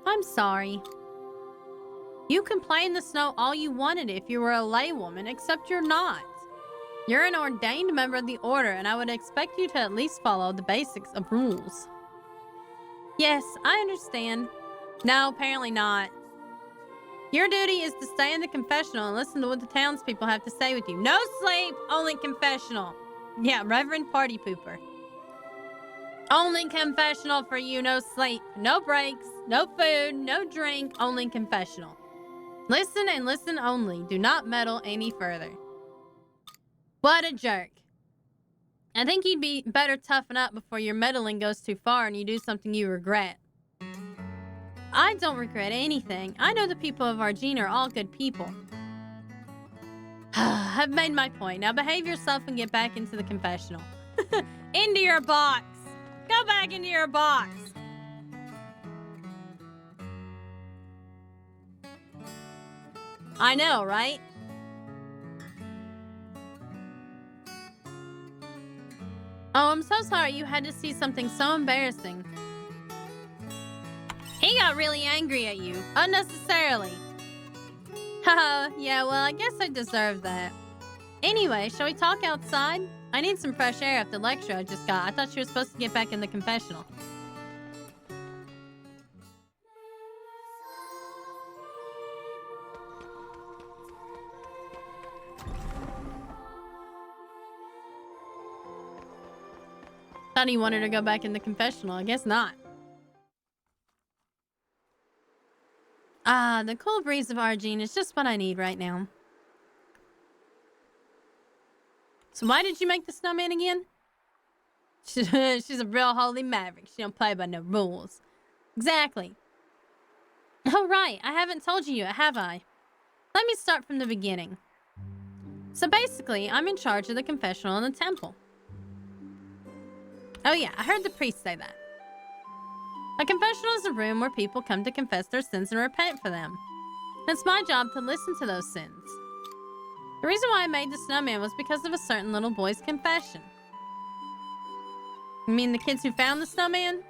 I'm sorry. You can play in the snow all you wanted if you were a laywoman, except you're not. You're an ordained member of the order, and I would expect you to at least follow the basics of rules. Yes, I understand. No, apparently not. Your duty is to stay in the confessional and listen to what the townspeople have to say with you. No sleep, only confessional. Yeah, Reverend Party Pooper. Only confessional for you, no sleep. No breaks, no food, no drink, only confessional. Listen and listen only. Do not meddle any further. What a jerk. I think you'd be better toughen up before your meddling goes too far and you do something you regret. I don't regret anything. I know the people of Argene are all good people. I've made my point. Now behave yourself and get back into the confessional. Into your box. Go back into your box. I know, right? Oh, I'm so sorry you had to see something so embarrassing. He got really angry at you, unnecessarily. Haha, yeah, well, I guess I deserve that. Anyway, shall we talk outside? I need some fresh air after the lecture I just got. I thought you were supposed to get back in the confessional. Thought he wanted to go back in the confessional. I guess not. Ah, the cool breeze of Argene is just what I need right now. So why did you make the snowman again? She's a real holy maverick. She don't play by no rules. Exactly. Oh, right. I haven't told you yet, have I? Let me start from the beginning. So basically, I'm in charge of the confessional in the temple. Oh yeah, I heard the priest say that. A confessional is a room where people come to confess their sins and repent for them. It's my job to listen to those sins. The reason why I made the snowman was because of a certain little boy's confession. You mean the kids who found the snowman?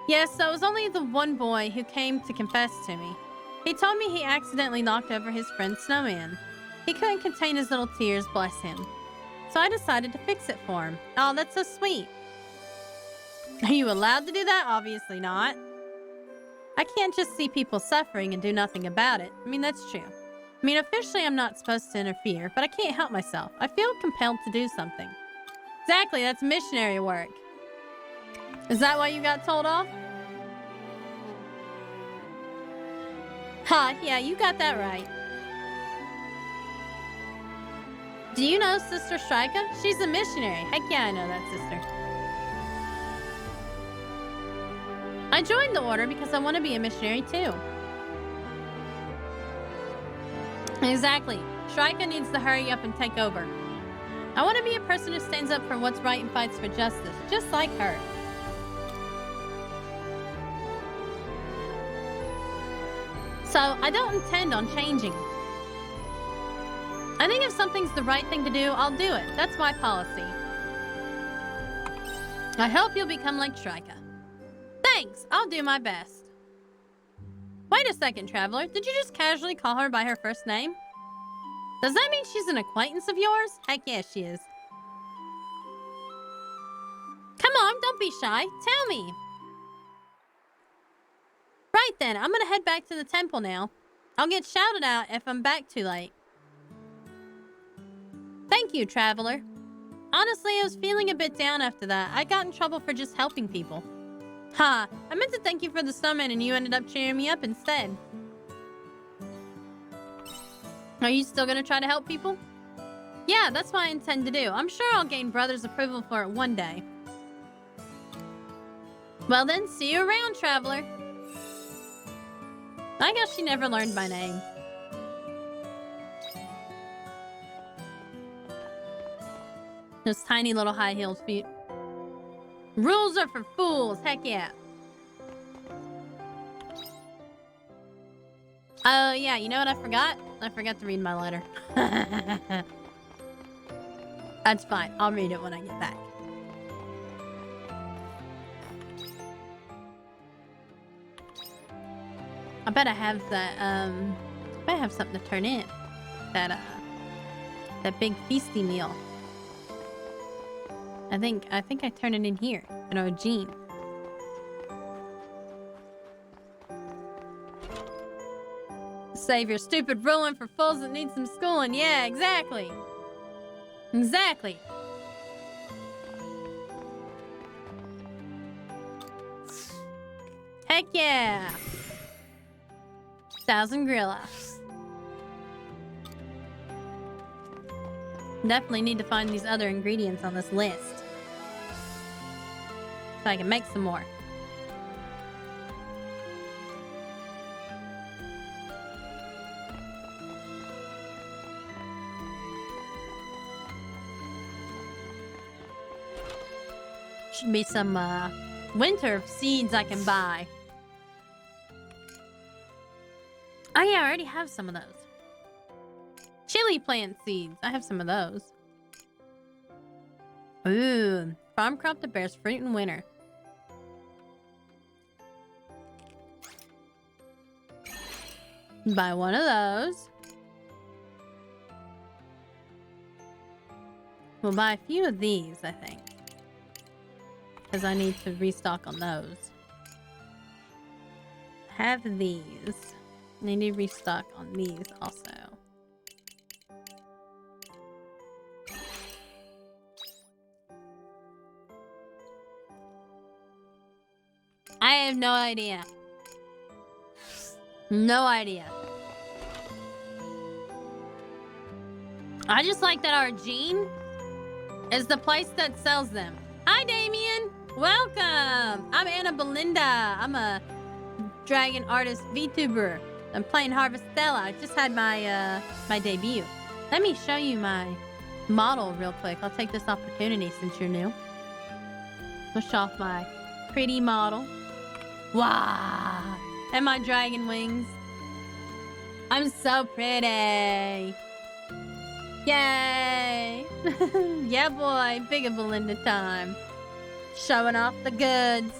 Yes, so it was only the one boy who came to confess to me. He told me he accidentally knocked over his friend's snowman. He couldn't contain his little tears, bless him. So I decided to fix it for him. Oh, that's so sweet. Are you allowed to do that? Obviously not. I can't just see people suffering and do nothing about it. I mean, that's true. I mean, officially I'm not supposed to interfere, but I can't help myself. I feel compelled to do something. Exactly, that's missionary work. Is that why you got told off? Ha, yeah, you got that right. Do you know Sister Shrika? She's a missionary. Heck yeah, I know that sister. I joined the order because I want to be a missionary too. Exactly. Shrika needs to hurry up and take over. I want to be a person who stands up for what's right and fights for justice, just like her. So, I don't intend on changing. I think if something's the right thing to do, I'll do it. That's my policy. I hope you'll become like Shrika. Thanks, I'll do my best. Wait a second, Traveler. Did you just casually call her by her first name? Does that mean she's an acquaintance of yours? Heck yeah, she is. Come on, don't be shy. Tell me. Right then, I'm gonna head back to the temple now. I'll get shouted out if I'm back too late. Thank you, Traveler. Honestly, I was feeling a bit down after that. I got in trouble for just helping people. Ha, I meant to thank you for the snowman and you ended up cheering me up instead. Are you still gonna try to help people? Yeah, that's what I intend to do. I'm sure I'll gain Brother's approval for it one day. Well then, see you around, Traveler. I guess she never learned my name. Those tiny little high-heeled feet. Rules are for fools, heck yeah. Oh, yeah, you know what I forgot? I forgot to read my letter. That's fine. I'll read it when I get back. I bet I have that, I bet I have something to turn in. That big feasty meal. I think I turn it in here. In our Gene. Save your stupid ruling for fools that need some schooling. Yeah, exactly. Exactly. Heck yeah. 1,000 grill-offs. Definitely need to find these other ingredients on this list. So I can make some more. Should be some winter seeds I can buy. Oh yeah, I already have some of those. Chili plant seeds. I have some of those. Ooh, farm crop that bears fruit in winter. Buy one of those. We'll buy a few of these, I think. Because I need to restock on those. Have these. I need to restock on these also. I have no idea. No idea. I just like that our Gene is the place that sells them. Hi, Damien. Welcome. I'm Annabelinda. I'm a dragon artist VTuber. I'm playing Harvestella. I just had my my debut. Let me show you my model real quick. I'll take this opportunity since you're new. I'll show off my pretty model. Wow. And my dragon wings. I'm so pretty. Yay. Yeah, boy. Big of Belinda time. Showing off the goods.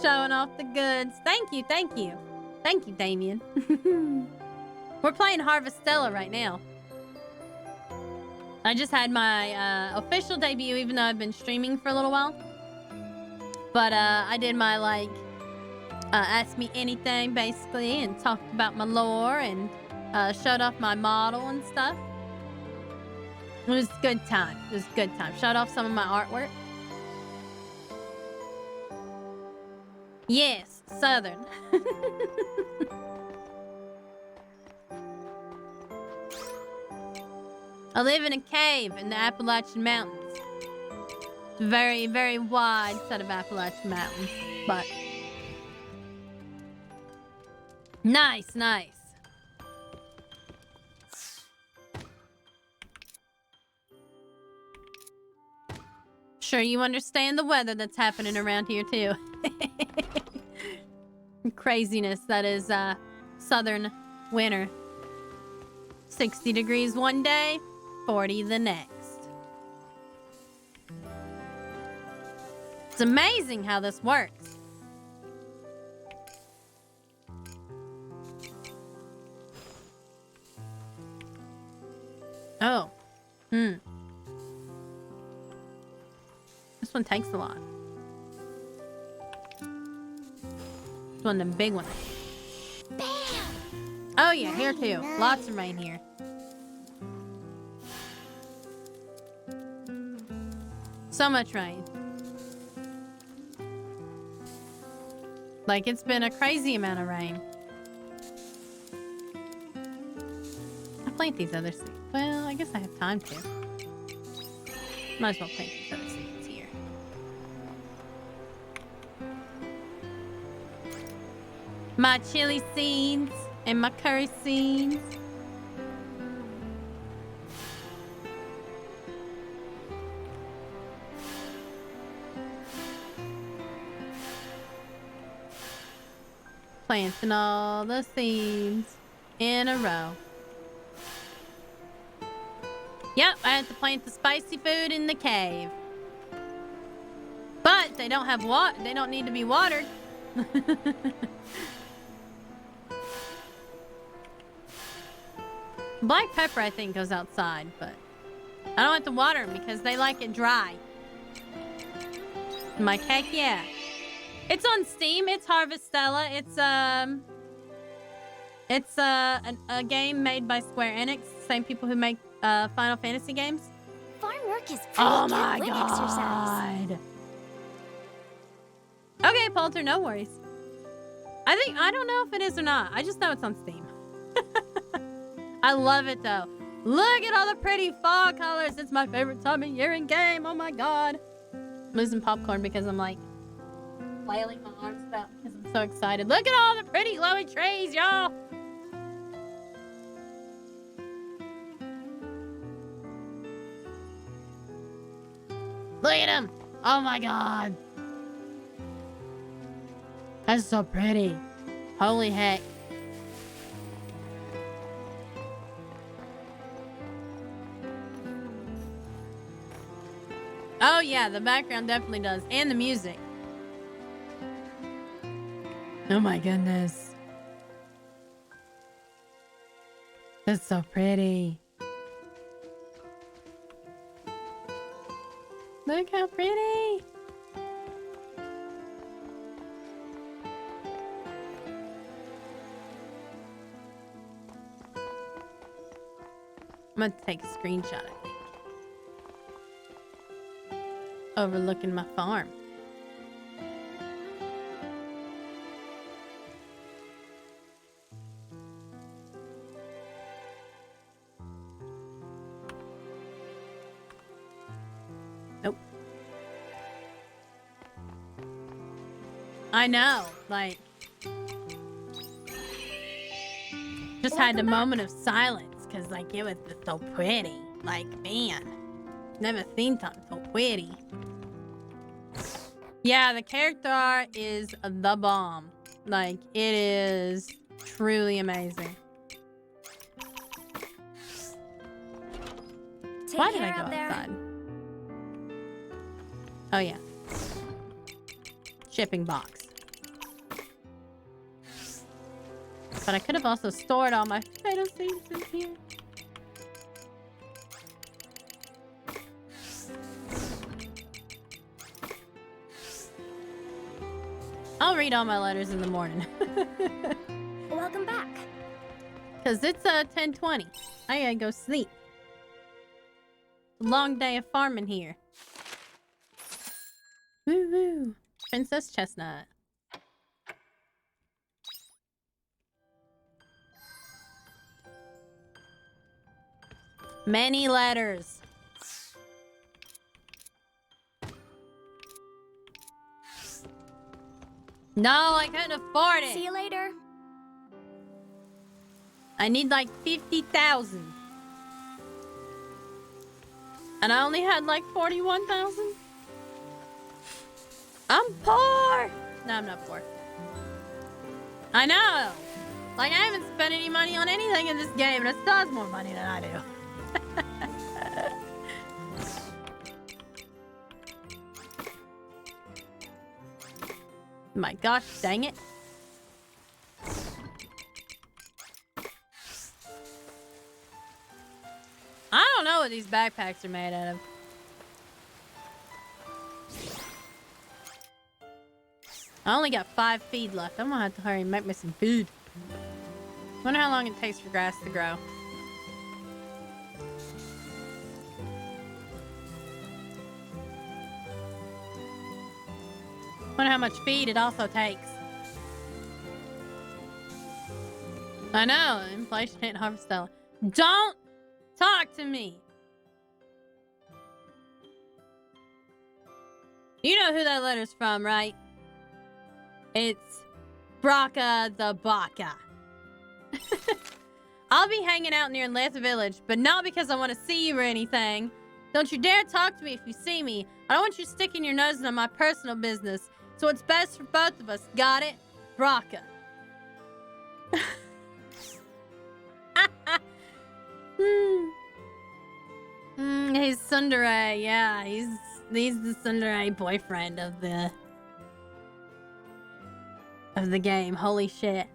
Showing off the goods. Thank you, thank you. Thank you, Damien. We're playing Harvestella right now. I just had my official debut, even though I've been streaming for a little while. But I did my, like, Ask Me Anything, basically, and talked about my lore and showed off my model and stuff. It was a good time. It was a good time. Showed off some of my artwork. Yes, Southern. I live in a cave in the Appalachian Mountains. It's a very, very wide set of Appalachian Mountains, but nice, nice. Sure, you understand the weather that's happening around here too. Craziness that is southern winter. 60 degrees one day, 40 the next. It's amazing how this works. Oh. This one takes a lot. It's one of them big ones. Bam! Oh yeah, here too. Lots of rain here. So much rain. Like, it's been a crazy amount of rain. I'll plant these other seeds. Well, I guess I have time to. Might as well plant these other seeds here. My chili seeds and my curry seeds. Planting all the seeds in a row. Yep, I had to plant the spicy food in the cave. But they don't have water. They don't need to be watered. Black pepper, I think, goes outside, but I don't have to water them because they like it dry. I'm like, heck yeah. It's on Steam. It's Harvestella. It's a game made by Square Enix, same people who make Final Fantasy games. Farm work is pretty Oh my good exercise. god. Okay, Polter, no worries. I don't know if it is or not. I just know it's on Steam. I love it though. Look at all the pretty fall colors. It's my favorite time of year in game. Oh my god. I'm losing popcorn because I'm like flailing my arms about because I'm so excited. Look at all the pretty glowy trees, y'all. Look at them. Oh my god. That's so pretty. Holy heck. Oh yeah, the background definitely does. And the music. Oh my goodness. That's so pretty. Look how pretty. I'm gonna take a screenshot, I think. Overlooking my farm. Nope. I know, like, just had a moment of silence because, like, it was just so pretty. Like, man, never seen something so pretty. Yeah, the character art is the bomb. Like, it is truly amazing. Why did I go outside? Oh, yeah. Shipping box. But I could have also stored all my potato seeds in here. I'll read all my letters in the morning. Welcome back. Cause it's 10:20. I gotta go sleep. It's a long day of farming here. Woo woo. Princess Chestnut. Many letters. No, I couldn't afford it. See you later. I need like 50,000. And I only had like 41,000. I'm poor. No, I'm not poor. I know. Like, I haven't spent any money on anything in this game, and it still has more money than I do. My gosh, dang it. I don't know what these backpacks are made out of. I only got 5 feed left. I'm gonna have to hurry and make me some food. Wonder how long it takes for grass to grow. Wonder how much feed it also takes. I know, inflation ain't Harvestella. Don't talk to me. You know who that letter's from, right? It's Braca the Baka. I'll be hanging out near Latha Village, but not because I want to see you or anything. Don't you dare talk to me if you see me. I don't want you sticking your nose into my personal business. So it's best for both of us. Got it? Braca. He's tsundere, yeah. He's the tsundere boyfriend of the game. Holy shit.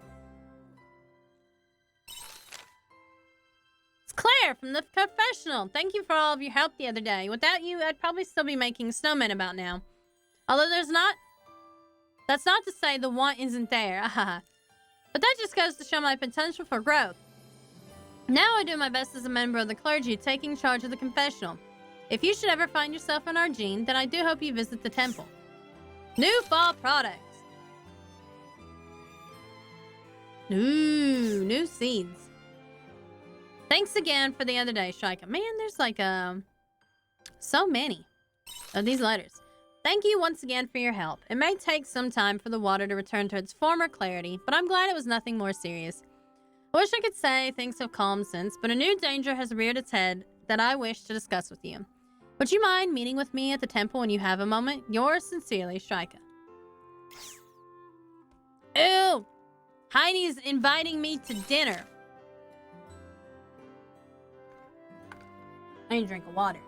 It's Claire from the confessional. Thank you for all of your help the other day. Without you, I'd probably still be making snowmen about now. Although that's not to say the want isn't there. But that just goes to show my potential for growth. Now I do my best as a member of the clergy, taking charge of the confessional. If you should ever find yourself in Argene, then I do hope you visit the temple. New fall products. Ooh, new seeds. Thanks again for the other day, Shrika. Man, there's like so many of these letters. Thank you once again for your help. It may take some time for the water to return to its former clarity, but I'm glad it was nothing more serious. I wish I could say things have calmed since, but a new danger has reared its head that I wish to discuss with you. Would you mind meeting with me at the temple when you have a moment? Yours sincerely, Shrika. Ew! Heidi's inviting me to dinner. I need a drink of water.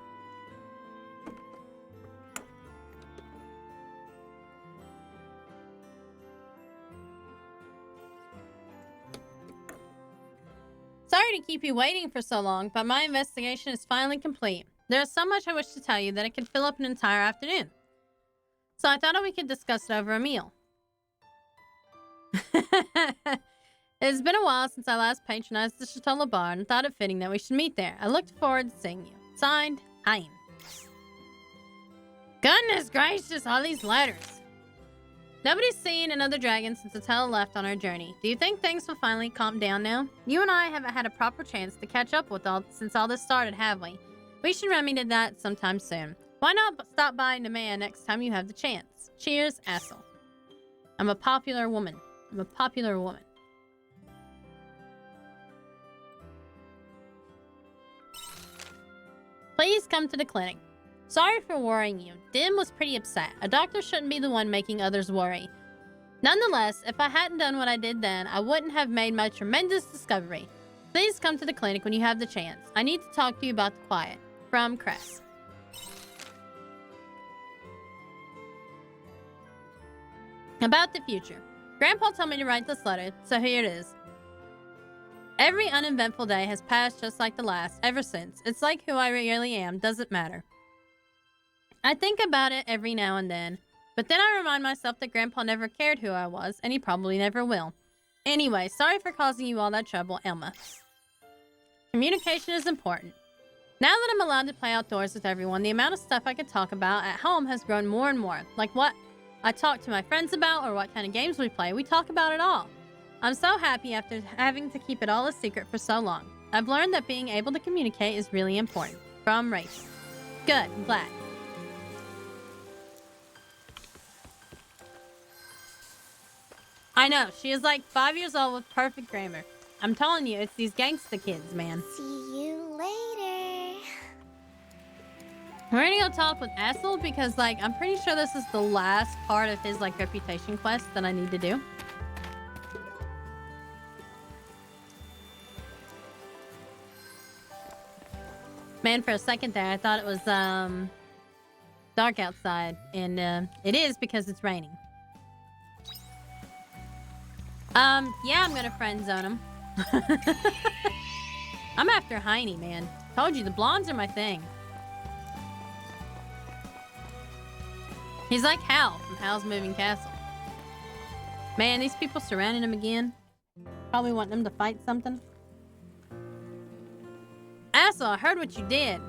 Sorry to keep you waiting for so long, but my investigation is finally complete. There is so much I wish to tell you that it could fill up an entire afternoon. So I thought we could discuss it over a meal. It's been a while since I last patronized the Chatola bar and thought it fitting that we should meet there. I looked forward to seeing you. Signed, Hein. Goodness gracious, all these letters. Nobody's seen another dragon since Attila left on our journey. Do you think things will finally calm down now? You and I haven't had a proper chance to catch up with since all this started, have we? We should remedy that sometime soon. Why not stop by and demand next time you have the chance? Cheers, Assel. I'm a popular woman. Please come to the clinic. Sorry for worrying you. Dim was pretty upset. A doctor shouldn't be the one making others worry. Nonetheless, if I hadn't done what I did then, I wouldn't have made my tremendous discovery. Please come to the clinic when you have the chance. I need to talk to you about the quiet. From Cress. About the future. Grandpa told me to write this letter, so here it is. Every uneventful day has passed just like the last, ever since. It's like who I really am, doesn't matter. I think about it every now and then, but then I remind myself that Grandpa never cared who I was, and he probably never will. Anyway, sorry for causing you all that trouble, Elma. Communication is important. Now that I'm allowed to play outdoors with everyone, the amount of stuff I could talk about at home has grown more and more. Like what I talk to my friends about or what kind of games we play, we talk about it all. I'm so happy after having to keep it all a secret for so long. I've learned that being able to communicate is really important. From Rachel. Good, I'm glad. I know, she is like 5 years old with perfect grammar. I'm telling you, it's these gangsta kids, man. See you later. We're gonna go talk with Assel because, like, I'm pretty sure this is the last part of his, like, reputation quest that I need to do. Man, for a second there, I thought it was, dark outside. And, it is because it's raining. Yeah, I'm gonna friend zone him. I'm after Heine, man. Told you, the blondes are my thing. He's like Hal from Hal's Moving Castle. Man, these people surrounding him again. Probably wanting him to fight something. Assel, I heard what you did.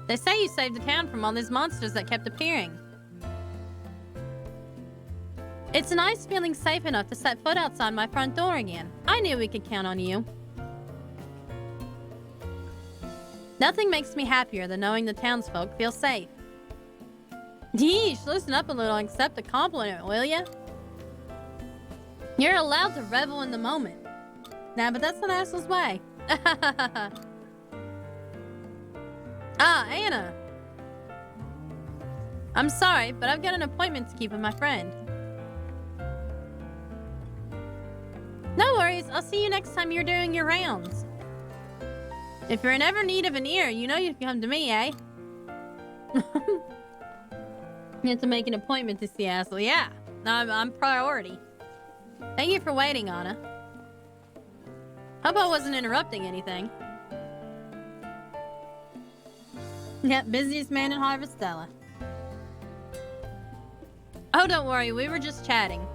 They say you saved the town from all these monsters that kept appearing. It's nice feeling safe enough to set foot outside my front door again. I knew we could count on you. Nothing makes me happier than knowing the townsfolk feel safe. Yeesh, loosen up a little and accept the compliment, will ya? You're allowed to revel in the moment. Nah, but that's not Assel's way. Ah, Anna. I'm sorry, but I've got an appointment to keep with my friend. No worries. anyways, I'll see you next time you're doing your rounds. If you're in ever need of an ear, you know you can come to me, eh? You have to make an appointment to see Ashley. Yeah, I'm priority. Thank you for waiting, Anna. Hope I wasn't interrupting anything. Yep, busiest man in Harvestella. Oh, don't worry, we were just chatting.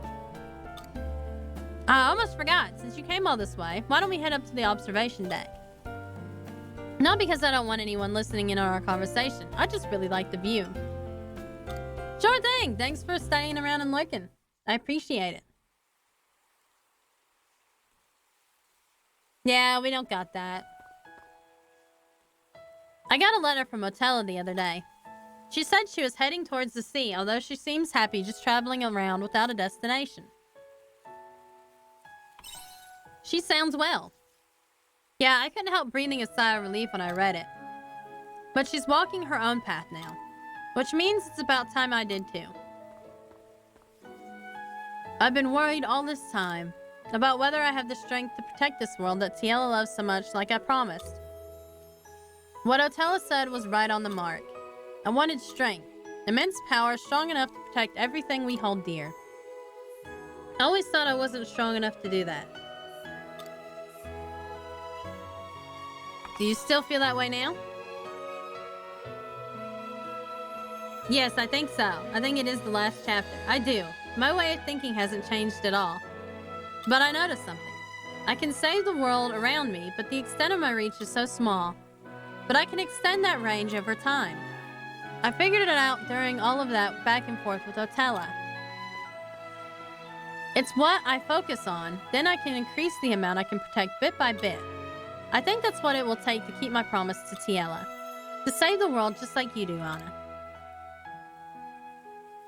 I almost forgot, since you came all this way, why don't we head up to the observation deck? Not because I don't want anyone listening in on our conversation, I just really like the view. Sure thing, thanks for staying around and looking. I appreciate it. Yeah, we don't got that. I got a letter from Otella the other day. She said she was heading towards the sea, although she seems happy just traveling around without a destination. She sounds well. Yeah, I couldn't help breathing a sigh of relief when I read it. But she's walking her own path now, which means it's about time I did too. I've been worried all this time about whether I have the strength to protect this world that Tiela loves so much like I promised. What Otella said was right on the mark. I wanted strength, immense power strong enough to protect everything we hold dear. I always thought I wasn't strong enough to do that. Do you still feel that way now? Yes, I think so. I think it is the last chapter. I do. My way of thinking hasn't changed at all. But I noticed something. I can save the world around me, but the extent of my reach is so small. But I can extend that range over time. I figured it out during all of that back and forth with Otella. It's what I focus on, then I can increase the amount I can protect bit by bit. I think that's what it will take to keep my promise to Tiela. To save the world just like you do, Anna.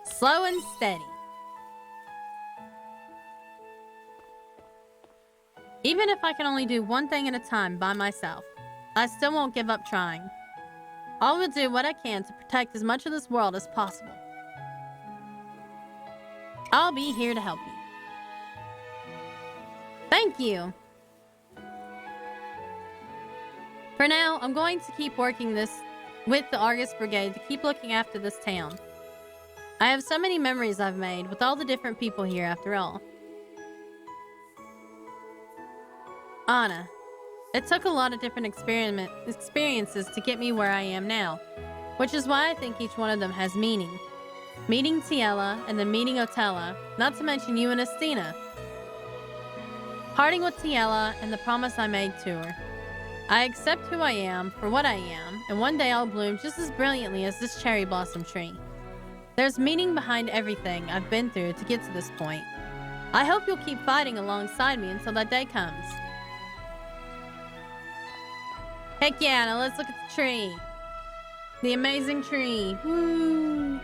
Slow and steady. Even if I can only do one thing at a time by myself, I still won't give up trying. I will do what I can to protect as much of this world as possible. I'll be here to help you. Thank you. For now, I'm going to keep working with the Argus Brigade to keep looking after this town. I have so many memories I've made with all the different people here after all. Anna, it took a lot of different experiences to get me where I am now, which is why I think each one of them has meaning. Meeting Tiela and then meeting Otella, not to mention you and Estina. Parting with Tiela and the promise I made to her. I accept who I am for what I am, and one day I'll bloom just as brilliantly as this cherry blossom tree. There's meaning behind everything I've been through to get to this point. I hope you'll keep fighting alongside me until that day comes. Heck yeah, now let's look at the tree. The amazing tree. Woo!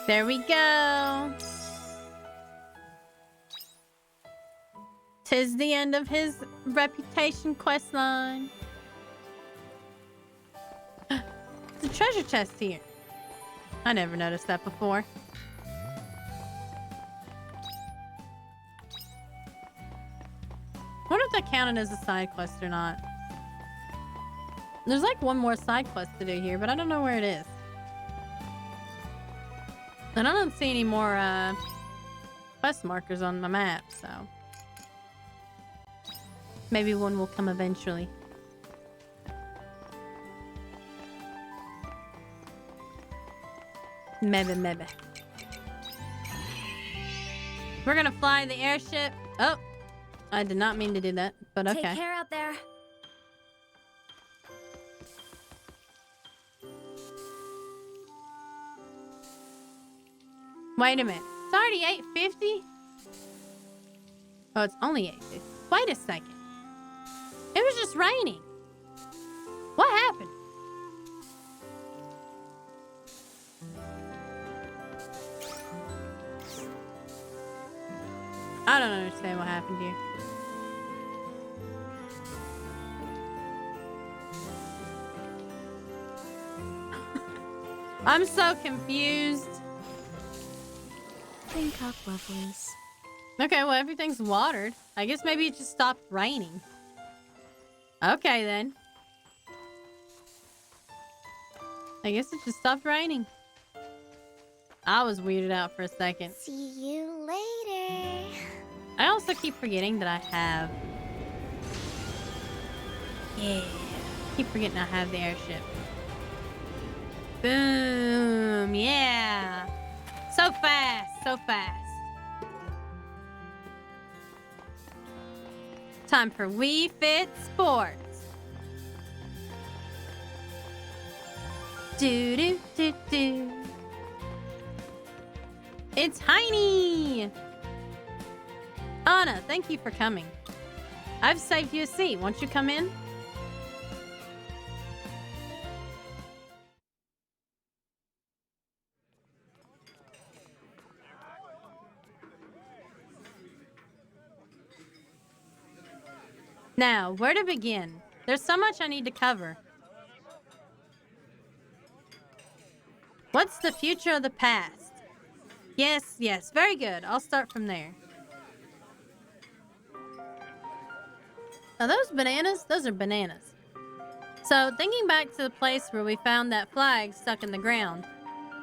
There we go. 'Tis the end of his reputation questline. There's a treasure chest here. I never noticed that before. I wonder if that counted as a side quest or not. There's like one more side quest to do here, but I don't know where it is. And I don't see any more quest markers on my map, so maybe one will come eventually. Maybe. We're gonna fly the airship. Oh, I did not mean to do that, but okay. Take care out there. Wait a minute. It's already 8:50? Oh, it's only 8:50. Wait a second. It was just raining. What happened? I don't understand what happened here. I'm so confused. Think up, lovelies. Okay, well, everything's watered. I guess maybe it just stopped raining. Okay, then. I guess it just stopped raining. I was weirded out for a second. See you later. I also keep forgetting that I have... Yeah. Keep forgetting I have the airship. Boom. Yeah. So fast. So fast. Time for Wii Fit Sports. Do do do do. It's Heiny! Anna, thank you for coming. I've saved you a seat. Won't you come in? Now, where to begin? There's so much I need to cover. What's the future of the past? Yes, yes, very good. I'll start from there. Are those bananas? Those are bananas. So, thinking back to the place where we found that flag stuck in the ground,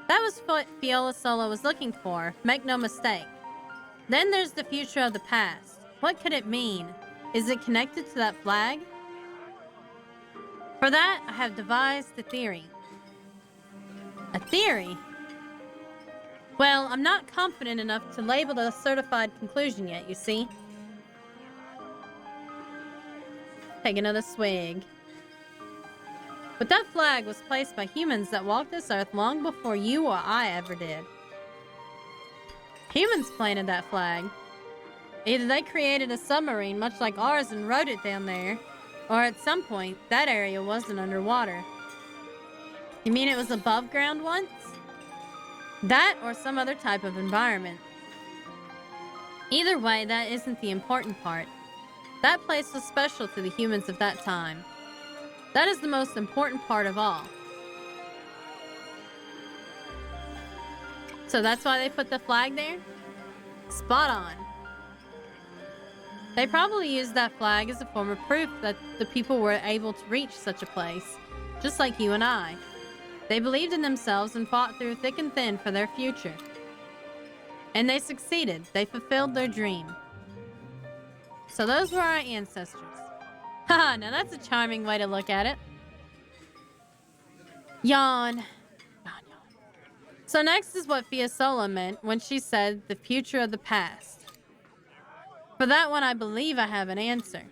that was what Fiola Solo was looking for, make no mistake. Then there's the future of the past. What could it mean? Is it connected to that flag? For that, I have devised a theory. A theory? Well, I'm not confident enough to label it a certified conclusion yet, you see. Take another swig. But that flag was placed by humans that walked this earth long before you or I ever did. Humans planted that flag. Either they created a submarine much like ours and rode it down there, or at some point, that area wasn't underwater. You mean it was above ground once? That or some other type of environment. Either way, that isn't the important part. That place was special to the humans of that time. That is the most important part of all. So that's why they put the flag there? Spot on. They probably used that flag as a form of proof that the people were able to reach such a place, just like you and I. They believed in themselves and fought through thick and thin for their future. And they succeeded. They fulfilled their dream. So those were our ancestors. Haha, now that's a charming way to look at it. Yawn. Yawn, yawn. So next is what Fiasola meant when she said the future of the past. For that one, I believe I have an answer.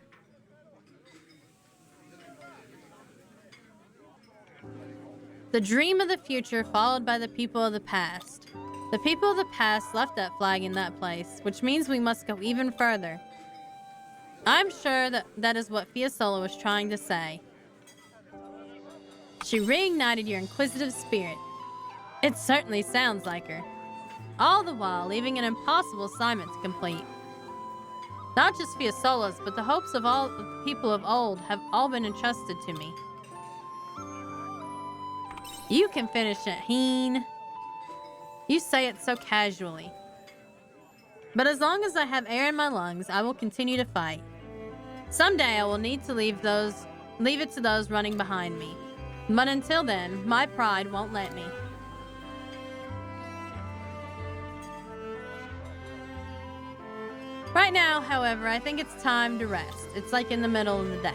The dream of the future followed by the people of the past. The people of the past left that flag in that place, which means we must go even further. I'm sure that is what Fiasola was trying to say. She reignited your inquisitive spirit. It certainly sounds like her. All the while leaving an impossible assignment to complete. Not just Fiasola's, but the hopes of all the people of old have all been entrusted to me. You can finish it, Heen. You say it so casually. But as long as I have air in my lungs, I will continue to fight. Someday I will need to leave it to those running behind me. But until then, my pride won't let me. Right now, however, I think it's time to rest. It's like in the middle of the day.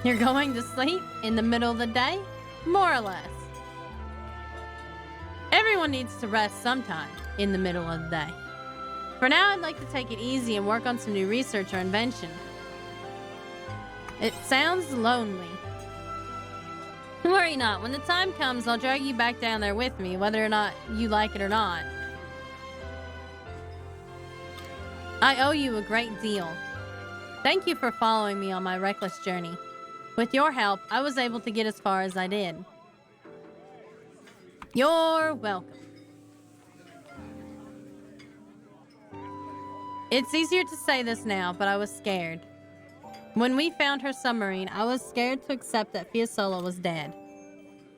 You're going to sleep in the middle of the day? More or less. Everyone needs to rest sometime in the middle of the day. For now, I'd like to take it easy and work on some new research or invention. It sounds lonely. Worry not. When the time comes, I'll drag you back down there with me, whether or not you like it or not. I owe you a great deal. Thank you for following me on my reckless journey. With your help, I was able to get as far as I did. You're welcome. It's easier to say this now, but I was scared. When we found her submarine, I was scared to accept that Fiasola was dead.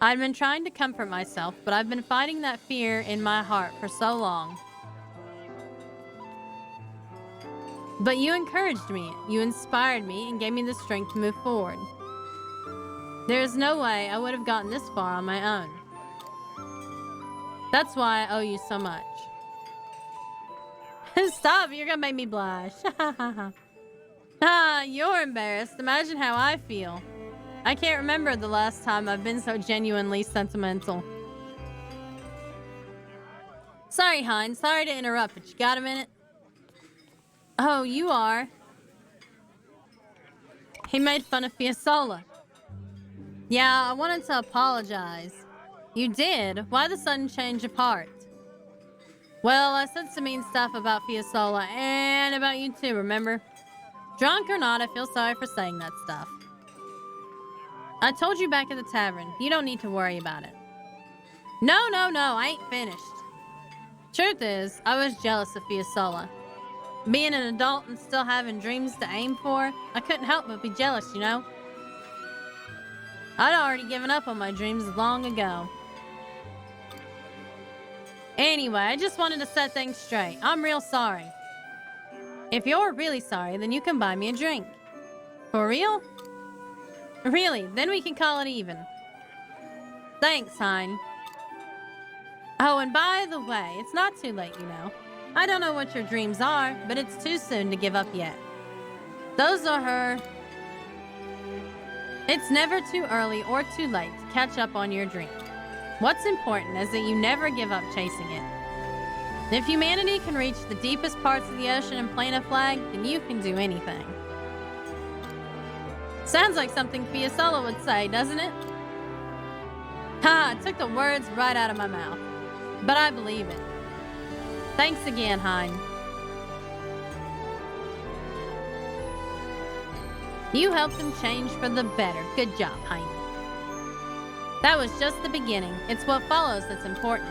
I'd been trying to comfort myself, but I've been fighting that fear in my heart for so long. But you encouraged me, you inspired me, and gave me the strength to move forward. There is no way I would have gotten this far on my own. That's why I owe you so much. Stop, you're gonna make me blush. You're embarrassed. Imagine how I feel. I can't remember the last time I've been so genuinely sentimental. Sorry, Hein. Sorry to interrupt, but you got a minute? Oh, you are. He made fun of Fiasola. Yeah, I wanted to apologize. You did? Why the sudden change of heart? Well, I said some mean stuff about Fiasola and about you too, remember? Drunk or not, I feel sorry for saying that stuff. I told you back at the tavern. You don't need to worry about it. No, I ain't finished. Truth is, I was jealous of Fiasola. Being an adult and still having dreams to aim for, I couldn't help but be jealous, you know? I'd already given up on my dreams long ago. Anyway, I just wanted to set things straight. I'm real sorry. If you're really sorry, then you can buy me a drink. For real? Really, then we can call it even. Thanks, Hein. Oh, and by the way, it's not too late, you know. I don't know what your dreams are, but it's too soon to give up yet. Those are her... It's never too early or too late to catch up on your dream. What's important is that you never give up chasing it. If humanity can reach the deepest parts of the ocean and plant a flag, then you can do anything. Sounds like something Fiasola would say, doesn't it? Ha! It took the words right out of my mouth. But I believe it. Thanks again, Hein. You helped him change for the better. Good job, Hein. That was just the beginning. It's what follows that's important.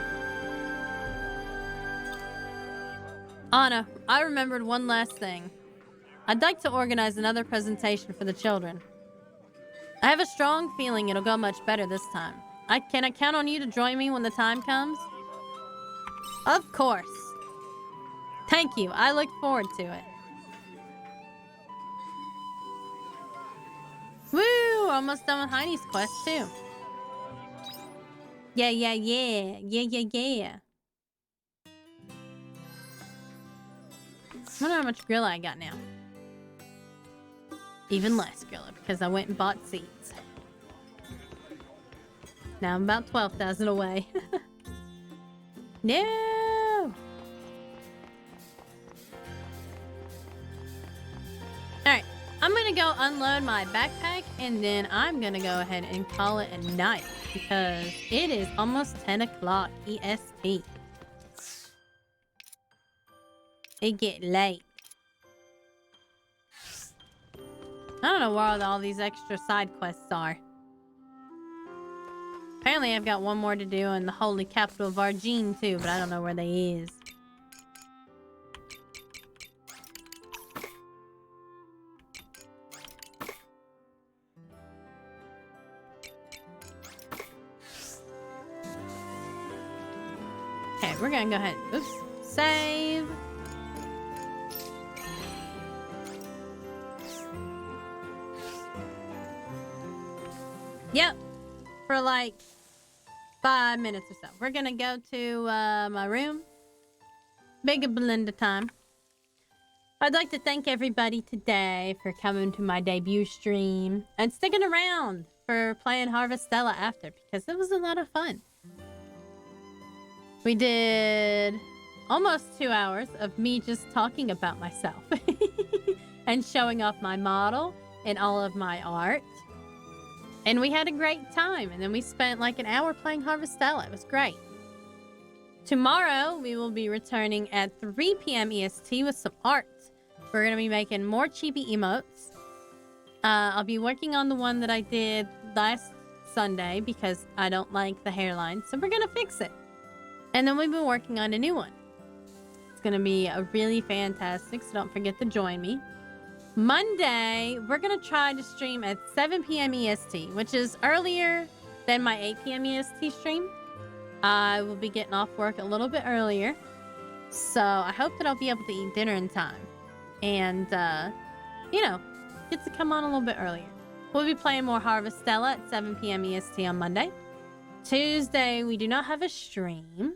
Anna, I remembered one last thing. I'd like to organize another presentation for the children. I have a strong feeling it'll go much better this time. Can I count on you to join me when the time comes? Of course. Thank you. I look forward to it. Woo! Almost done with Heine's quest, too. Yeah. I wonder how much Grilla I got now. Even less Grilla, because I went and bought seeds. Now I'm about 12,000 away. No! Alright, I'm gonna go unload my backpack, and then I'm gonna go ahead and call it a night, because it is almost 10 o'clock EST. It get late. I don't know where all these extra side quests are. Apparently I've got one more to do in the holy capital of Argene too, but I don't know where they is. Okay, we're gonna go ahead. Oops. Save. Yep. For like 5 minutes or so. We're gonna go to my room. Big Belinda time. I'd like to thank everybody today for coming to my debut stream and sticking around for playing Harvestella after, because it was a lot of fun. We did almost 2 hours of me just talking about myself and showing off my model and all of my art. And we had a great time. And then we spent like an hour playing Harvestella. It was great. Tomorrow, we will be returning at 3 p.m. EST with some art. We're going to be making more chibi emotes. I'll be working on the one that I did last Sunday because I don't like the hairline. So we're going to fix it. And then we've been working on a new one. It's going to be a really fantastic, so don't forget to join me. Monday, we're going to try to stream at 7 p.m. EST, which is earlier than my 8 p.m. EST stream. I will be getting off work a little bit earlier, so I hope that I'll be able to eat dinner in time. and, you know, get to come on a little bit earlier. We'll be playing more Harvestella at 7 p.m. EST on Monday. Tuesday, we do not have a stream.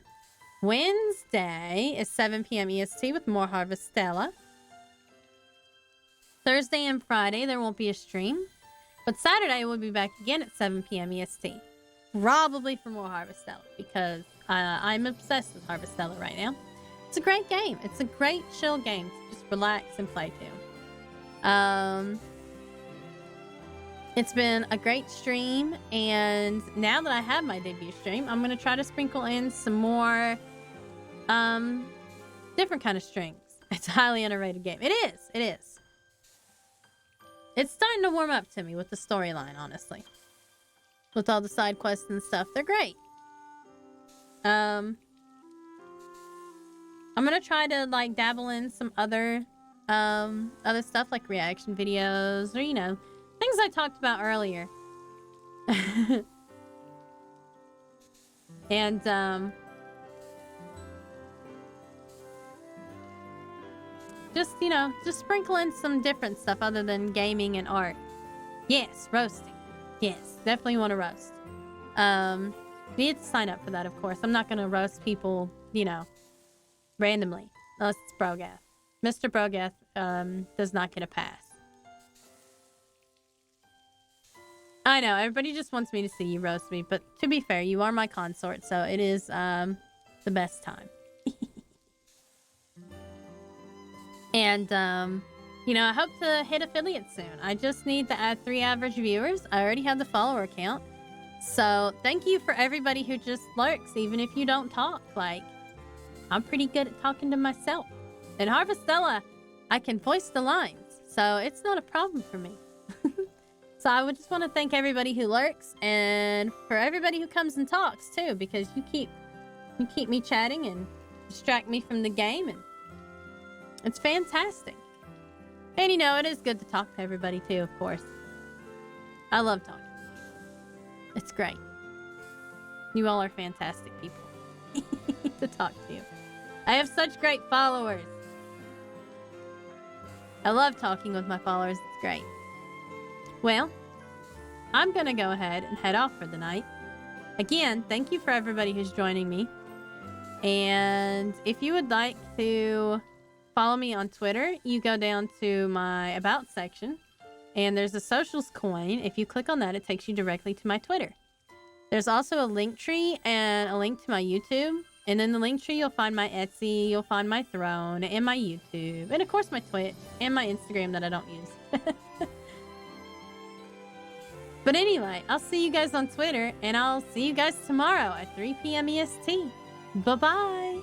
Wednesday is 7 p.m. EST with more Harvestella. Thursday and Friday, there won't be a stream. But Saturday, we'll be back again at 7 p.m. EST. Probably for more Harvestella, because I'm obsessed with Harvestella right now. It's a great game. It's a great chill game to just relax and play to. It's been a great stream, and now that I have my debut stream, I'm going to try to sprinkle in some more different kind of strings. It's a highly underrated game. It is. It is. It's starting to warm up to me with the storyline, honestly. With all the side quests and stuff. They're great. I'm gonna try to, like, dabble in some other stuff, like reaction videos, or, you know, things I talked about earlier. And, just, you know, just sprinkle in some different stuff other than gaming and art. Yes, roasting. Yes, definitely want to roast. You need to sign up for that, of course. I'm not going to roast people, you know, randomly. Unless it's Brogath. Mr. Brogath does not get a pass. I know, everybody just wants me to see you roast me, but to be fair, you are my consort, so it is the best time. And, you know, I hope to hit affiliate soon. I just need to add 3 average viewers. I already have the follower count. So, thank you for everybody who just lurks, even if you don't talk. Like, I'm pretty good at talking to myself. In Harvestella, I can voice the lines, so it's not a problem for me. So, I would just want to thank everybody who lurks, and for everybody who comes and talks, too, because you keep me chatting and distract me from the game, and it's fantastic. And, you know, it is good to talk to everybody, too, of course. I love talking. It's great. You all are fantastic people to talk to. I have such great followers. I love talking with my followers. It's great. Well, I'm going to go ahead and head off for the night. Again, thank you for everybody who's joining me. And if you would like to follow me on Twitter, you go down to my About section, and there's a socials coin. If you click on that, it takes you directly to my Twitter. There's also a link tree and a link to my YouTube. And in the link tree, you'll find my Etsy, you'll find my Throne, and my YouTube, and of course my Twitch, and my Instagram that I don't use. But anyway, I'll see you guys on Twitter, and I'll see you guys tomorrow at 3 p.m. EST. Bye-bye!